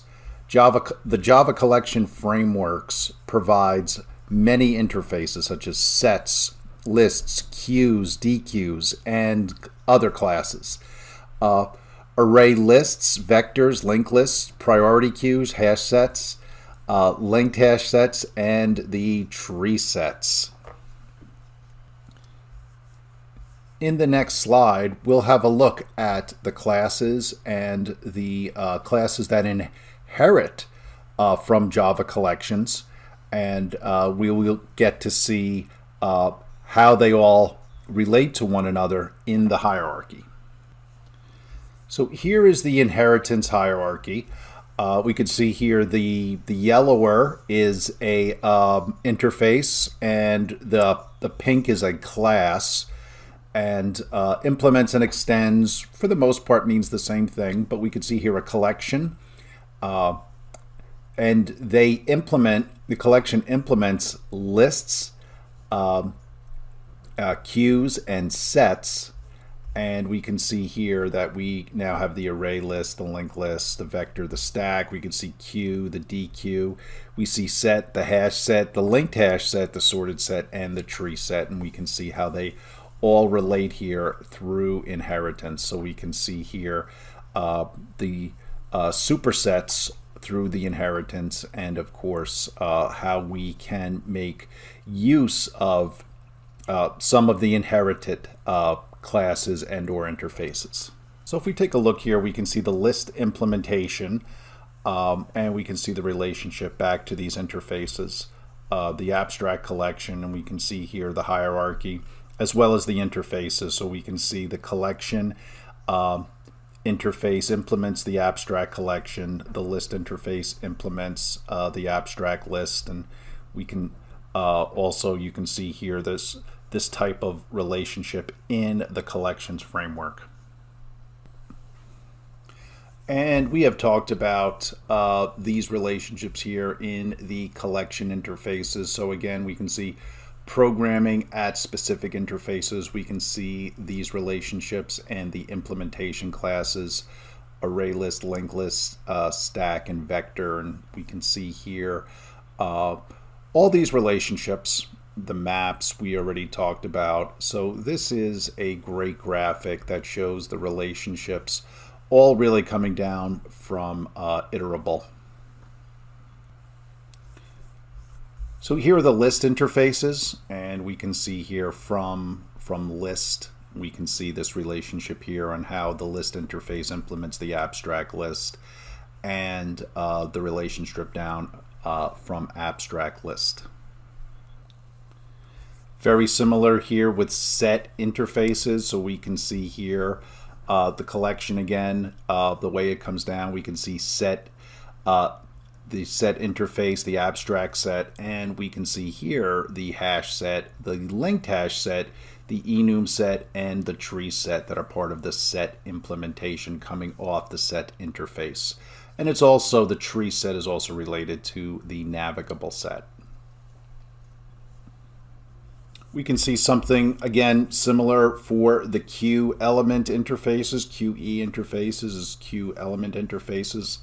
The Java collection frameworks provides many interfaces such as sets, lists, queues, dequeues, and other classes. Array lists, vectors, linked lists, priority queues, hash sets, linked hash sets, and the tree sets. In the next slide, we'll have a look at the classes and the classes that inherit from Java collections, and we will get to see how they all relate to one another in the hierarchy. So here is the inheritance hierarchy. We could see here the yellower is a interface, and the pink is a class. And implements and extends, for the most part, means the same thing, but we could see here a collection. And the collection implements lists, queues, and sets. And we can see here that we now have the array list, the linked list, the vector, the stack. We can see queue, the dequeue. We see set, the hash set, the linked hash set, the sorted set, and the tree set. And we can see how they all relate here through inheritance. So we can see here the supersets through the inheritance, and of course how we can make use of some of the inherited classes and or interfaces. So if we take a look here, we can see the list implementation, and we can see the relationship back to these interfaces, the abstract collection, and we can see here the hierarchy, as well as the interfaces. So we can see the collection interface implements the abstract collection, the list interface implements the abstract list, and we can also, you can see here this type of relationship in the collections framework. And we have talked about these relationships here in the collection interfaces. So again, we can see programming at specific interfaces. We can see these relationships and the implementation classes, array list, linked list, stack, and vector. And we can see here all these relationships. The maps we already talked about. So this is a great graphic that shows the relationships all really coming down from iterable. So here are the list interfaces, and we can see here from list, we can see this relationship here on how the list interface implements the abstract list, and the relationship down from abstract list. Very similar here with set interfaces. So we can see here the collection again, the way it comes down. We can see set, the set interface, the abstract set, and we can see here the hash set, the linked hash set, the enum set, and the tree set that are part of the set implementation coming off the set interface. And it's also, the tree set is also related to the navigable set. We can see something, again, similar for the Q element interfaces. QE interfaces is Q element interfaces.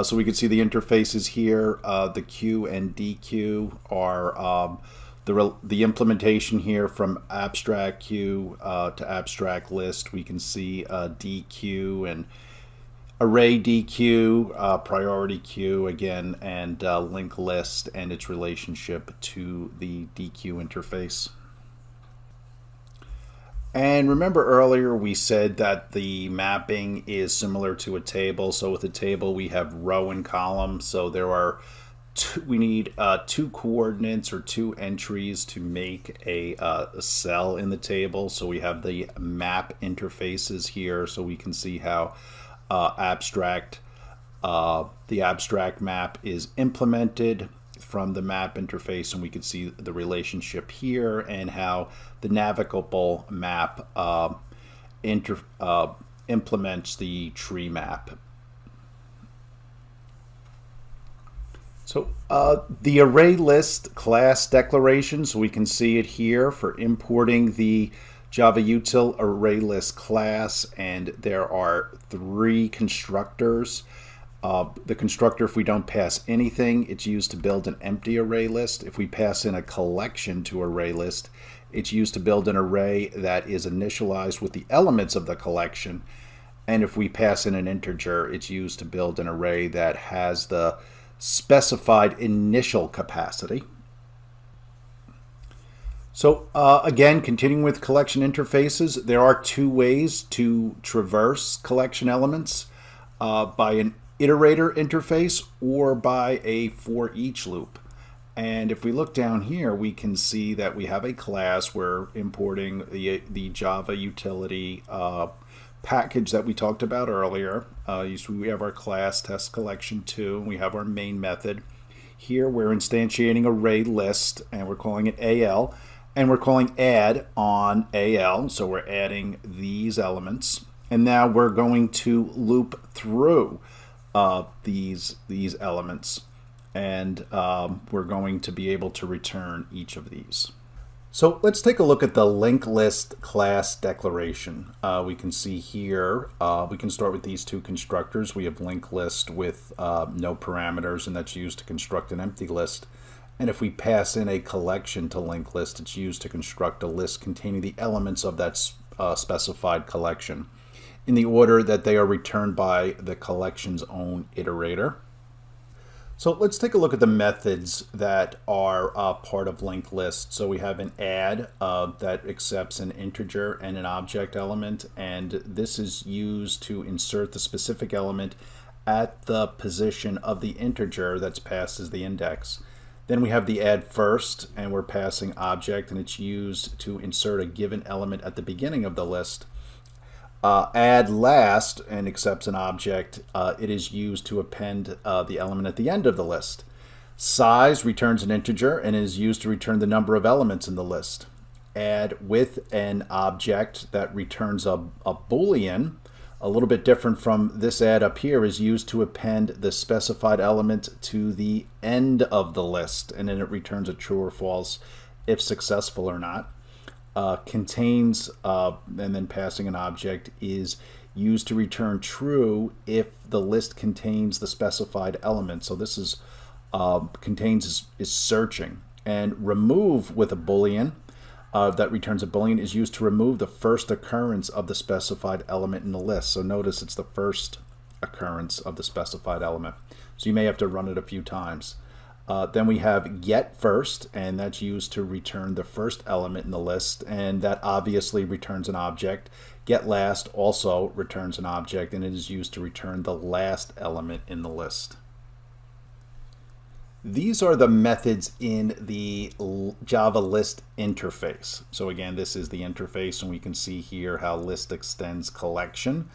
So we can see the interfaces here. The Q and DQ are the implementation here from abstract Q to abstract list. We can see DQ and array DQ, priority queue again, and link list and its relationship to the DQ interface. And remember earlier we said that the mapping is similar to a table. So with a table we have row and column. So there are we need two coordinates or two entries to make a cell in the table. So we have the map interfaces here, so we can see how the abstract map is implemented from the map interface, and we can see the relationship here and how the navigable map implements the tree map. So the array list class declaration, so we can see it here for importing the Java util array list class, and there are 3 constructors. The constructor, if we don't pass anything, it's used to build an empty array list. If we pass in a collection to array list, it's used to build an array that is initialized with the elements of the collection. And if we pass in an integer, it's used to build an array that has the specified initial capacity. So again, continuing with collection interfaces, there are 2 ways to traverse collection elements, by an iterator interface or by a for each loop. And if we look down here, we can see that we have a class. We're importing the Java utility package that we talked about earlier. So we have our class test collection 2, and we have our main method. Here we're instantiating array list, and we're calling it AL. And we're calling add on AL, so we're adding these elements. And now we're going to loop through these elements, and we're going to be able to return each of these. So let's take a look at the linked list class declaration. We can see here, we can start with these 2 constructors. We have linked list with no parameters, and that's used to construct an empty list. And if we pass in a collection to linked list, it's used to construct a list containing the elements of that specified collection in the order that they are returned by the collection's own iterator. So let's take a look at the methods that are part of linked list. So we have an add that accepts an integer and an object element, and this is used to insert the specific element at the position of the integer that's passed as the index. Then we have the add first, and we're passing object, and it's used to insert a given element at the beginning of the list. Add last and accepts an object. It is used to append the element at the end of the list. Size returns an integer and is used to return the number of elements in the list. Add with an object that returns a Boolean, a little bit different from this add up here, is used to append the specified element to the end of the list, and then it returns a true or false if successful or not. Contains, and then passing an object, is used to return true if the list contains the specified element. So this is contains is searching. And remove with a Boolean that returns a Boolean is used to remove the first occurrence of the specified element in the list. So notice it's the first occurrence of the specified element. So you may have to run it a few times. Then we have get first, and that's used to return the first element in the list, and that obviously returns an object. Get last also returns an object, and it is used to return the last element in the list. These are the methods in the Java list interface. So again, this is the interface, and we can see here how list extends collection.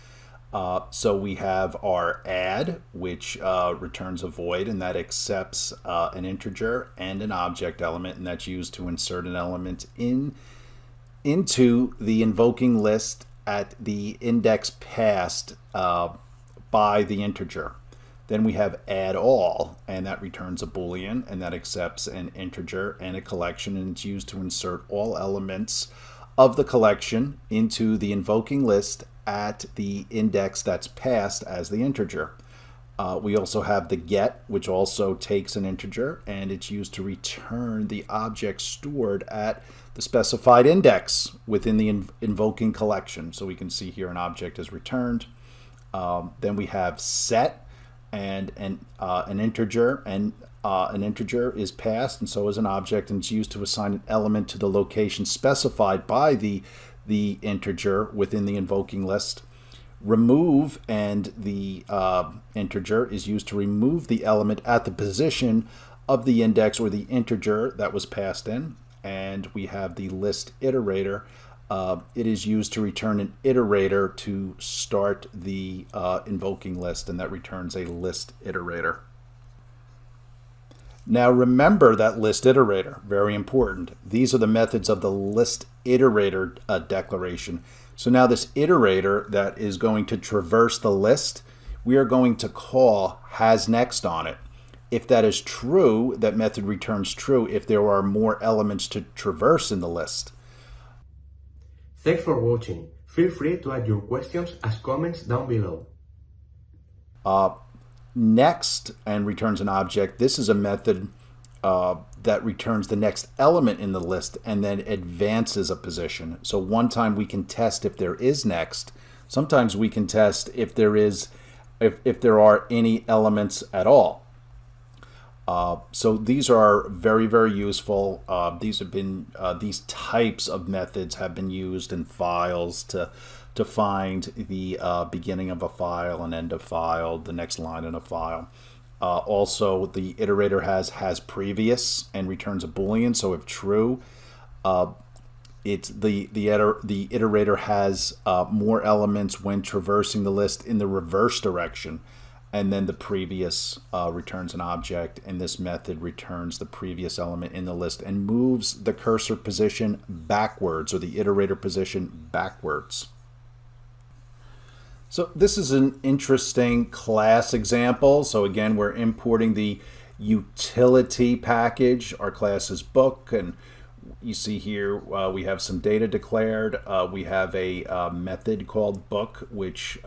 So we have our add, which returns a void, and that accepts an integer and an object element, and that's used to insert an element into the invoking list at the index passed by the integer. Then we have add all, and that returns a Boolean, and that accepts an integer and a collection, and it's used to insert all elements of the collection into the invoking list at the index that's passed as the integer. We also have the get, which also takes an integer, and it's used to return the object stored at the specified index within the invoking collection. So we can see here an object is returned. Then we have set, and an integer, and an integer is passed, and so is an object, and it's used to assign an element to the location specified by the integer within the invoking list. Remove, and the integer is used to remove the element at the position of the index or the integer that was passed in. And we have the list iterator. It is used to return an iterator to start the invoking list, and that returns a list iterator. Now remember that list iterator, very important. These are the methods of the list iterator declaration. So now this iterator that is going to traverse the list, we are going to call has next on it. If that is true, that method returns true if there are more elements to traverse in the list. Thanks for watching. Feel free to add your questions as comments down below. Next, and returns an object. This is a method that returns the next element in the list and then advances a position. So one time we can test if there is next. Sometimes we can test if there are any elements at all. So these are very, very useful. These types of methods have been used in files to find the beginning of a file, an end of file, the next line in a file. Also, the iterator has previous and returns a Boolean. So if true, it's the iterator has more elements when traversing the list in the reverse direction. And then the previous returns an object, and this method returns the previous element in the list and moves the cursor position backwards, or the iterator position backwards. So this is an interesting class example. So again, we're importing the utility package. Our class is book, and you see here we have some data declared. We have a method called book, which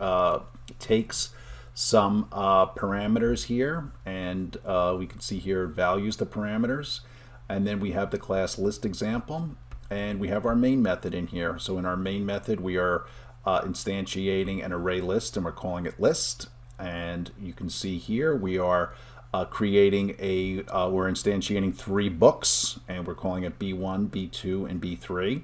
takes some parameters here, and we can see here values the parameters, and then we have the class list example, and we have our main method in here. So in our main method we are instantiating an array list, and we're calling it list, and you can see here we are creating we're instantiating 3 books, and we're calling it B1, B2, and B3.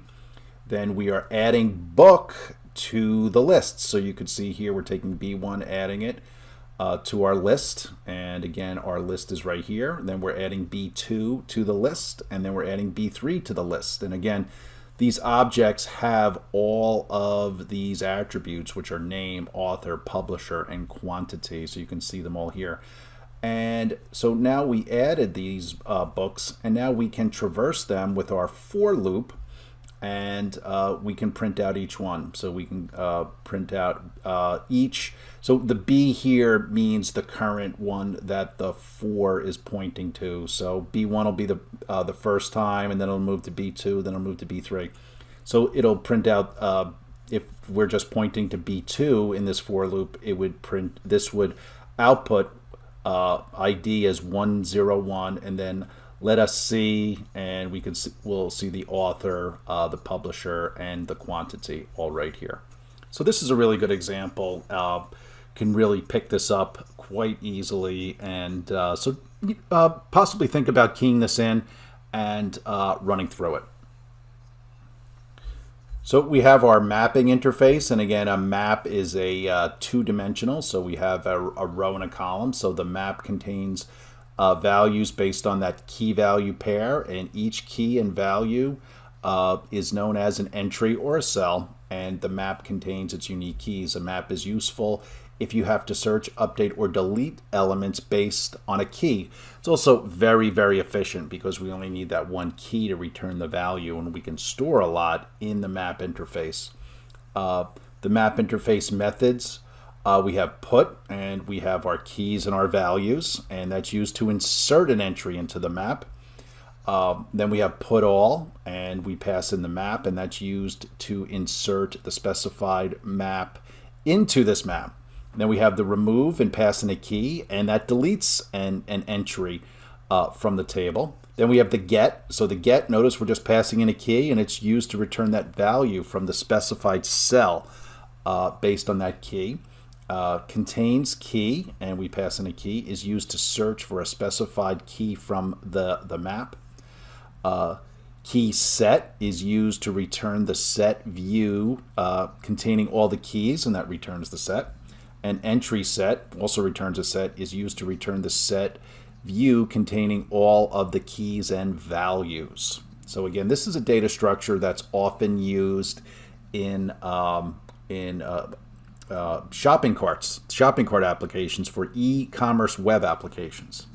Then we are adding book to the list. So you could see here we're taking B1, adding it to our list, and again our list is right here. And then we're adding B2 to the list, and then we're adding B3 to the list. And again, these objects have all of these attributes, which are name, author, publisher, and quantity. So you can see them all here. And so now we added these books, and now we can traverse them with our for loop, and we can print out each one. So we can print out each. So the B here means the current one that the for is pointing to. So B1 will be the first time, and then it'll move to B2, then it'll move to B3. So it'll print out, if we're just pointing to B2 in this for loop, it would print, this would output ID as 101, and then let us see, and we'll see the author, the publisher, and the quantity all right here. So this is a really good example. Can really pick this up quite easily, and so possibly think about keying this in and running through it. So we have our mapping interface, and again, a map is a two-dimensional, so we have a row and a column. So the map contains values based on that key value pair, and each key and value is known as an entry or a cell, and the map contains its unique keys. A map is useful if you have to search, update, or delete elements based on a key. It's also very, very efficient because we only need that one key to return the value, and we can store a lot in the map interface. The map interface methods We have put, and we have our keys and our values, and that's used to insert an entry into the map. Then we have put all, and we pass in the map, and that's used to insert the specified map into this map. Then we have the remove and pass in a key, and that deletes an entry from the table. Then we have the get. So the get, notice we're just passing in a key, and it's used to return that value from the specified cell based on that key. Contains key, and we pass in a key, is used to search for a specified key from the map. Key set is used to return the set view containing all the keys, and that returns the set. And entry set also returns a set, is used to return the set view containing all of the keys and values. So again, this is a data structure that's often used in shopping cart applications for e-commerce web applications.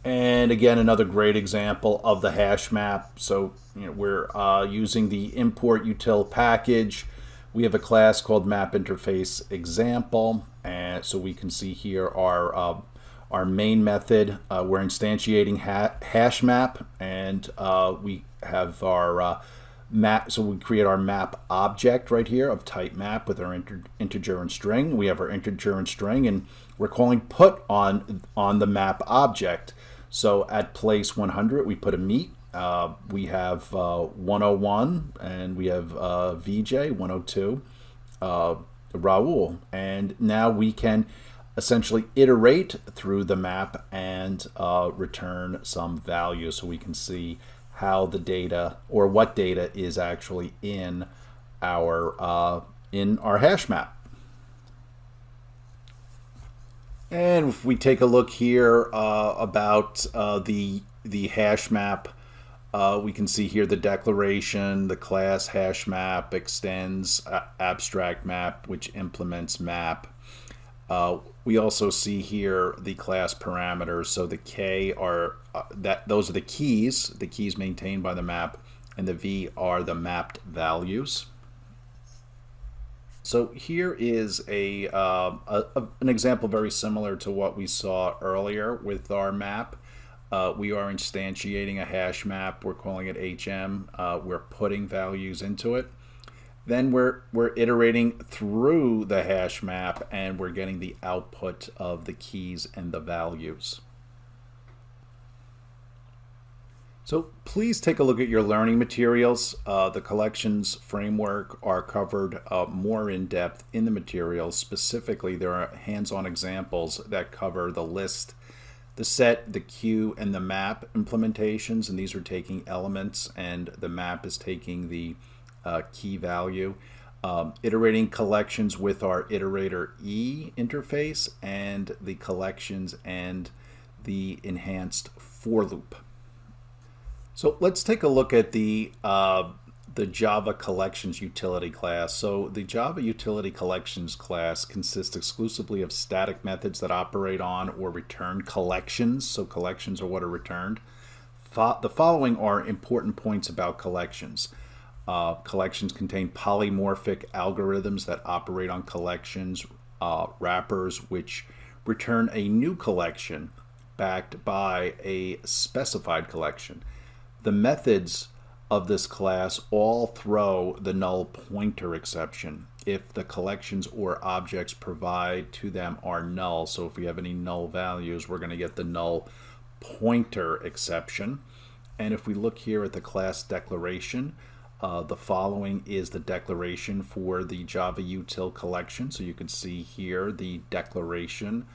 And again, another great example of the hash map. So we're using the import util package. We have a class called map interface example, and so we can see here our main method. We're instantiating hash map, and we have our map. So we create our map object right here of type map with our integer and string. We have our integer and string, and we're calling put on the map object. So at place 100, we put a meet. We have 101, and we have VJ 102, Raul, and now we can essentially iterate through the map and return some value, so we can see how the data, or what data, is actually in our hash map. And if we take a look here about the hash map, we can see here the declaration, the class hash map, extends abstract map, which implements map. We also see here the class parameters. So the K are those are the keys maintained by the map, and the V are the mapped values. So here is an example very similar to what we saw earlier with our map. We are instantiating a hash map. We're calling it HM. We're putting values into it. Then we're iterating through the hash map, and we're getting the output of the keys and the values. So please take a look at your learning materials. The collections framework are covered more in depth in the materials. Specifically, there are hands-on examples that cover the list, the set, the queue, and the map implementations, and these are taking elements, and the map is taking the key value. Iterating collections with our iterator E interface, and the collections and the enhanced for loop. So let's take a look at the Java Collections utility class. So the Java Utility Collections class consists exclusively of static methods that operate on or return collections. So collections are what are returned. The following are important points about collections. Collections contain polymorphic algorithms that operate on collections, wrappers which return a new collection backed by a specified collection. The methods of this class all throw the null pointer exception if the collections or objects provide to them are null. So if we have any null values, we're going to get the null pointer exception. And if we look here at the class declaration, the following is the declaration for the Java util collection. So you can see here the declaration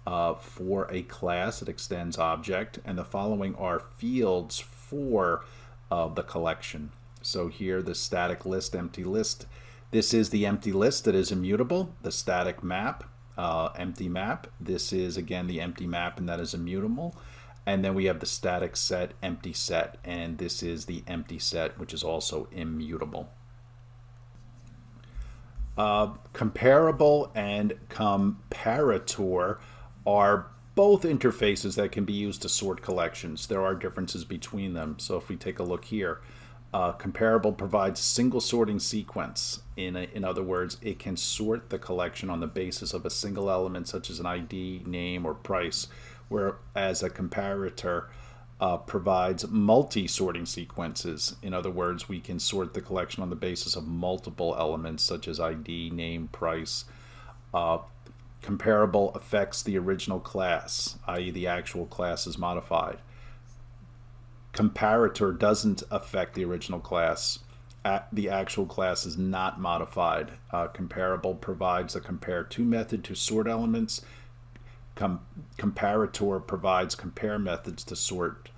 for a class that extends object, and the following are fields for the collection. So here the static list, empty list. This is the empty list that is immutable. The static map, empty map. This is again the empty map, and that is immutable. And then we have the static set, empty set, and this is the empty set, which is also immutable. Comparable and comparator are both interfaces that can be used to sort collections. There are differences between them. So if we take a look here, Comparable provides single sorting sequence. In other words, it can sort the collection on the basis of a single element such as an ID, name, or price, whereas a comparator provides multi-sorting sequences. In other words, we can sort the collection on the basis of multiple elements such as ID, name, price. Comparable affects the original class, i.e. the actual class is modified. Comparator doesn't affect the original class. The actual class is not modified. Comparable provides a compare to method to sort elements. Comparator provides compare methods to sort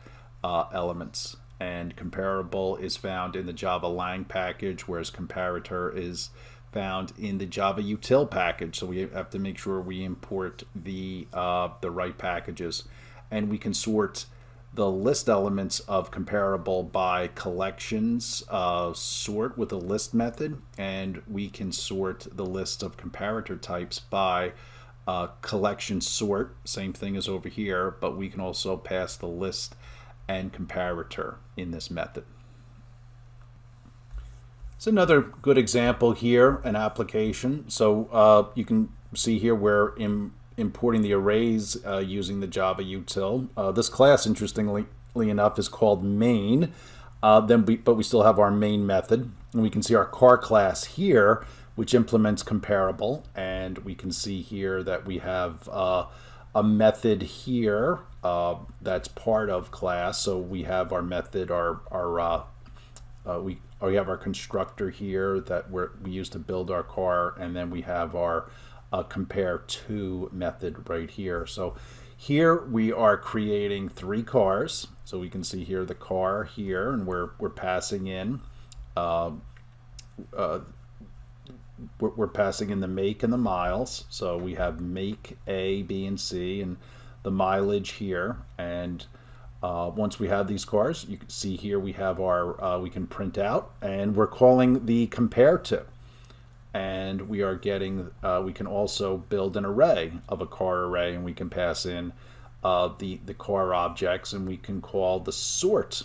elements. And comparable is found in the Java lang package, whereas comparator is found in the Java util package. So we have to make sure we import the right packages. And we can sort the list elements of comparable by collections sort with a list method, and we can sort the list of comparator types by collection sort, same thing as over here, but we can also pass the list and comparator in this method. It's another good example here, an application. So you can see here we're importing the arrays using the Java util. This class, interestingly enough, is called main, but we still have our main method. And we can see our car class here, which implements comparable. And we can see here that we have a method here that's part of class. So we have our method, we have our constructor here that we use to build our car, and then we have our compare to method right here. So here we are creating 3 cars. So we can see here the car here, and we're passing in we're passing in the make and the miles. So we have make A, B, and C, and the mileage here. And once we have these cars, you can see here we have our we can print out, and we're calling the compare to. And we are getting, we can also build an array of a car array, and we can pass in the car objects, and we can call the sort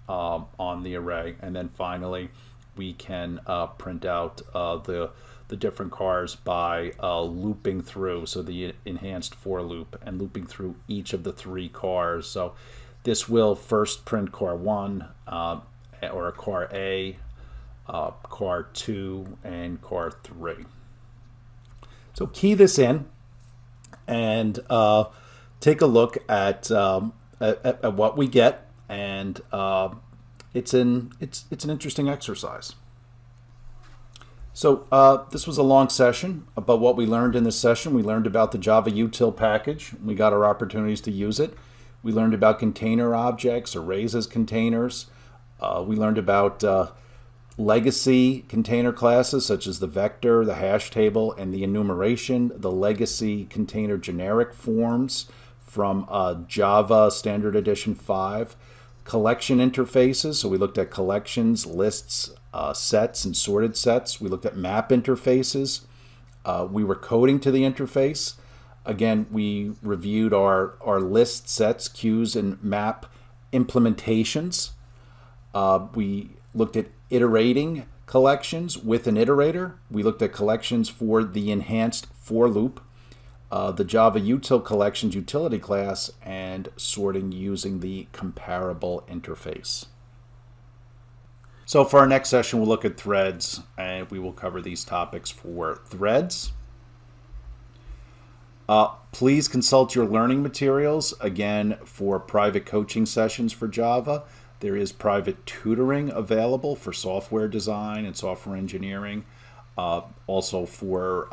on the array. And then finally, we can print out the different cars by looping through, so the enhanced for loop, and looping through each of the 3 cars. So this will first print car 1, or a car A, car 2, and car 3. So key this in and take a look at what we get, and it's an interesting exercise. So this was a long session, but what we learned in this session, we learned about the Java util package. We got our opportunities to use it. We learned about container objects, arrays as containers. We learned about legacy container classes such as the vector, the hash table, and the enumeration, the legacy container generic forms from Java Standard Edition 5. Collection interfaces, so we looked at collections, lists, sets, and sorted sets. We looked at map interfaces. We were coding to the interface. Again, we reviewed our list, sets, queues, and map implementations. We looked at iterating collections with an iterator. We looked at collections for the enhanced for loop, the Java util collections utility class, and sorting using the comparable interface. So for our next session, we'll look at threads, and we will cover these topics for threads. Please consult your learning materials, again, for private coaching sessions for Java. There is private tutoring available for software design and software engineering. Also for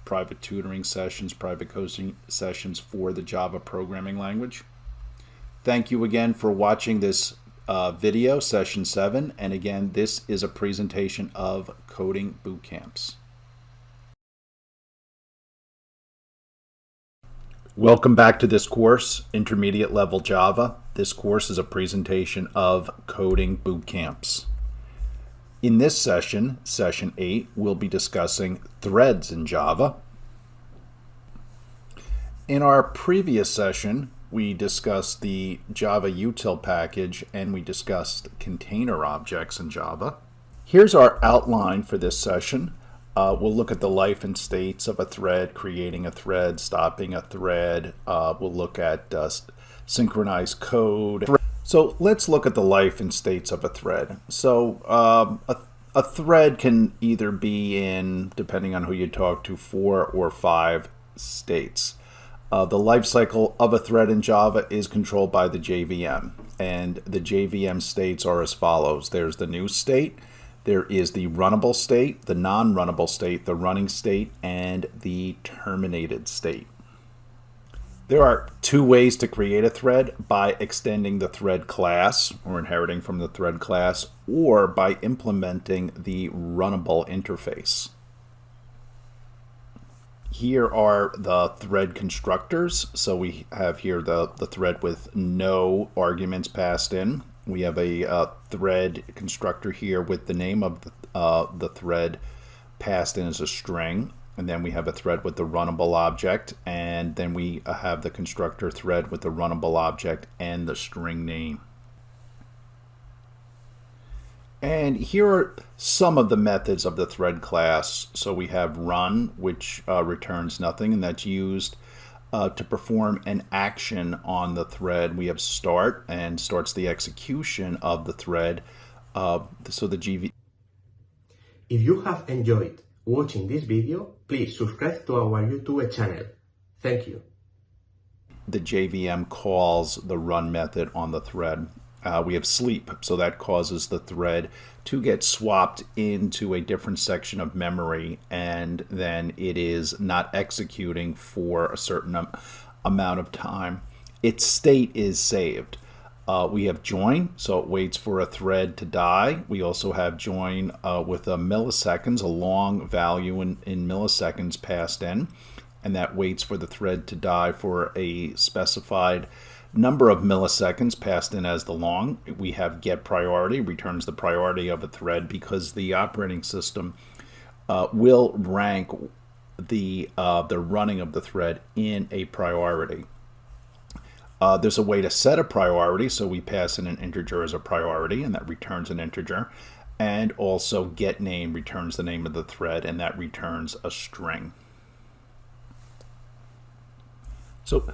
private tutoring sessions, private coaching sessions for the Java programming language. Thank you again for watching this video, session 7. And again, this is a presentation of coding boot camps. Welcome back to this course, Intermediate Level Java. This course is a presentation of coding boot camps. In this session, session 8, we'll be discussing threads in Java. In our previous session, we discussed the Java util package, and we discussed container objects in Java. Here's our outline for this session. We'll look at the life and states of a thread, creating a thread, stopping a thread. We'll look at synchronized code. So let's look at the life and states of a thread. So a thread can either be in, depending on who you talk to, 4 or 5 states. The life cycle of a thread in Java is controlled by the JVM, and the JVM states are as follows. There's the new state, there is the runnable state, the non-runnable state, the running state, and the terminated state. There are 2 ways to create a thread: by extending the thread class, or inheriting from the thread class, or by implementing the runnable interface. Here are the thread constructors. So we have here the thread with no arguments passed in. We have a thread constructor here with the name of the thread passed in as a string. And then we have a thread with the runnable object. And then we have the constructor thread with the runnable object and the string name. And here are some of the methods of the thread class. So we have run, which returns nothing, and that's used to perform an action on the thread. We have start, and starts the execution of the thread. So the GV. If you have enjoyed watching this video, please subscribe to our YouTube channel. Thank you. The JVM calls the run method on the thread. We have sleep, so that causes the thread to get swapped into a different section of memory, and then it is not executing for a certain amount of time. Its state is saved. We have join, so it waits for a thread to die. We also have join with a milliseconds, a long value in milliseconds passed in, and that waits for the thread to die for a specified number of milliseconds passed in as the long. We have get priority, returns the priority of a thread because the operating system will rank the running of the thread in a priority. There's a way to set a priority, so we pass in an integer as a priority, and that returns an integer. And also get name returns the name of the thread, and that returns a string. So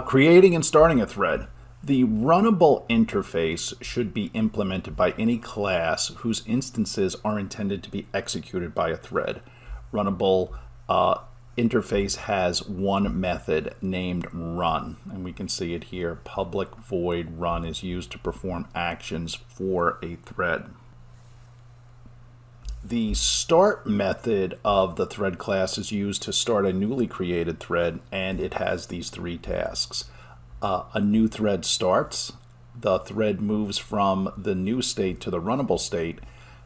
creating and starting a thread. The runnable interface should be implemented by any class whose instances are intended to be executed by a thread. Runnable interface has one method named run, and we can see it here. Public void run is used to perform actions for a thread. The start method of the thread class is used to start a newly created thread, and it has these 3 tasks. A new thread starts. The thread moves from the new state to the runnable state.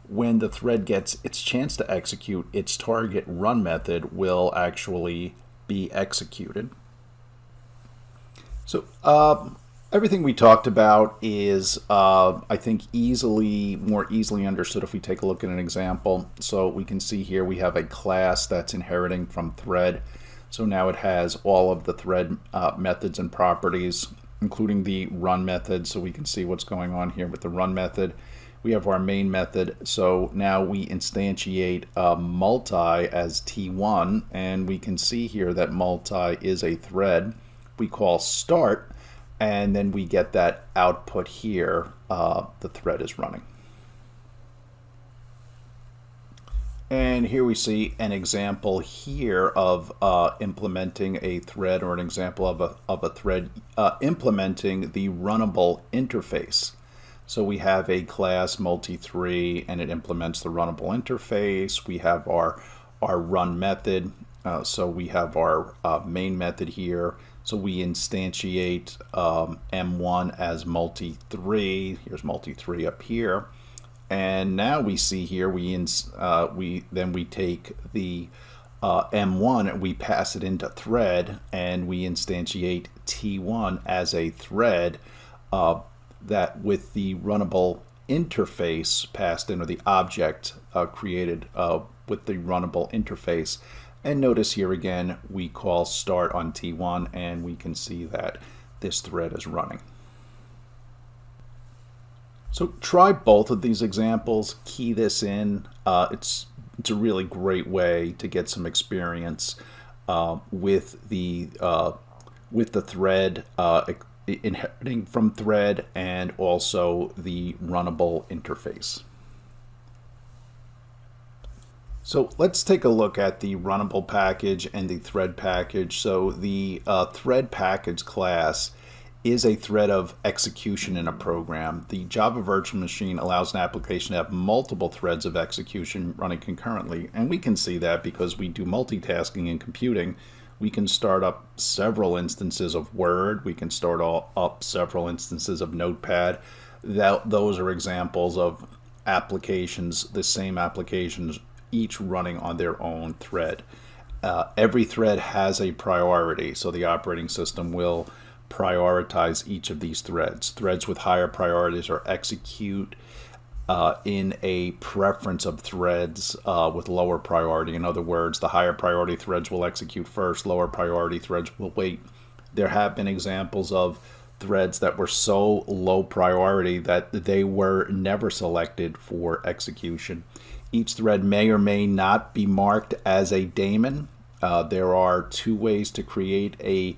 When the thread gets its chance to execute, its target run method will actually be executed. So everything we talked about is, I think, more easily understood if we take a look at an example. So we can see here we have a class that's inheriting from thread. So now it has all of the thread methods and properties, including the run method. So we can see what's going on here with the run method. We have our main method. So now we instantiate multi as T1, and we can see here that multi is a thread. We call start, and then we get that output here. The thread is running. And here we see an example here of implementing a thread, or an example of a thread implementing the runnable interface. So we have a class multi3, and it implements the runnable interface. We have our run method. So we have our main method here. So we instantiate M1 as multi3. Here's multi3 up here. And now we see here we take the M1 and we pass it into thread, and we instantiate T1 as a thread that with the runnable interface passed in, or the object created with the runnable interface. And notice here again we call start on T1, and we can see that this thread is running. So try both of these examples, key this in. It's a really great way to get some experience with the thread, inheriting from thread, and also the runnable interface. So let's take a look at the runnable package and the thread package. So the thread package class is a thread of execution in a program. The Java virtual machine allows an application to have multiple threads of execution running concurrently, and we can see that because we do multitasking in computing. We can start up several instances of Word, we can start up several instances of Notepad. Those are examples of applications, the same applications, each running on their own thread. Every thread has a priority, so the operating system will prioritize each of these threads. Threads with higher priorities are execute in a preference of threads with lower priority. In other words, the higher priority threads will execute first, lower priority threads will wait. There have been examples of threads that were so low priority that they were never selected for execution. Each thread may or may not be marked as a daemon. There are two ways to create a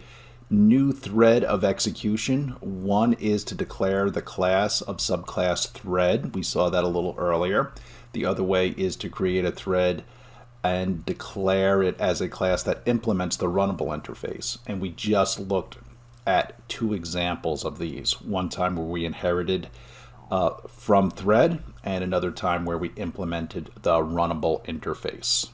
new thread of execution. One is to declare the class of subclass thread. We saw that a little earlier. The other way is to create a thread and declare it as a class that implements the runnable interface. And we just looked at two examples of these. One time where we inherited from thread, and another time where we implemented the runnable interface.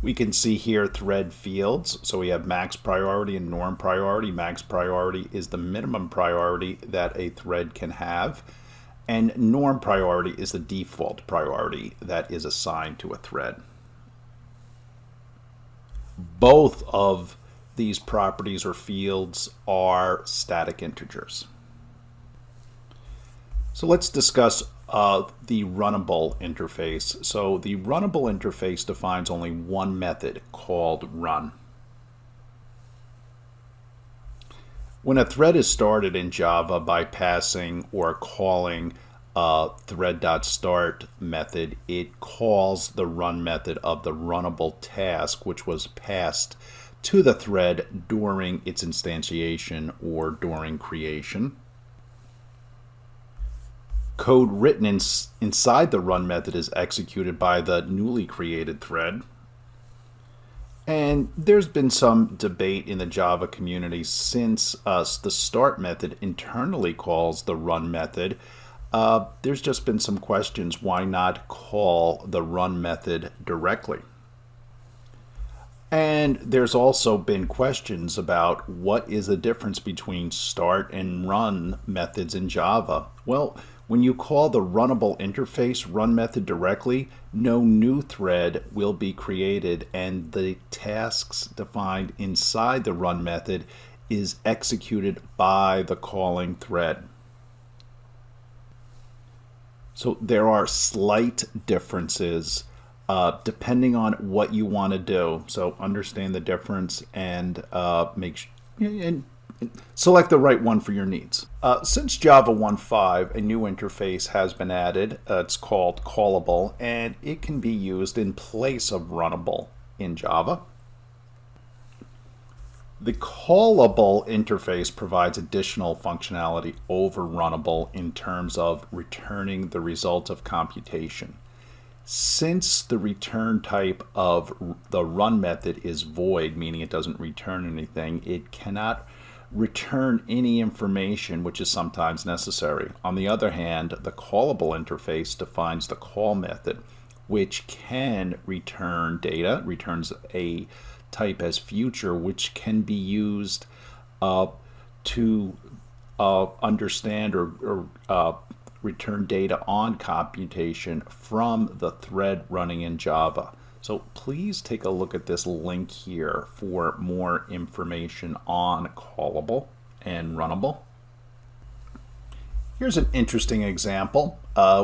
We can see here thread fields. So we have max priority and norm priority. Max priority is the minimum priority that a thread can have, and norm priority is the default priority that is assigned to a thread. Both of these properties or fields are static integers. So let's discuss the runnable interface. So the runnable interface defines only one method called run. When a thread is started in Java by passing or calling thread.start method, it calls the run method of the runnable task, which was passed to the thread during its instantiation or during creation. Code written inside the run method is executed by the newly created thread. And there's been some debate in the Java community since the start method internally calls the run method. There's just been some questions, why not call the run method directly? And there's also been questions about what is the difference between start and run methods in Java. Well, when you call the runnable interface run method directly, no new thread will be created, and the tasks defined inside the run method is executed by the calling thread. So there are slight differences depending on what you want to do. So understand the difference and select the right one for your needs. Since Java 1.5, a new interface has been added. It's called callable, and it can be used in place of runnable in Java. The callable interface provides additional functionality over runnable in terms of returning the result of computation. Since the return type of the run method is void, meaning it doesn't return anything, it cannot return any information, which is sometimes necessary. On the other hand, the callable interface defines the call method, which can return data, returns a type as future, which can be used to understand or return data on computation from the thread running in Java. So please take a look at this link here for more information on callable and runnable. Here's an interesting example.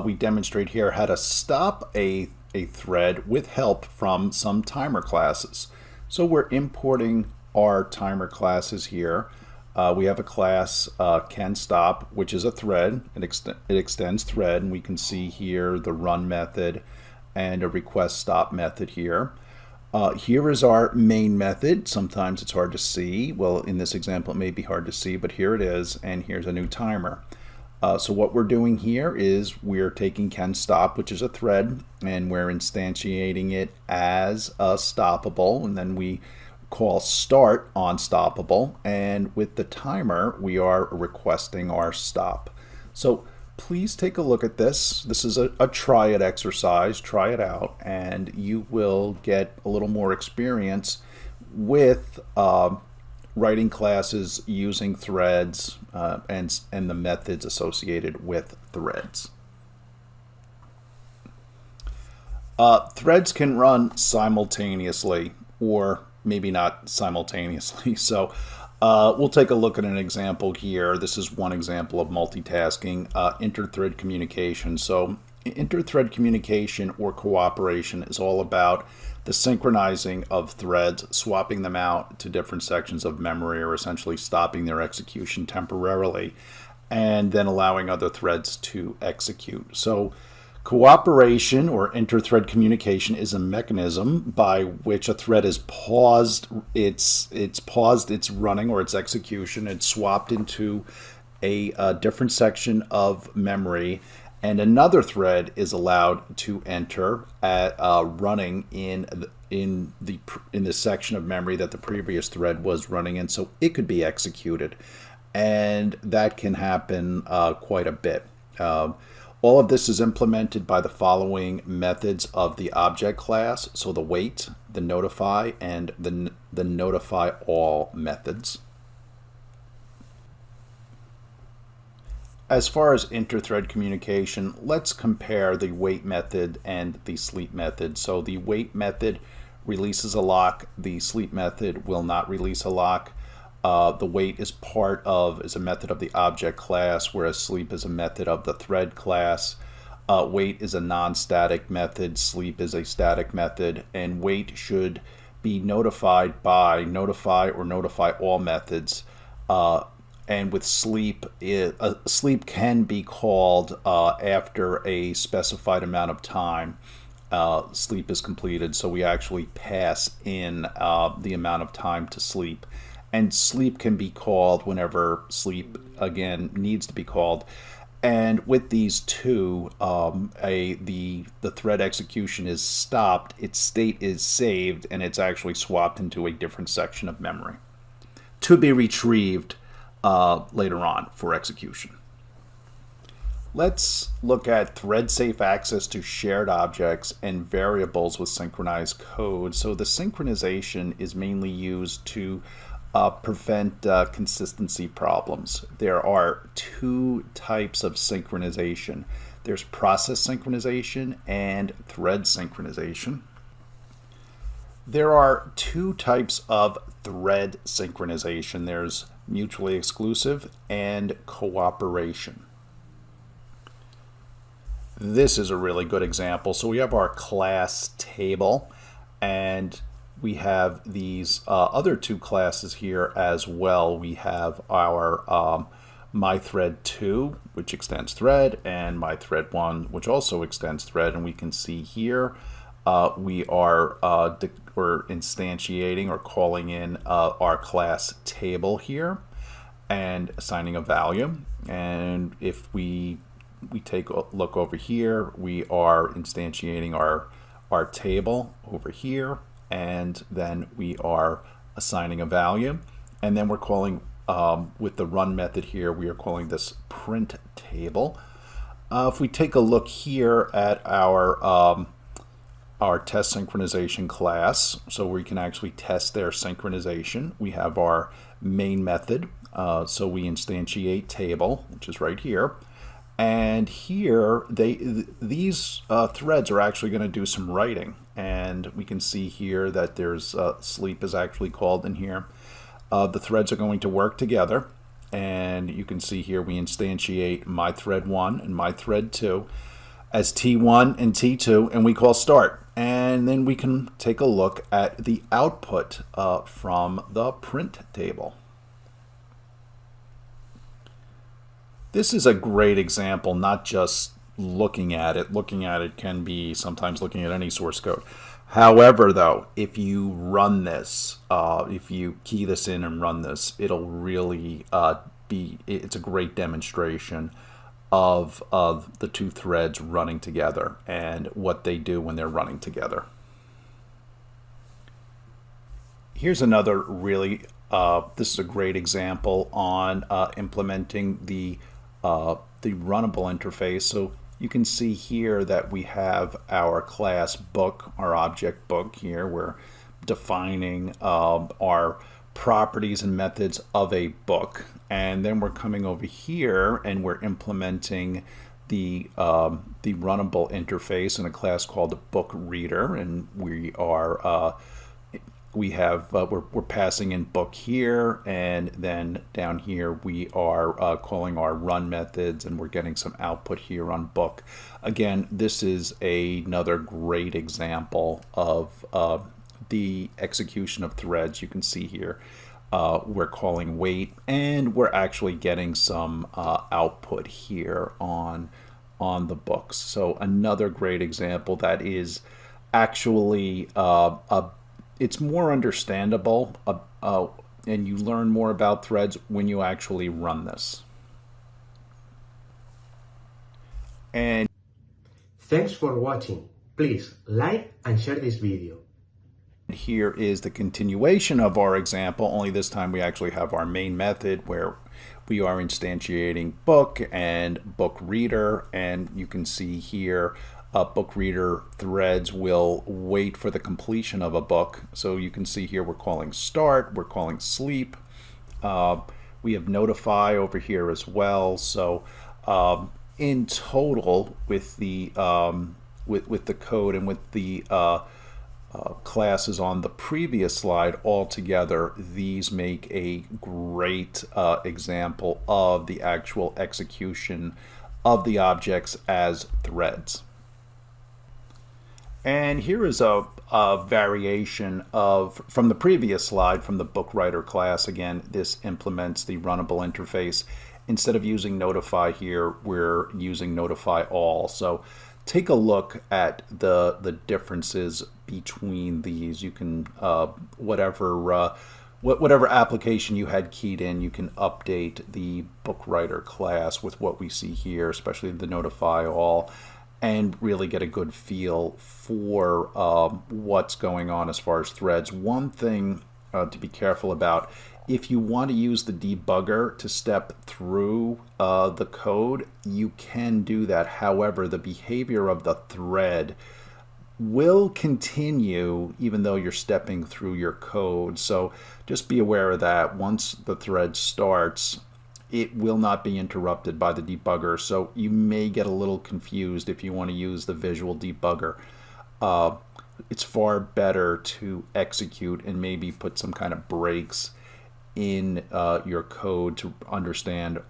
We demonstrate here how to stop a thread with help from some timer classes. So we're importing our timer classes here, we have a class canStop, which is a thread. It extends thread, and we can see here the run method and a request stop method here. Here is our main method. Sometimes it's hard to see. Well, in this example, it may be hard to see, but here it is, and here's a new timer. So what we're doing here is we're taking canStop, which is a thread, and we're instantiating it as a stoppable, and then we call start on stoppable, and with the timer, we are requesting our stop. So please take a look at this. This is a try it exercise. Try it out, and you will get a little more experience with writing classes using threads and the methods associated with threads. Threads can run simultaneously, or maybe not simultaneously. So we'll take a look at an example here. This is one example of multitasking, inter-thread communication. So inter-thread communication or cooperation is all about the synchronizing of threads, swapping them out to different sections of memory, or essentially stopping their execution temporarily, and then allowing other threads to execute. So cooperation or inter-thread communication is a mechanism by which a thread is paused. It's paused its running or its execution. It's swapped into a different section of memory, and another thread is allowed to enter at running in the section of memory that the previous thread was running in, so it could be executed, and that can happen quite a bit. All of this is implemented by the following methods of the object class, so the wait, the notify, and the notify all methods. As far as inter-thread communication, let's compare the wait method and the sleep method. So the wait method releases a lock. The sleep method will not release a lock. The wait is a method of the object class, whereas sleep is a method of the thread class. Wait is a non-static method. Sleep is a static method. And wait should be notified by notify or notify all methods. And with sleep, sleep can be called after a specified amount of time. Sleep is completed, so we actually pass in the amount of time to sleep. And sleep can be called whenever sleep, again, needs to be called. And with these two, the thread execution is stopped, its state is saved, and it's actually swapped into a different section of memory to be retrieved later on for execution. Let's look at thread-safe access to shared objects and variables with synchronized code. So the synchronization is mainly used to prevent consistency problems. There are two types of synchronization. There's process synchronization and thread synchronization. There are two types of thread synchronization. There's mutually exclusive and cooperation. This is a really good example. So we have our class table, and we have these other two classes here as well. We have our myThread2, which extends thread, and myThread1, which also extends thread. And we can see here we're instantiating or calling in our class table here and assigning a value. And if we take a look over here, we are instantiating our table over here, and then we are assigning a value. And then we're calling, with the run method here, we are calling this print table. If we take a look here at our test synchronization class, so we can actually test their synchronization. We have our main method, so we instantiate table, which is right here. And here, these threads are actually going to do some writing. And we can see here that there's sleep is actually called in here. The threads are going to work together. And you can see here we instantiate myThread1 and myThread2. as T1 and T2, and we call start. And then we can take a look at the output from the print table. This is a great example, not just looking at it. Looking at it can be sometimes looking at any source code. However, though, if you run this, if you key this in and run this, it'll really it's a great demonstration of the two threads running together and what they do when they're running together. Here's another really, this is a great example on implementing the runnable interface. So you can see here that we have our class book, our object book here. We're defining our properties and methods of a book, and then we're coming over here and we're implementing the runnable interface in a class called the book reader, and we're passing in book here, and then down here we are calling our run methods, and we're getting some output here on book. Again, this is another great example of the execution of threads. You can see here we're calling wait, and we're actually getting some output here on the books. So another great example that is actually it's more understandable, and you learn more about threads when you actually run this. And thanks for watching. Please like and share this video. Here is the continuation of our example, only this time we actually have our main method where we are instantiating book and book reader, and you can see here book reader threads will wait for the completion of a book. So you can see here we're calling start, we're calling sleep, we have notify over here as well. So in total with the code and with the classes on the previous slide, altogether these make a great example of the actual execution of the objects as threads. And here is a variation from the previous slide from the book writer class. Again, this implements the runnable interface. Instead of using notify here, we're using notify all. So take a look at the differences between these. You can whatever application you had keyed in, you can update the book writer class with what we see here, especially the notify all, and really get a good feel for what's going on as far as threads. One thing to be careful about: if you want to use the debugger to step through the code, you can do that. However, the behavior of the thread will continue even though you're stepping through your code. So just be aware of that. Once the thread starts, it will not be interrupted by the debugger. So you may get a little confused if you want to use the visual debugger. It's far better to execute and maybe put some kind of breaks in your code to understand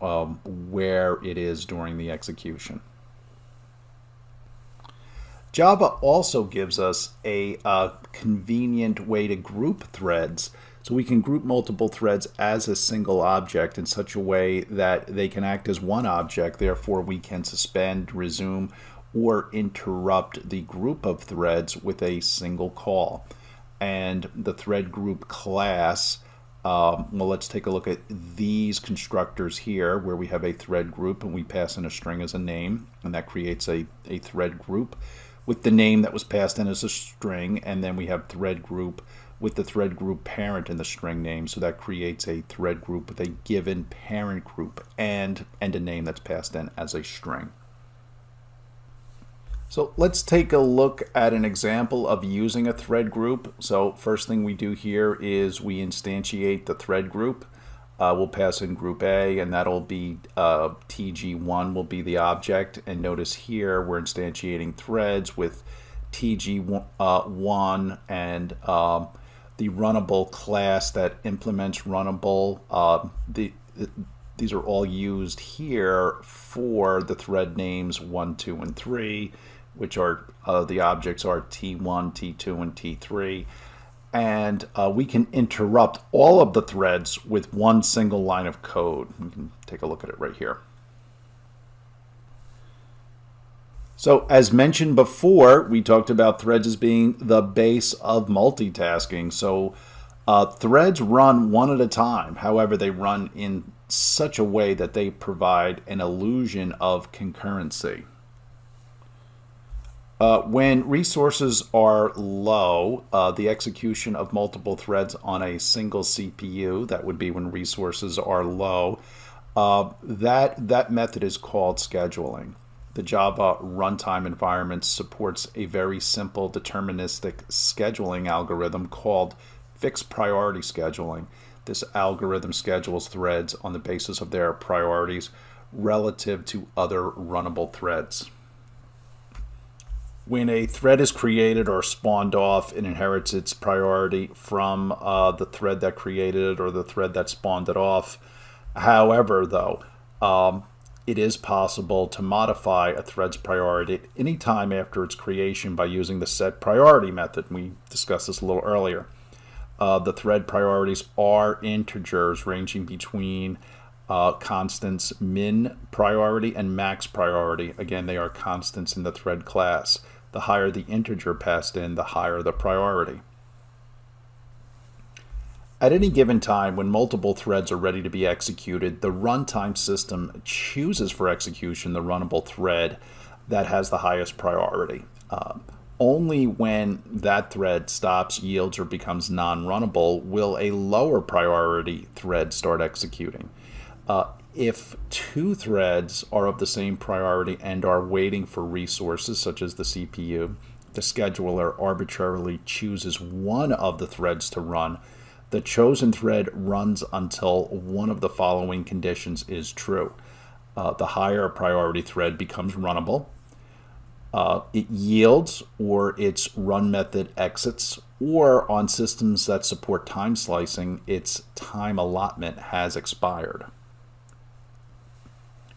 where it is during the execution. Java also gives us a convenient way to group threads. So we can group multiple threads as a single object in such a way that they can act as one object. Therefore, we can suspend, resume, or interrupt the group of threads with a single call. And the thread group class, well, let's take a look at these constructors here where we have a thread group and we pass in a string as a name, and that creates a thread group with the name that was passed in as a string, and then we have thread group with the thread group parent in the string name, so that creates a thread group with a given parent group and a name that's passed in as a string. So let's take a look at an example of using a thread group. So first thing we do here is we instantiate the thread group. We'll pass in group A, and that'll be TG1 will be the object. And notice here we're instantiating threads with TG1 and the runnable class that implements runnable. These are all used here for the thread names 1, 2, and 3, which are the objects are T1, T2, and T3. And we can interrupt all of the threads with one single line of code. We can take a look at it right here. So as mentioned before, we talked about threads as being the base of multitasking. So threads run one at a time. However, they run in such a way that they provide an illusion of concurrency. When resources are low, the execution of multiple threads on a single CPU, that would be when resources are low, that method is called scheduling. The Java runtime environment supports a very simple deterministic scheduling algorithm called fixed priority scheduling. This algorithm schedules threads on the basis of their priorities relative to other runnable threads. When a thread is created or spawned off, it inherits its priority from the thread that created it or the thread that spawned it off. However, though, it is possible to modify a thread's priority at any time after its creation by using the setPriority method. We discussed this a little earlier. The thread priorities are integers ranging between constants min priority and max priority. Again, they are constants in the thread class. The higher the integer passed in, the higher the priority. At any given time, when multiple threads are ready to be executed, the runtime system chooses for execution the runnable thread that has the highest priority. Only when that thread stops, yields, or becomes non-runnable will a lower priority thread start executing. If two threads are of the same priority and are waiting for resources, such as the CPU, the scheduler arbitrarily chooses one of the threads to run. The chosen thread runs until one of the following conditions is true. The higher priority thread becomes runnable. It yields, or its run method exits, or on systems that support time slicing, its time allotment has expired.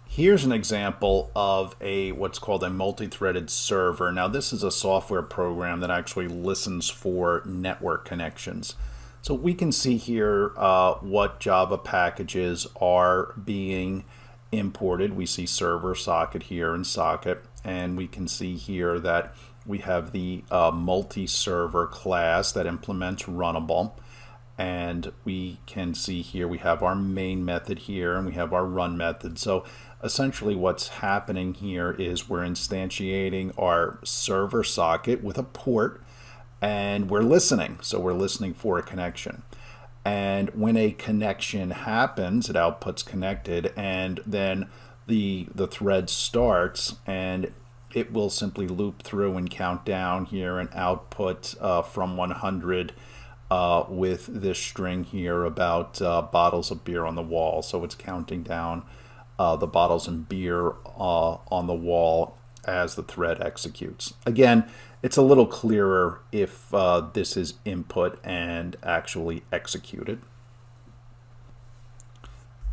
Here's an example of what's called a multi-threaded server. Now, this is a software program that actually listens for network connections. So we can see here what Java packages are being imported. We see server, socket here, and socket. And we can see here that we have the multi-server class that implements runnable. And we can see here we have our main method here, and we have our run method. So essentially what's happening here is we're instantiating our server socket with a port, and we're listening. So we're listening for a connection. And when a connection happens, it outputs connected, and then the thread starts, and it will simply loop through and count down here and output from 100 with this string here about bottles of beer on the wall. So it's counting down the bottles and beer on the wall as the thread executes. Again, it's a little clearer if this is input and actually executed.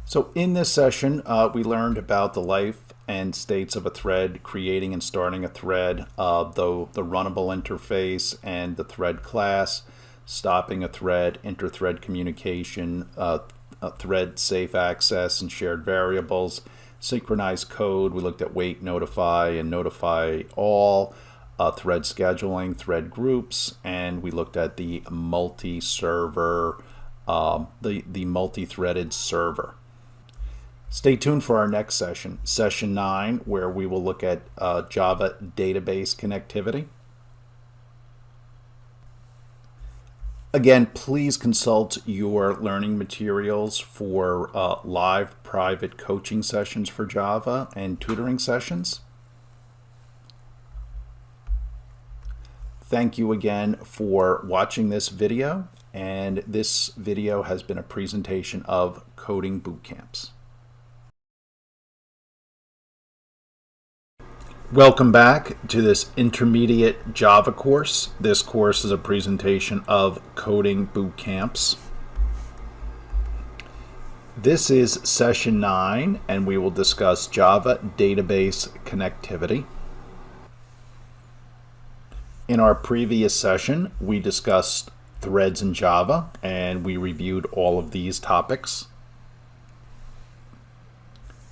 So in this session, we learned about the life and states of a thread, creating and starting a thread, the runnable interface and the thread class, stopping a thread, inter-thread communication, thread safe access and shared variables, synchronized code. We looked at wait, notify, and notify all, thread scheduling, thread groups, and we looked at the multi-server, the multi-threaded server. Stay tuned for our next session, session 9, where we will look at Java database connectivity. Again, please consult your learning materials for live private coaching sessions for Java and tutoring sessions. Thank you again for watching this video, and this video has been a presentation of Coding Bootcamps. Welcome back to this intermediate Java course. This course is a presentation of Coding Bootcamps. This is session 9, and we will discuss Java database connectivity. In our previous session, we discussed threads in Java, and we reviewed all of these topics.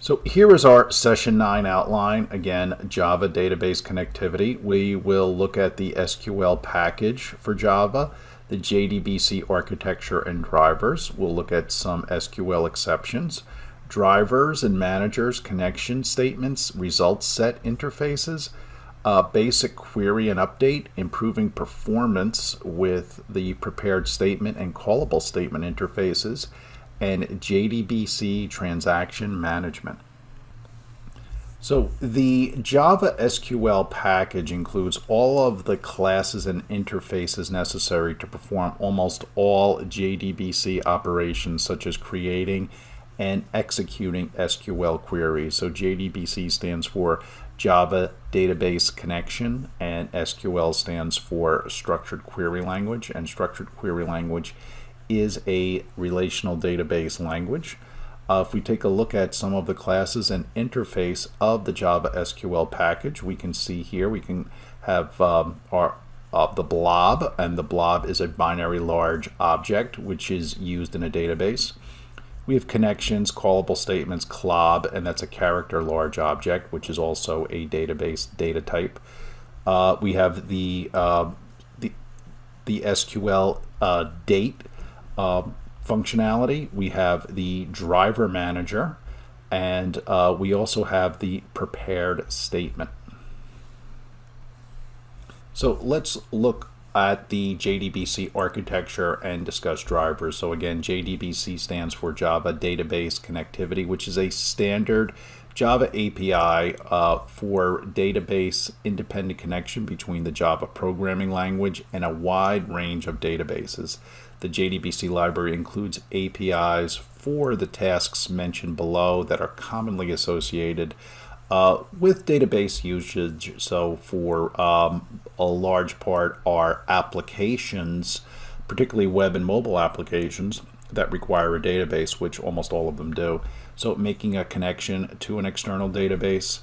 So here is our session 9 outline. Again, Java database connectivity. We will look at the SQL package for Java, the JDBC architecture and drivers. We'll look at some SQL exceptions, drivers and managers, connection statements, results set interfaces, basic query and update, improving performance with the prepared statement and callable statement interfaces, and JDBC transaction management. So the Java SQL package includes all of the classes and interfaces necessary to perform almost all JDBC operations, such as creating and executing SQL queries. So JDBC stands for Java Database Connection, and SQL stands for Structured Query Language, and Structured Query Language is a relational database language. If we take a look at some of the classes and interface of the Java SQL package, we can see here we can have the blob, and the blob is a binary large object which is used in a database. We have connections, callable statements, clob, and that's a character large object which is also a database data type. We have the SQL date functionality. We have the driver manager, and we also have the prepared statement. So let's look at the JDBC architecture and discuss drivers. So again, JDBC stands for Java Database Connectivity, which is a standard Java API for database independent connection between the Java programming language and a wide range of databases. The JDBC library includes APIs for the tasks mentioned below that are commonly associated with database usage. So for a large part are applications, particularly web and mobile applications that require a database, which almost all of them do. So making a connection to an external database,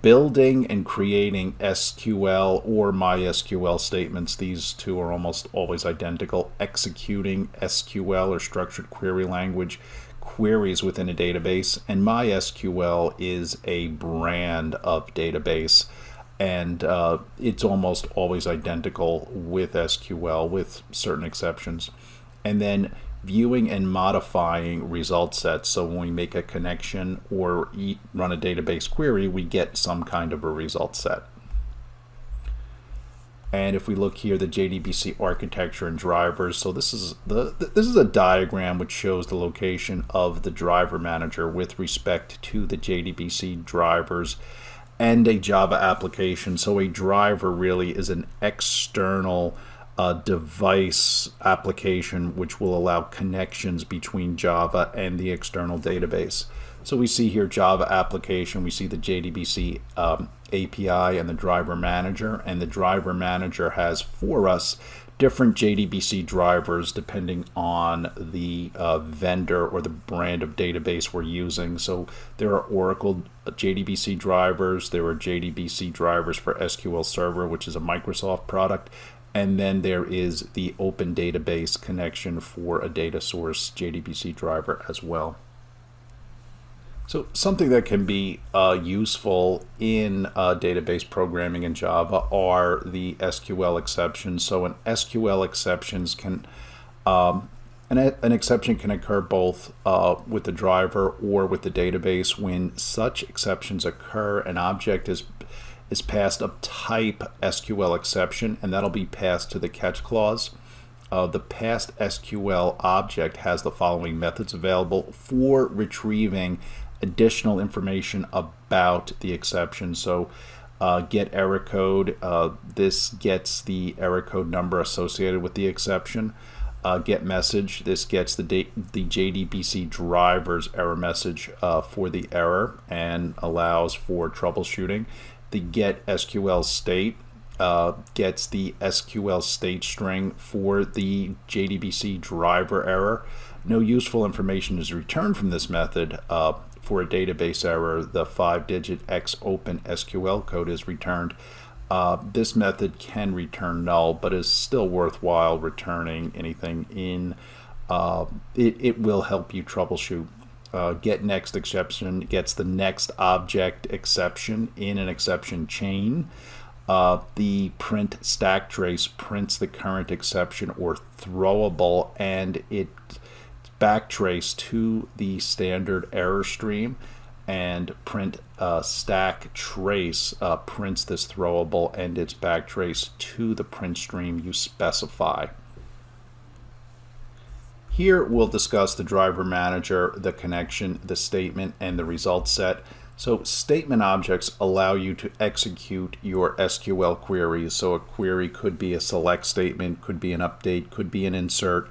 building and creating SQL or MySQL statements. These two are almost always identical. Executing SQL or structured query language queries within a database, and MySQL is a brand of database, and it's almost always identical with SQL with certain exceptions. And then viewing and modifying result sets. So when we make a connection or run a database query, we get some kind of a result set. And if we look here, the JDBC architecture and drivers. So this is a diagram which shows the location of the driver manager with respect to the JDBC drivers and a Java application. So a driver really is an external device application which will allow connections between Java and the external database. So we see here Java application, we see the JDBC API and the driver manager, and the driver manager has for us different JDBC drivers depending on the vendor or the brand of database we're using. So there are Oracle JDBC drivers, there are JDBC drivers for SQL Server, which is a Microsoft product, and then there is the Open Database connection for a data source JDBC driver as well. So something that can be useful in database programming in Java are the SQL exceptions. So an SQL exceptions can, an exception can occur both with the driver or with the database. When such exceptions occur, an object is passed of type SQL exception, and that'll be passed to the catch clause. The passed SQL object has the following methods available for retrieving additional information about the exception. So get error code, this gets the error code number associated with the exception. Get message, this gets the JDBC driver's error message for the error and allows for troubleshooting. The get SQL state gets the SQL state string for the JDBC driver error. No useful information is returned from this method. For a database error, the 5-digit XOpen SQL code is returned. This method can return null, but is still worthwhile returning anything in. It will help you troubleshoot. Get next exception gets the next object exception in an exception chain. The print stack trace prints the current exception or throwable, and it's backtrace to the standard error stream, and print stack trace prints this throwable and its backtrace to the print stream you specify. Here we'll discuss the driver manager, the connection, the statement, and the result set. So statement objects allow you to execute your SQL queries. So a query could be a select statement, could be an update, could be an insert,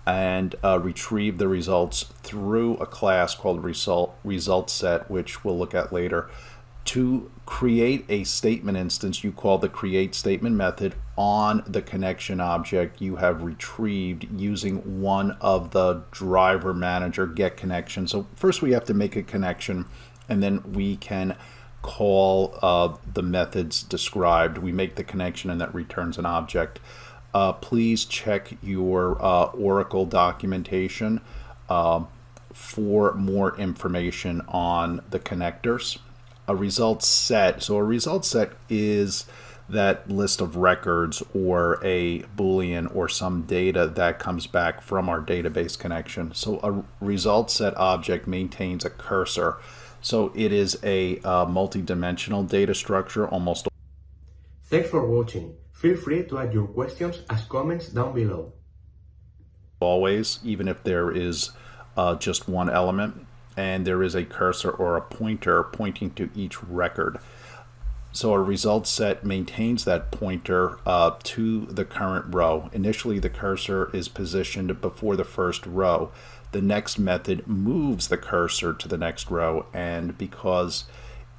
and retrieve the results through a class called result set, which we'll look at later. To create a statement instance, you call the create statement method on the connection object you have retrieved using one of the driver manager get connection. So first we have to make a connection, and then we can call the methods described. We make the connection and that returns an object. Please check your Oracle documentation for more information on the connectors. A result set. So a result set is that list of records or a Boolean or some data that comes back from our database connection. So a result set object maintains a cursor. So it is a multi-dimensional data structure almost. Thanks for watching. Feel free to add your questions as comments down below. Always, even if there is just one element, and there is a cursor or a pointer pointing to each record. So a result set maintains that pointer to the current row. Initially, the cursor is positioned before the first row. The next method moves the cursor to the next row, and because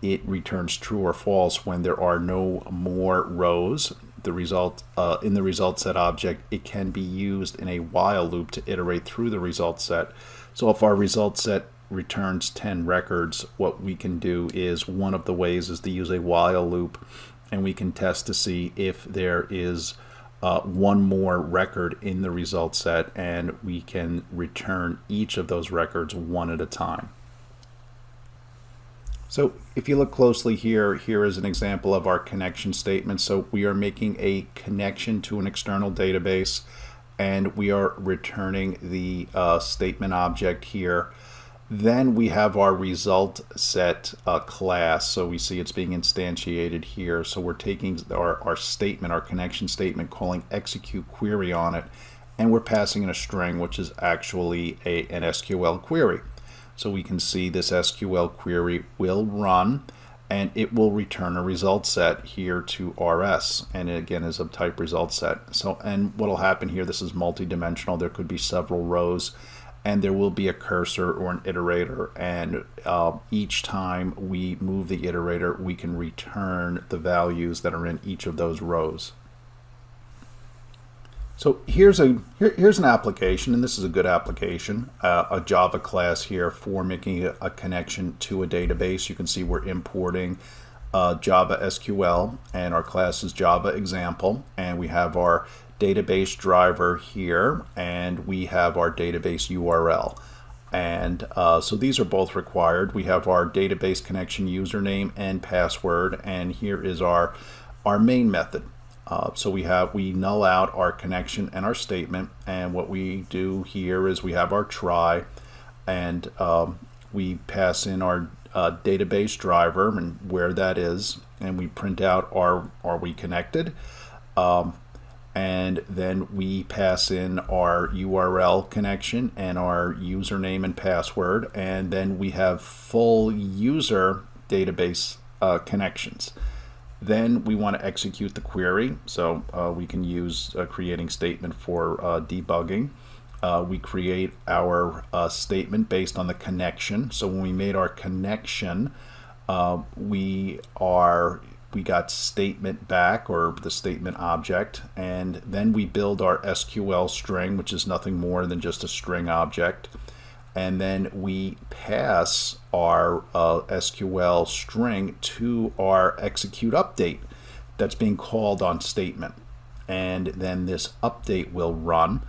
it returns true or false when there are no more rows, the result in the result set object, it can be used in a while loop to iterate through the result set. So if our result set returns 10 records, what we can do is, one of the ways is to use a while loop, and we can test to see if there is one more record in the result set, and we can return each of those records one at a time. So if you look closely here, here is an example of our connection statement. So we are making a connection to an external database, and we are returning the statement object here. Then we have our result set class. So we see it's being instantiated here. So we're taking our statement, our connection statement, calling execute query on it, and we're passing in a string, which is actually an SQL query. So we can see this SQL query will run, and it will return a result set here to RS, and it again is of type result set. So, and what will happen here, this is multi-dimensional, there could be several rows, and there will be a cursor or an iterator, and each time we move the iterator, we can return the values that are in each of those rows. So here's an application, and this is a good application, a Java class here for making a connection to a database. You can see we're importing Java SQL, and our class is Java example, and we have our database driver here, and we have our database URL. And so these are both required. We have our database connection username and password, and here is our main method. So we null out our connection and our statement, and what we do here is we have our try, and we pass in our database driver and where that is, and we print out are we connected, and then we pass in our URL connection and our username and password, and then we have full user database connections. Then we want to execute the query, so we can use a creating statement for debugging. We create our statement based on the connection. So when we made our connection, we are we got statement back, or the statement object, and then we build our SQL string, which is nothing more than just a string object. And then we pass our SQL string to our execute update that's being called on statement. And then this update will run,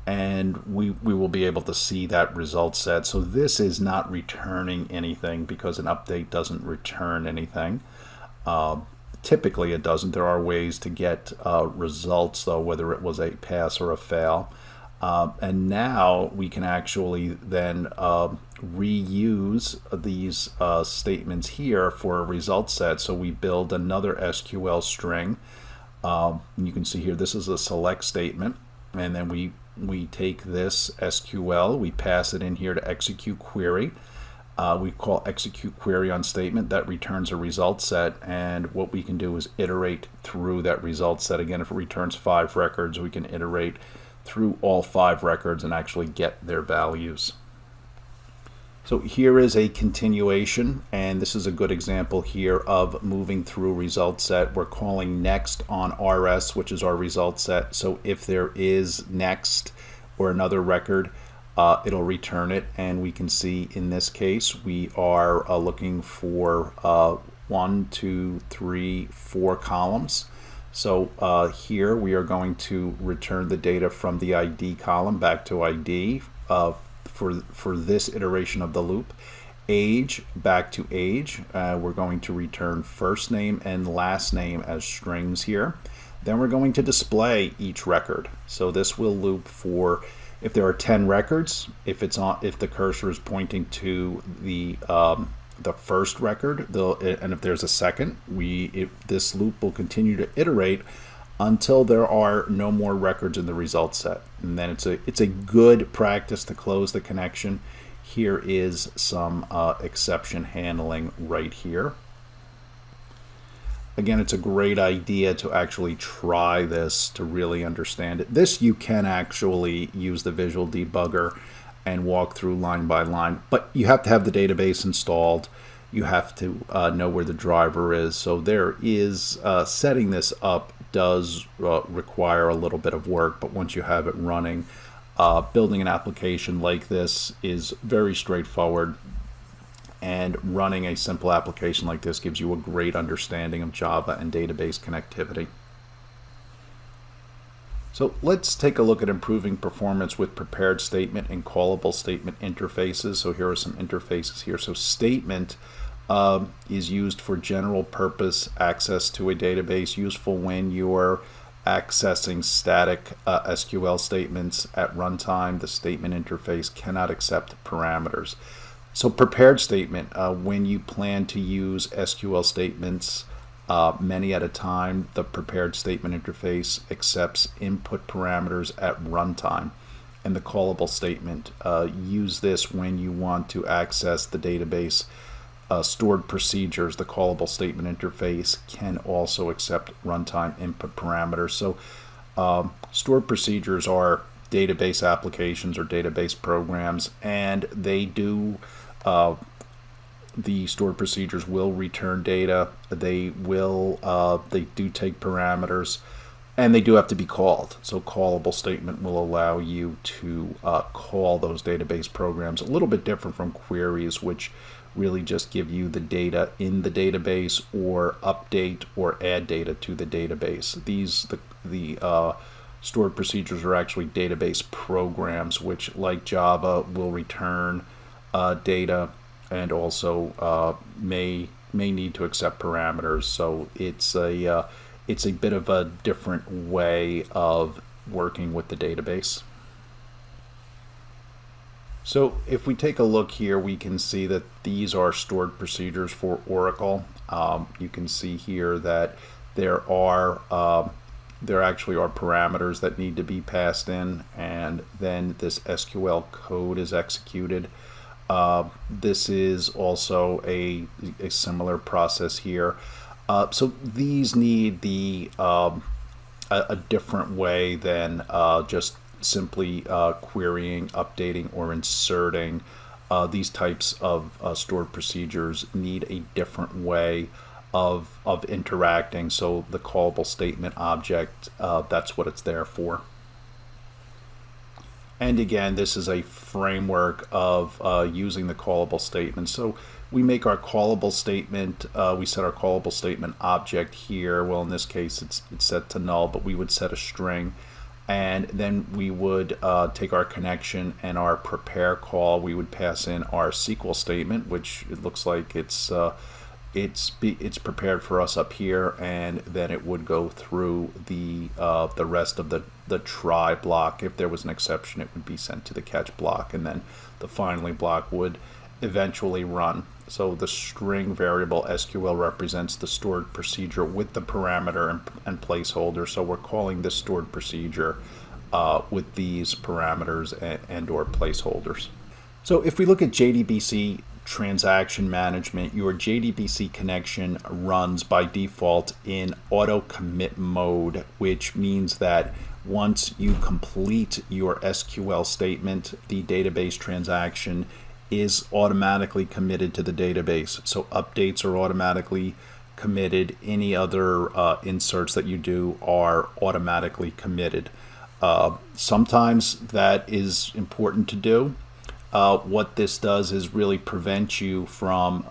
and we will be able to see that result set. So this is not returning anything because an update doesn't return anything. Typically it doesn't. There are ways to get results though, whether it was a pass or a fail. And now we can actually then reuse these statements here for a result set. So we build another SQL string. You can see here this is a select statement, and then we take this SQL, we pass it in here to execute query. We call execute query on statement. That returns a result set, and what we can do is iterate through that result set. Again, if it returns 5 records, we can iterate through all 5 records and actually get their values. So here is a continuation, and this is a good example here of moving through result set. We're calling next on RS, which is our result set. So if there is next or another record, it'll return it, and we can see in this case we are looking for 1, 2, 3, 4 columns. So here we are going to return the data from the ID column back to ID for this iteration of the loop. Age back to age. We're going to return first name and last name as strings here. Then we're going to display each record. So this will loop for if there are 10 records, if the cursor is pointing to the first record, and if there's a second, this loop will continue to iterate until there are no more records in the result set. And then it's a good practice to close the connection. Here is some exception handling right here. Again, it's a great idea to actually try this to really understand it. This you can actually use the visual debugger and walk through line by line, but you have to have the database installed. You have to know where the driver is. So there is setting this up does require a little bit of work, but once you have it running, building an application like this is very straightforward. And running a simple application like this gives you a great understanding of Java and database connectivity. So let's take a look at improving performance with prepared statement and callable statement interfaces. So here are some interfaces here. So statement is used for general purpose access to a database, useful when you're accessing static SQL statements at runtime. The statement interface cannot accept parameters. So prepared statement, when you plan to use SQL statements many at a time, the prepared statement interface accepts input parameters at runtime. And the callable statement, use this when you want to access the database stored procedures. The callable statement interface can also accept runtime input parameters. So stored procedures are database applications or database programs, and they do the stored procedures will return data. They do take parameters, and they do have to be called. So callable statement will allow you to call those database programs. A little bit different from queries, which really just give you the data in the database or update or add data to the database. The stored procedures are actually database programs, which, like Java, will return data and also may need to accept parameters. So it's a bit of a different way of working with the database. So if we take a look here, we can see that these are stored procedures for Oracle. You can see here that there actually are parameters that need to be passed in, and then this SQL code is executed. This is also a similar process here. So these need a different way than just simply querying, updating, or inserting. These types of stored procedures need a different way of interacting. So the callable statement object, that's what it's there for. And again, this is a framework of using the callable statement. So we make our callable statement, we set our callable statement object here. Well, in this case, it's set to null, but we would set a string. And then we would take our connection and our prepare call. We would pass in our SQL statement, which it looks like it's prepared for us up here, and then it would go through the rest of the try block. If there was an exception, it would be sent to the catch block, and then the finally block would eventually run. So the string variable SQL represents the stored procedure with the parameter and placeholder. So we're calling this stored procedure with these parameters and or placeholders. So if we look at JDBC transaction management, your JDBC connection runs by default in auto commit mode, which means that once you complete your SQL statement, the database transaction is automatically committed to the database. So updates are automatically committed. Any other inserts that you do are automatically committed. Sometimes that is important to do. What this does is really prevent you from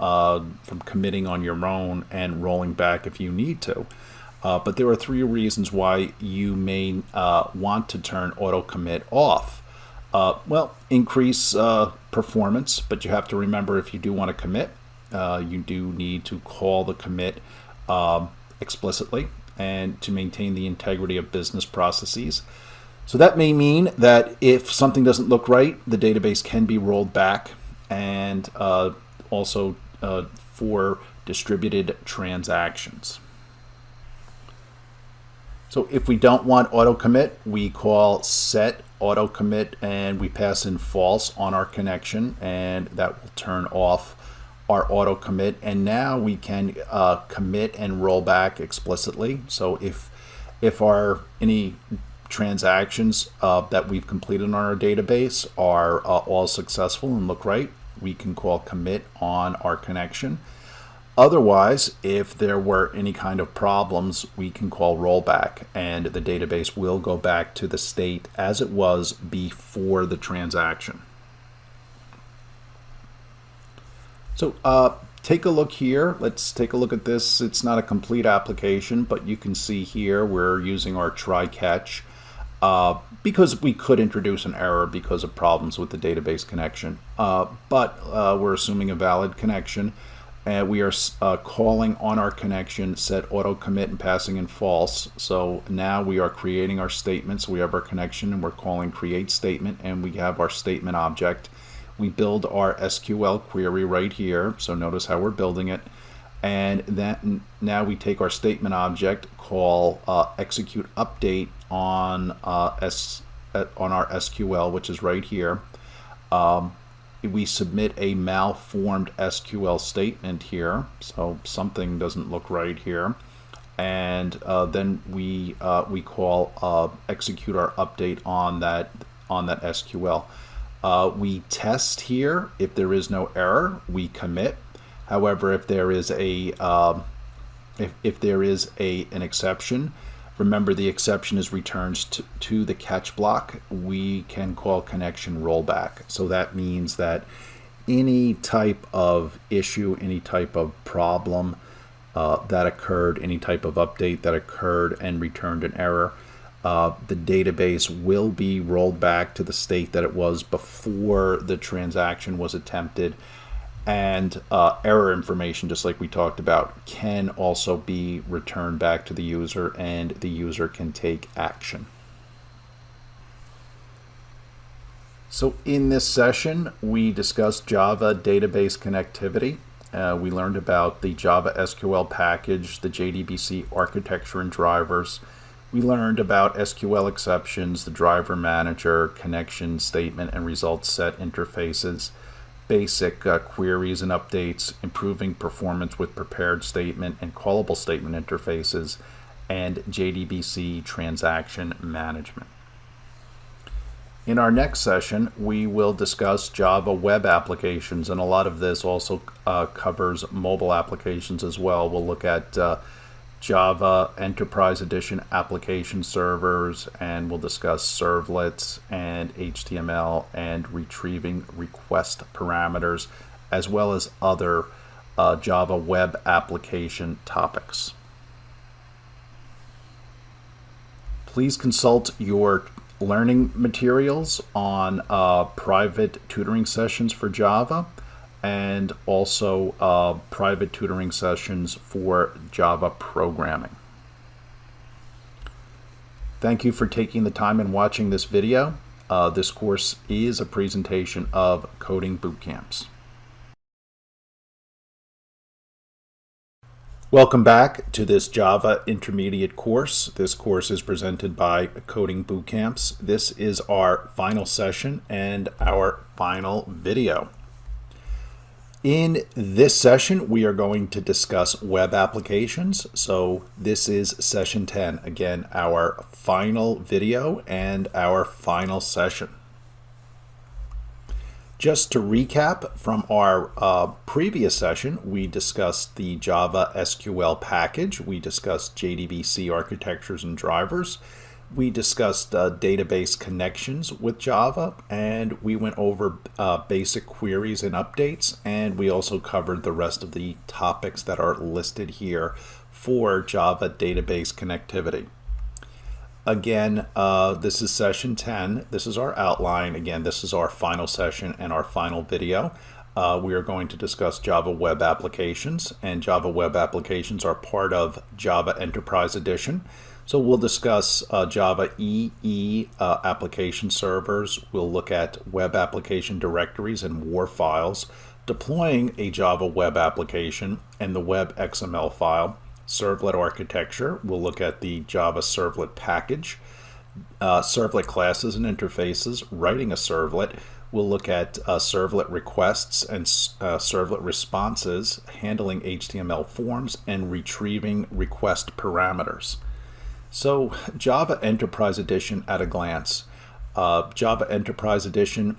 committing on your own and rolling back if you need to. But there are 3 reasons why you may want to turn auto commit off. Well, increase performance, but you have to remember, if you do want to commit, you do need to call the commit explicitly and to maintain the integrity of business processes. So that may mean that if something doesn't look right, the database can be rolled back, and also for distributed transactions. So if we don't want auto commit, we call set auto commit and we pass in false on our connection, and that will turn off our auto commit. And now we can commit and roll back explicitly. So if any transactions that we've completed on our database are all successful and look right, we can call commit on our connection. Otherwise, if there were any kind of problems, we can call rollback, and the database will go back to the state as it was before the transaction. So take a look here. Let's take a look at this. It's not a complete application, but you can see here we're using our try catch because we could introduce an error because of problems with the database connection. But we're assuming a valid connection. And we are calling on our connection set auto commit and passing in false. So now we are creating our statement. So we have our connection and we're calling create statement, and we have our statement object. We build our SQL query right here. So notice how we're building it. And then now we take our statement object, call execute update on our SQL, which is right here. We submit a malformed SQL statement here, so something doesn't look right here, and then we call execute our update on that SQL. We test here. If there is no error, we commit. However, if there is an exception, remember the exception is returned to the catch block. We can call connection rollback. So that means that any type of issue, any type of problem that occurred, any type of update that occurred and returned an error, the database will be rolled back to the state that it was before the transaction was attempted. And error information, just like we talked about, can also be returned back to the user, and the user can take action. So in this session, we discussed Java database connectivity. We learned about the Java SQL package, the JDBC architecture and drivers. We learned about SQL exceptions, the driver manager, connection, statement, and results set interfaces, basic queries and updates, improving performance with prepared statement and callable statement interfaces, and JDBC transaction management. In our next session, we will discuss Java web applications, and a lot of this also covers mobile applications as well. We'll look at Java Enterprise Edition application servers, and we'll discuss servlets and HTML and retrieving request parameters, as well as other Java web application topics. Please consult your learning materials on private tutoring sessions for Java, and also private tutoring sessions for Java programming. Thank you for taking the time and watching this video. This course is a presentation of Coding Bootcamps. Welcome back to this Java Intermediate course. This course is presented by Coding Bootcamps. This is our final session and our final video. In this session, we are going to discuss web applications. So this is session 10, again, our final video and our final session. Just to recap from our previous session, we discussed the Java SQL package. We discussed JDBC architectures and drivers. We discussed database connections with Java, and we went over basic queries and updates, and we also covered the rest of the topics that are listed here for Java database connectivity. Again, this is session 10. This is our outline. Again, this is our final session and our final video. We are going to discuss Java web applications, and Java web applications are part of Java Enterprise Edition. So we'll discuss Java EE application servers. We'll look at web application directories and WAR files, deploying a Java web application and the web XML file. Servlet architecture, we'll look at the Java servlet package, servlet classes and interfaces, writing a servlet. We'll look at servlet requests and servlet responses, handling HTML forms, and retrieving request parameters. So Java Enterprise Edition at a glance. Java Enterprise Edition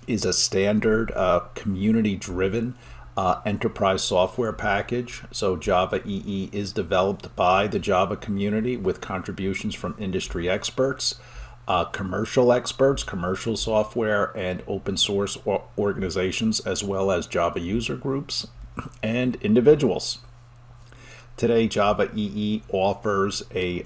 is a standard community-driven enterprise software package. So Java EE is developed by the Java community with contributions from industry experts, commercial software, and open source organizations, as well as Java user groups and individuals. Today, Java EE offers a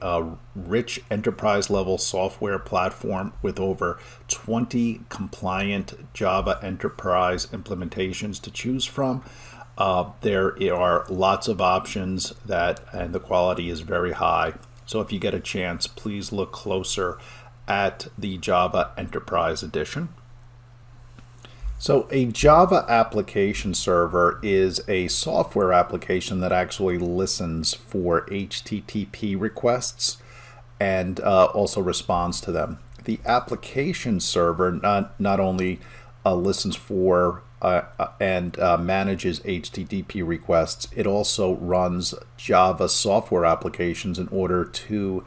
rich enterprise-level software platform with over 20 compliant Java enterprise implementations to choose from. There are lots of options and the quality is very high. So if you get a chance, please look closer at the Java Enterprise Edition. So a Java application server is a software application that actually listens for HTTP requests and also responds to them. The application server not only listens for and manages HTTP requests, it also runs Java software applications in order to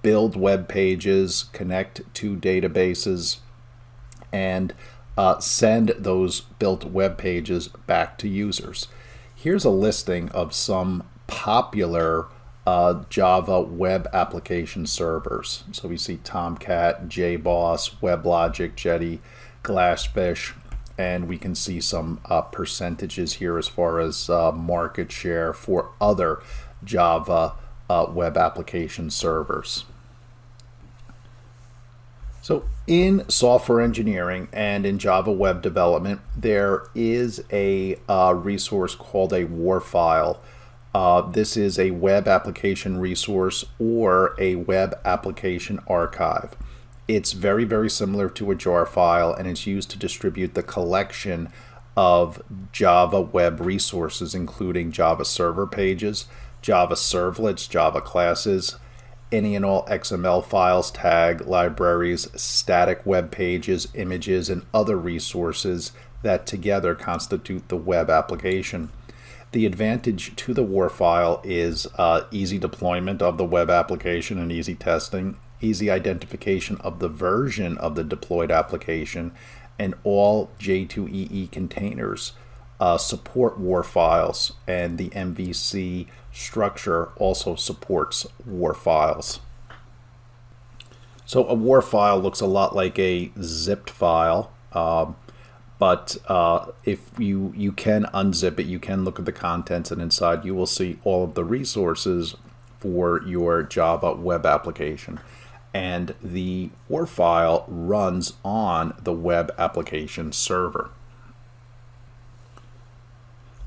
build web pages, connect to databases, and send those built web pages back to users. Here's a listing of some popular Java web application servers. So we see Tomcat, JBoss, WebLogic, Jetty, Glassfish, and we can see some percentages here as far as market share for other Java web application servers. So in software engineering and in Java web development, there is a resource called a WAR file. This is a web application resource or a web application archive. It's very, very similar to a jar file, and it's used to distribute the collection of Java web resources, including Java server pages, Java servlets, Java classes, any and all XML files, tag libraries, static web pages, images, and other resources that together constitute the web application. The advantage to the WAR file is easy deployment of the web application and easy testing. easy identification of the version of the deployed application, and all J2EE containers support WAR files, and the MVC structure also supports WAR files. So a WAR file looks a lot like a zipped file, but if you can unzip it, you can look at the contents, and inside you will see all of the resources for your Java web application. And the WAR file runs on the web application server.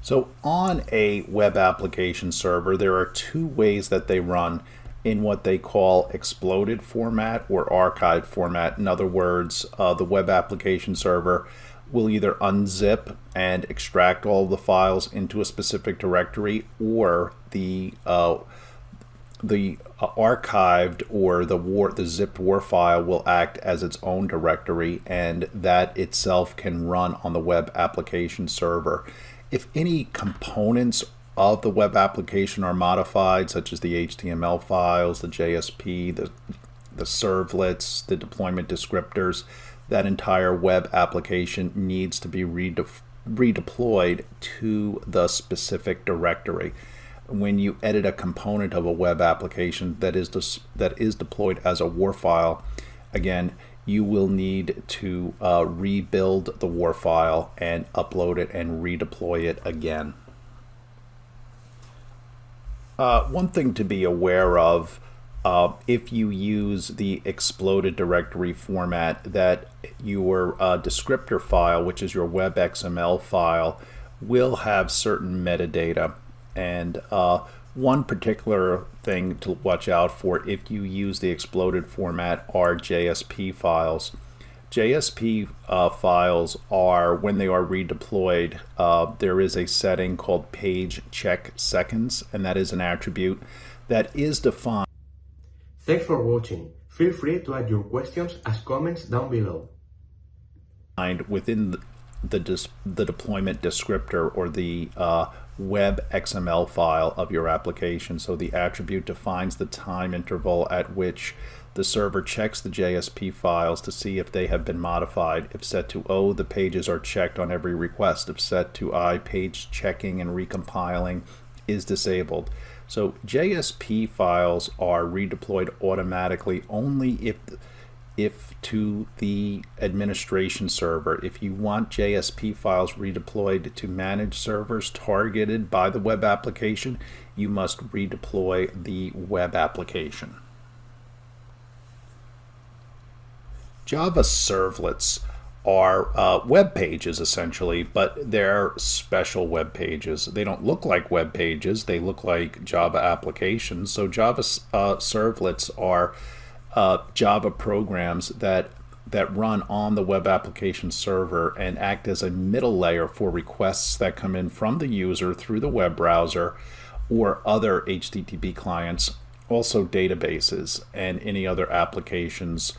So on a web application server, there are two ways that they run in what they call exploded format or archived format. In other words, the web application server will either unzip and extract all of the files into a specific directory, or the archived or the zipped WAR file will act as its own directory, and that itself can run on the web application server. If any components of the web application are modified, such as the HTML files, the JSP, the servlets, the deployment descriptors, that entire web application needs to be redeployed to the specific directory. When you edit a component of a web application that is deployed as a WAR file, again, you will need to rebuild the WAR file and upload it and redeploy it again. One thing to be aware of, if you use the exploded directory format, that your descriptor file, which is your web XML file, will have certain metadata. And one particular thing to watch out for if you use the exploded format are JSP files. JSP files are, when they are redeployed, there is a setting called page check seconds, and that is an attribute that is defined. Thanks for watching. Feel free to add your questions as comments down below. Within the deployment descriptor or the web XML file of your application. So the attribute defines the time interval at which the server checks the JSP files to see if they have been modified. If set to O, the pages are checked on every request. If set to I, page checking and recompiling is disabled. So JSP files are redeployed automatically only if to the administration server. If you want JSP files redeployed to manage servers targeted by the web application, you must redeploy the web application. Java servlets are web pages essentially, but they're special web pages. They don't look like web pages, they look like Java applications. So Java servlets are Java programs that run on the web application server and act as a middle layer for requests that come in from the user through the web browser or other HTTP clients, also databases and any other applications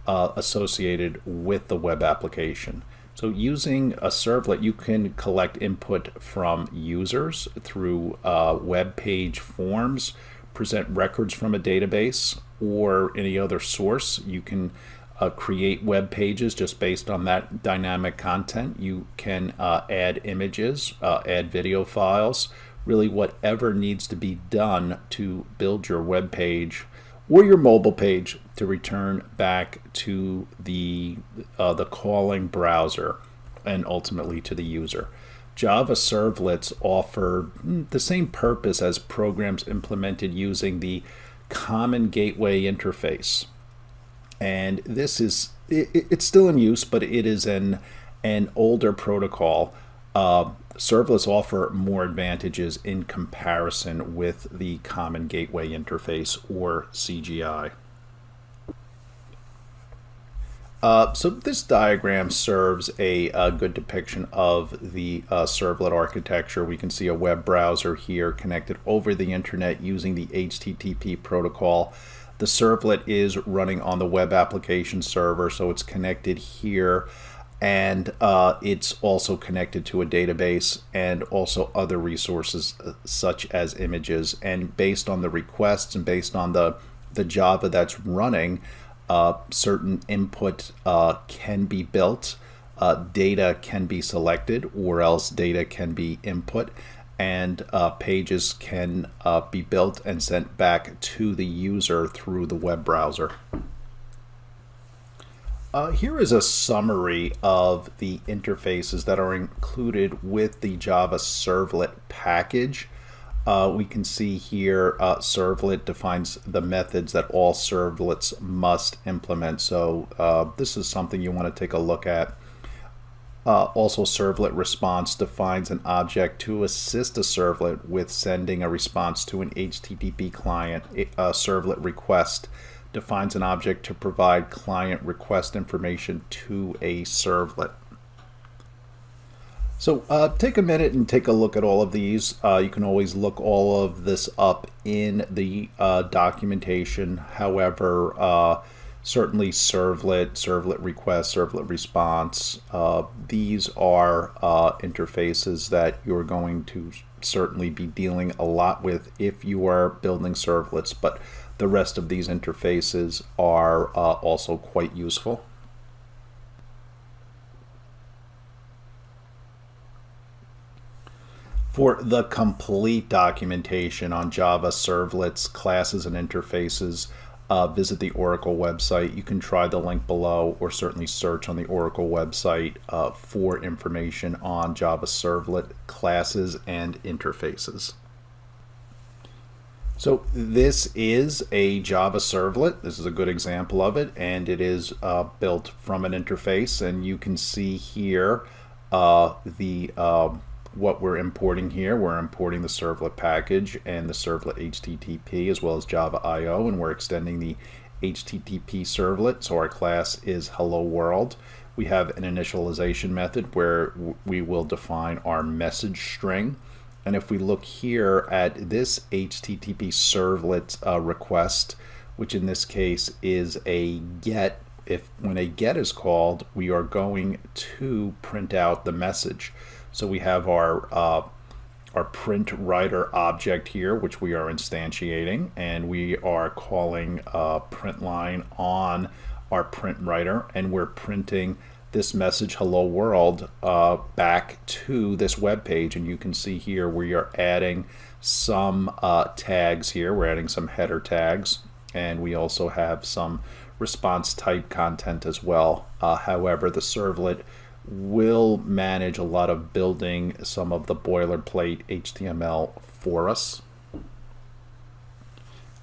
associated with the web application. So using a servlet, you can collect input from users through web page forms, present records from a database or any other source. You can create web pages just based on that dynamic content. You can add images, add video files, really whatever needs to be done to build your web page or your mobile page to return back to the calling browser and ultimately to the user. Java servlets offer the same purpose as programs implemented using the Common Gateway interface. And this is, it's still in use, but it is an older protocol. Servlets offer more advantages in comparison with the Common Gateway interface, or CGI. So this diagram serves a good depiction of the servlet architecture. We can see a web browser here connected over the internet using the HTTP protocol. The servlet is running on the web application server, so it's connected here, and it's also connected to a database and also other resources such as images. And based on the requests and based on the the Java that's running, certain input can be built, data can be selected, or else data can be input, and pages can be built and sent back to the user through the web browser. Here is a summary of the interfaces that are included with the Java Servlet package. We can see here Servlet defines the methods that all servlets must implement. So this is something you want to take a look at. Also, Servlet response defines an object to assist a servlet with sending a response to an HTTP client. Servlet request defines an object to provide client request information to a servlet. So take a minute and take a look at all of these. You can always look all of this up in the documentation. However, certainly servlet request, servlet response, these are interfaces that you're going to certainly be dealing a lot with if you are building servlets, but the rest of these interfaces are also quite useful. For the complete documentation on Java servlets, classes, and interfaces, visit the Oracle website. You can try the link below, or certainly search on the Oracle website for information on Java servlet classes and interfaces. So this is a Java servlet. This is a good example of it, and it is built from an interface, and you can see here what we're importing here. We're importing the servlet package and the servlet HTTP as well as Java IO, and we're extending the HTTP servlet. So our class is hello world. We have an initialization method where we will define our message string. And if we look here at this HTTP servlet request, which in this case is a get, when a get is called, we are going to print out the message. So we have our print writer object here, which we are instantiating, and we are calling print line on our print writer, and we're printing this message hello world back to this web page. And you can see here we are adding some tags here. We're adding some header tags, and we also have some response type content as well. However, the servlet will manage a lot of building some of the boilerplate HTML for us.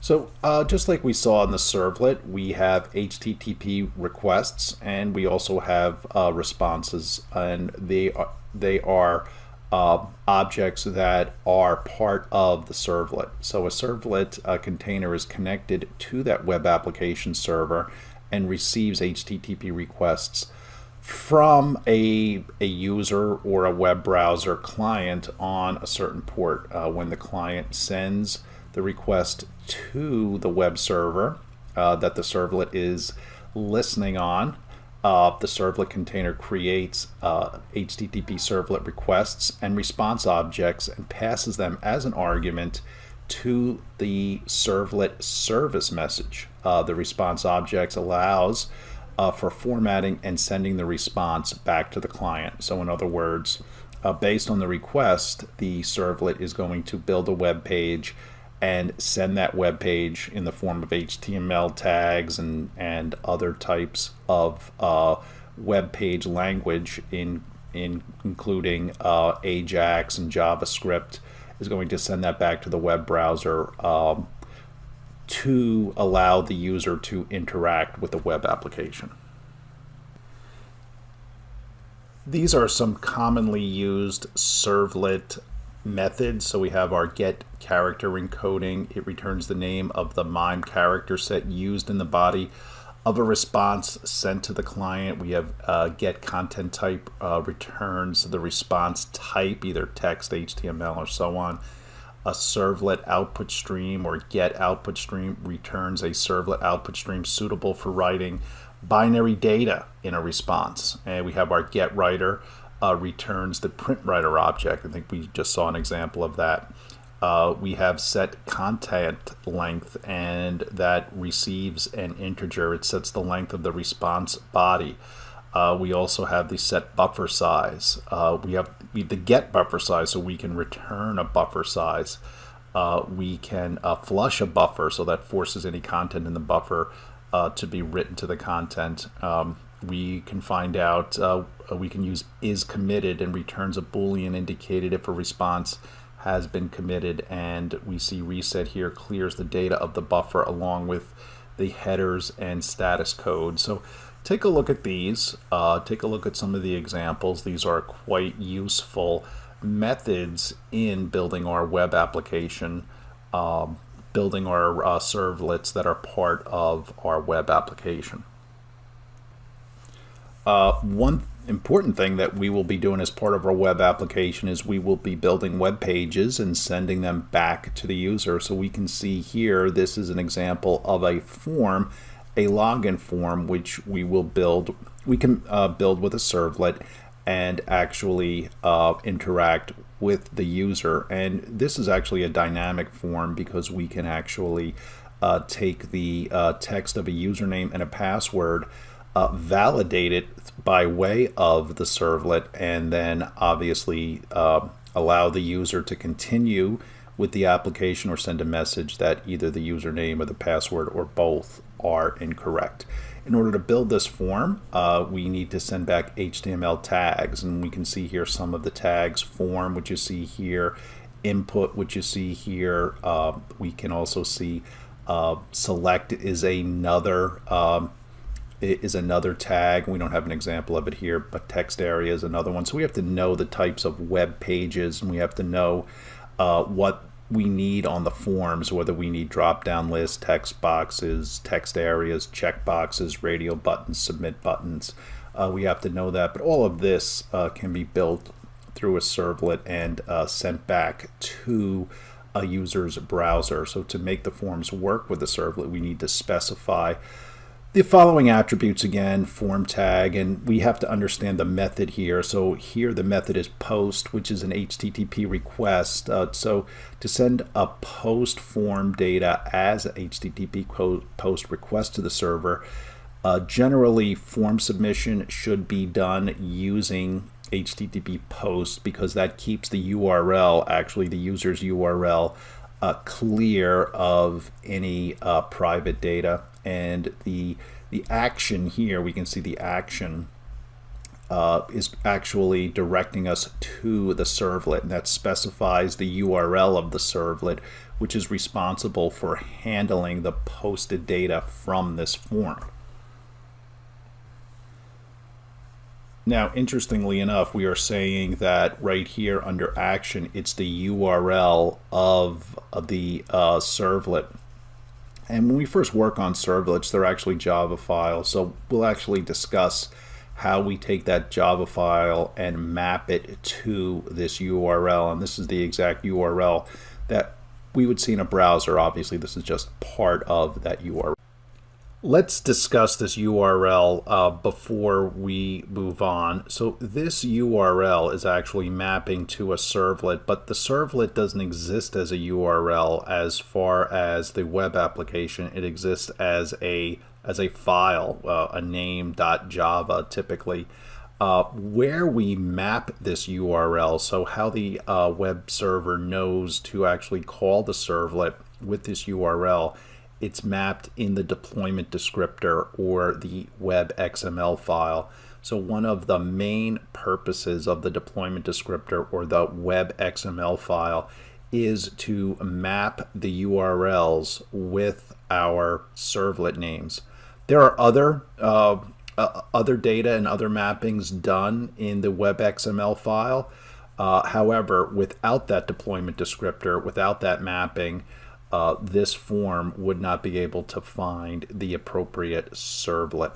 So just like we saw in the servlet, we have HTTP requests, and we also have responses, and they are objects that are part of the servlet. So a servlet container is connected to that web application server and receives HTTP requests from a user or a web browser client on a certain port. When the client sends the request to the web server that the servlet is listening on, the servlet container creates HTTP servlet requests and response objects and passes them as an argument to the servlet service message. The response objects allows for formatting and sending the response back to the client. So in other words, based on the request, the servlet is going to build a web page and send that web page in the form of HTML tags and other types of web page language, including Ajax and JavaScript, is going to send that back to the web browser to allow the user to interact with the web application. These are some commonly used servlet methods. So we have our get character encoding. It returns the name of the MIME character set used in the body of a response sent to the client. We have get content type returns the response type, either text, HTML, or so on. A servlet output stream or get output stream returns a servlet output stream suitable for writing binary data in a response. And we have our get writer returns the print writer object. I think we just saw an example of that. we have set content length, and that receives an integer. It sets the length of the response body. We also have the set buffer size. We have the get buffer size, so we can return a buffer size. We can flush a buffer, so that forces any content in the buffer to be written to the content. We can find out, we can use is committed and returns a Boolean indicated if a response has been committed, and we see reset here clears the data of the buffer along with the headers and status code. So take a look at these. Take a look at some of the examples. These are quite useful methods in building our web application, building our servlets that are part of our web application. One important thing that we will be doing as part of our web application is we will be building web pages and sending them back to the user. So we can see here, this is an example of a form, a login form, which we will build. We can build with a servlet and actually interact with the user. And this is actually a dynamic form because we can actually take the text of a username and a password, validate it by way of the servlet, and then obviously allow the user to continue with the application or send a message that either the username or the password or both are incorrect. In order to build this form, we need to send back HTML tags, and we can see here some of the tags: form, which you see here, input, which you see here. We can also see select is another tag. We don't have an example of it here, but text area is another one. So we have to know the types of web pages, and we have to know what we need on the forms, whether we need drop-down lists, text boxes, text areas, check boxes, radio buttons, submit buttons. We have to know that, but all of this can be built through a servlet and sent back to a user's browser. So to make the forms work with the servlet, we need to specify the following attributes again: form tag, and we have to understand the method here. So here the method is post, which is an HTTP request. So to send a post form data as a HTTP post request to the server, generally form submission should be done using HTTP post because that keeps the URL, actually the user's URL, clear of any private data. And the action here, we can see the action is actually directing us to the servlet, and that specifies the URL of the servlet, which is responsible for handling the posted data from this form. Now, interestingly enough, we are saying that right here under action, it's the URL of the servlet. And when we first work on servlets, they're actually Java files. So we'll actually discuss how we take that Java file and map it to this URL. And this is the exact URL that we would see in a browser. Obviously, this is just part of that URL. Let's discuss this URL before we move on. So this URL is actually mapping to a servlet, but the servlet doesn't exist as a URL as far as the web application. It exists as a file, a name.java typically. Where we map this URL, so how the web server knows to actually call the servlet with this URL, it's mapped in the deployment descriptor or the web XML file. So one of the main purposes of the deployment descriptor or the web XML file is to map the URLs with our servlet names. There are other data and other mappings done in the web XML file. However, without that deployment descriptor, without that mapping, this form would not be able to find the appropriate servlet.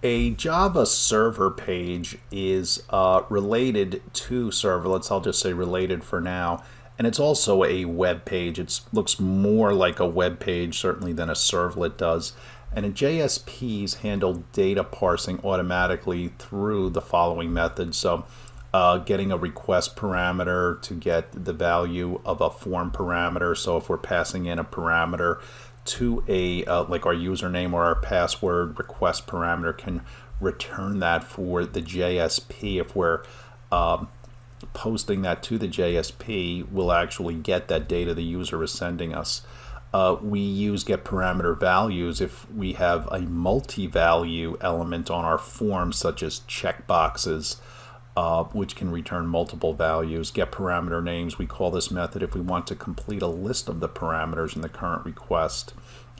A Java server page is related to servlets. I'll just say related for now. And it's also a web page. It looks more like a web page certainly than a servlet does. And JSPs handle data parsing automatically through the following methods. So getting a request parameter to get the value of a form parameter. So if we're passing in a parameter to a like our username or our password, request parameter can return that for the JSP. If we're posting that to the JSP, we'll actually get that data the user is sending us. We use get parameter values if we have a multi-value element on our form, such as checkboxes, which can return multiple values. Get parameter names, we call this method if we want to complete a list of the parameters in the current request.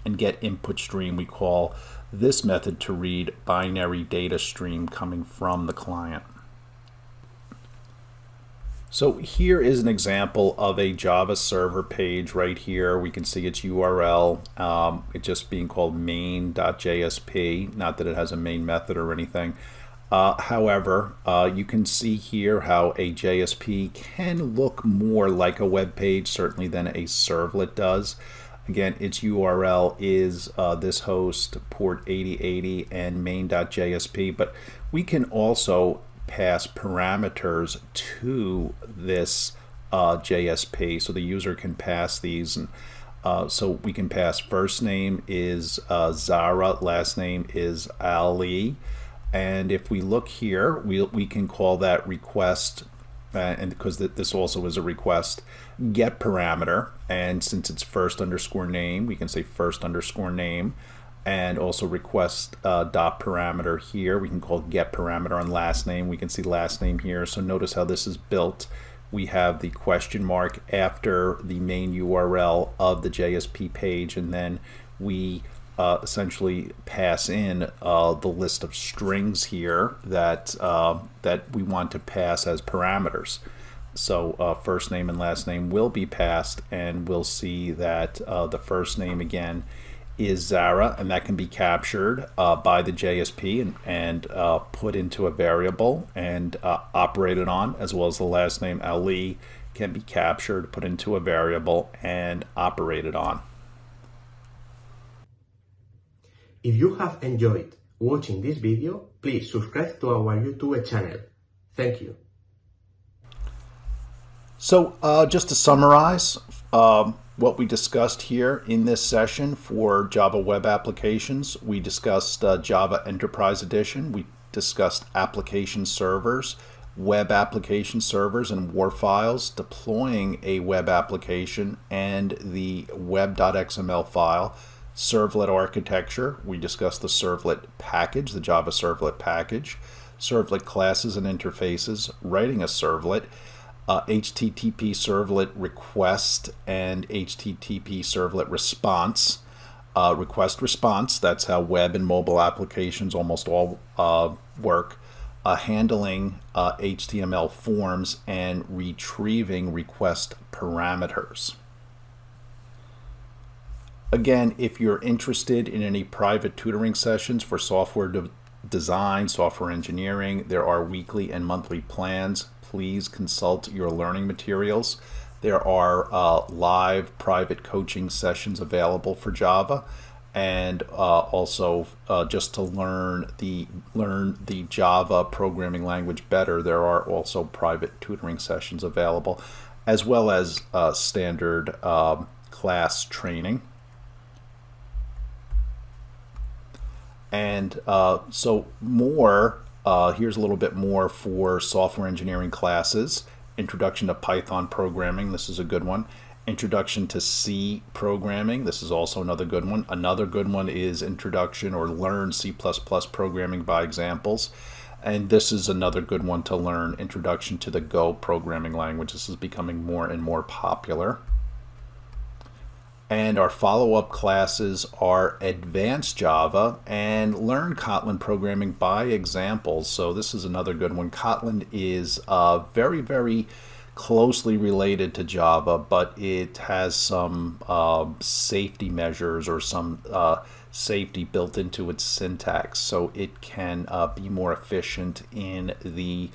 And get input stream, we call this method to read binary data stream coming from the client. So here is an example of a Java server page right here. We can see its URL. It's just being called main.jsp, not that it has a main method or anything. However, you can see here how a JSP can look more like a web page, certainly, than a servlet does. Again, its URL is this host, port 8080, and main.jsp, but we can also pass parameters to this JSP, so the user can pass these. And so we can pass first name is Zara, last name is Ali, and if we look here, we can call that request, and because this also is a request, get parameter, and since it's first underscore name, we can say first underscore name. And also request dot parameter here. We can call get parameter on last name. We can see last name here. So notice how this is built. We have the question mark after the main URL of the JSP page, and then we essentially pass in the list of strings here that we want to pass as parameters. So first name and last name will be passed, and we'll see that the first name again is Zara, and that can be captured by the JSP and put into a variable and operated on, as well as the last name Ali can be captured, put into a variable, and operated on. If you have enjoyed watching this video, please subscribe to our YouTube channel. Thank you. So just to summarize, what we discussed here in this session for Java Web Applications, we discussed Java Enterprise Edition, we discussed application servers, web application servers and WAR files, deploying a web application and the web.xml file, servlet architecture, we discussed the servlet package, the Java servlet package, servlet classes and interfaces, writing a servlet, HTTP servlet request and HTTP servlet response. Request response, that's how web and mobile applications almost all work. Handling HTML forms and retrieving request parameters. Again, if you're interested in any private tutoring sessions for software design, software engineering, there are weekly and monthly plans. Please consult your learning materials. There are live private coaching sessions available for Java, and also just to learn the Java programming language better, there are also private tutoring sessions available, as well as standard class training. And so more. Here's a little bit more for software engineering classes. Introduction to Python programming, this is a good one. Introduction to C programming, this is also another good one. Another good one is Introduction or Learn C++ programming by examples. And this is another good one to learn, Introduction to the Go programming language. This is becoming more and more popular. And our follow-up classes are Advanced Java and Learn Kotlin Programming by Examples. So this is another good one. Kotlin is very, very closely related to Java, but it has some safety measures or some safety built into its syntax, so it can be more efficient in the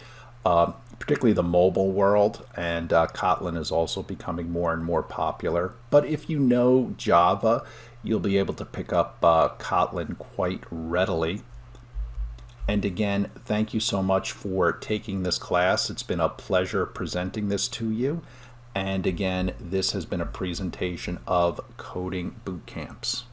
particularly the mobile world, and Kotlin is also becoming more and more popular. But if you know Java, you'll be able to pick up Kotlin quite readily. And again, thank you so much for taking this class. It's been a pleasure presenting this to you. And again, this has been a presentation of Coding Boot Camps.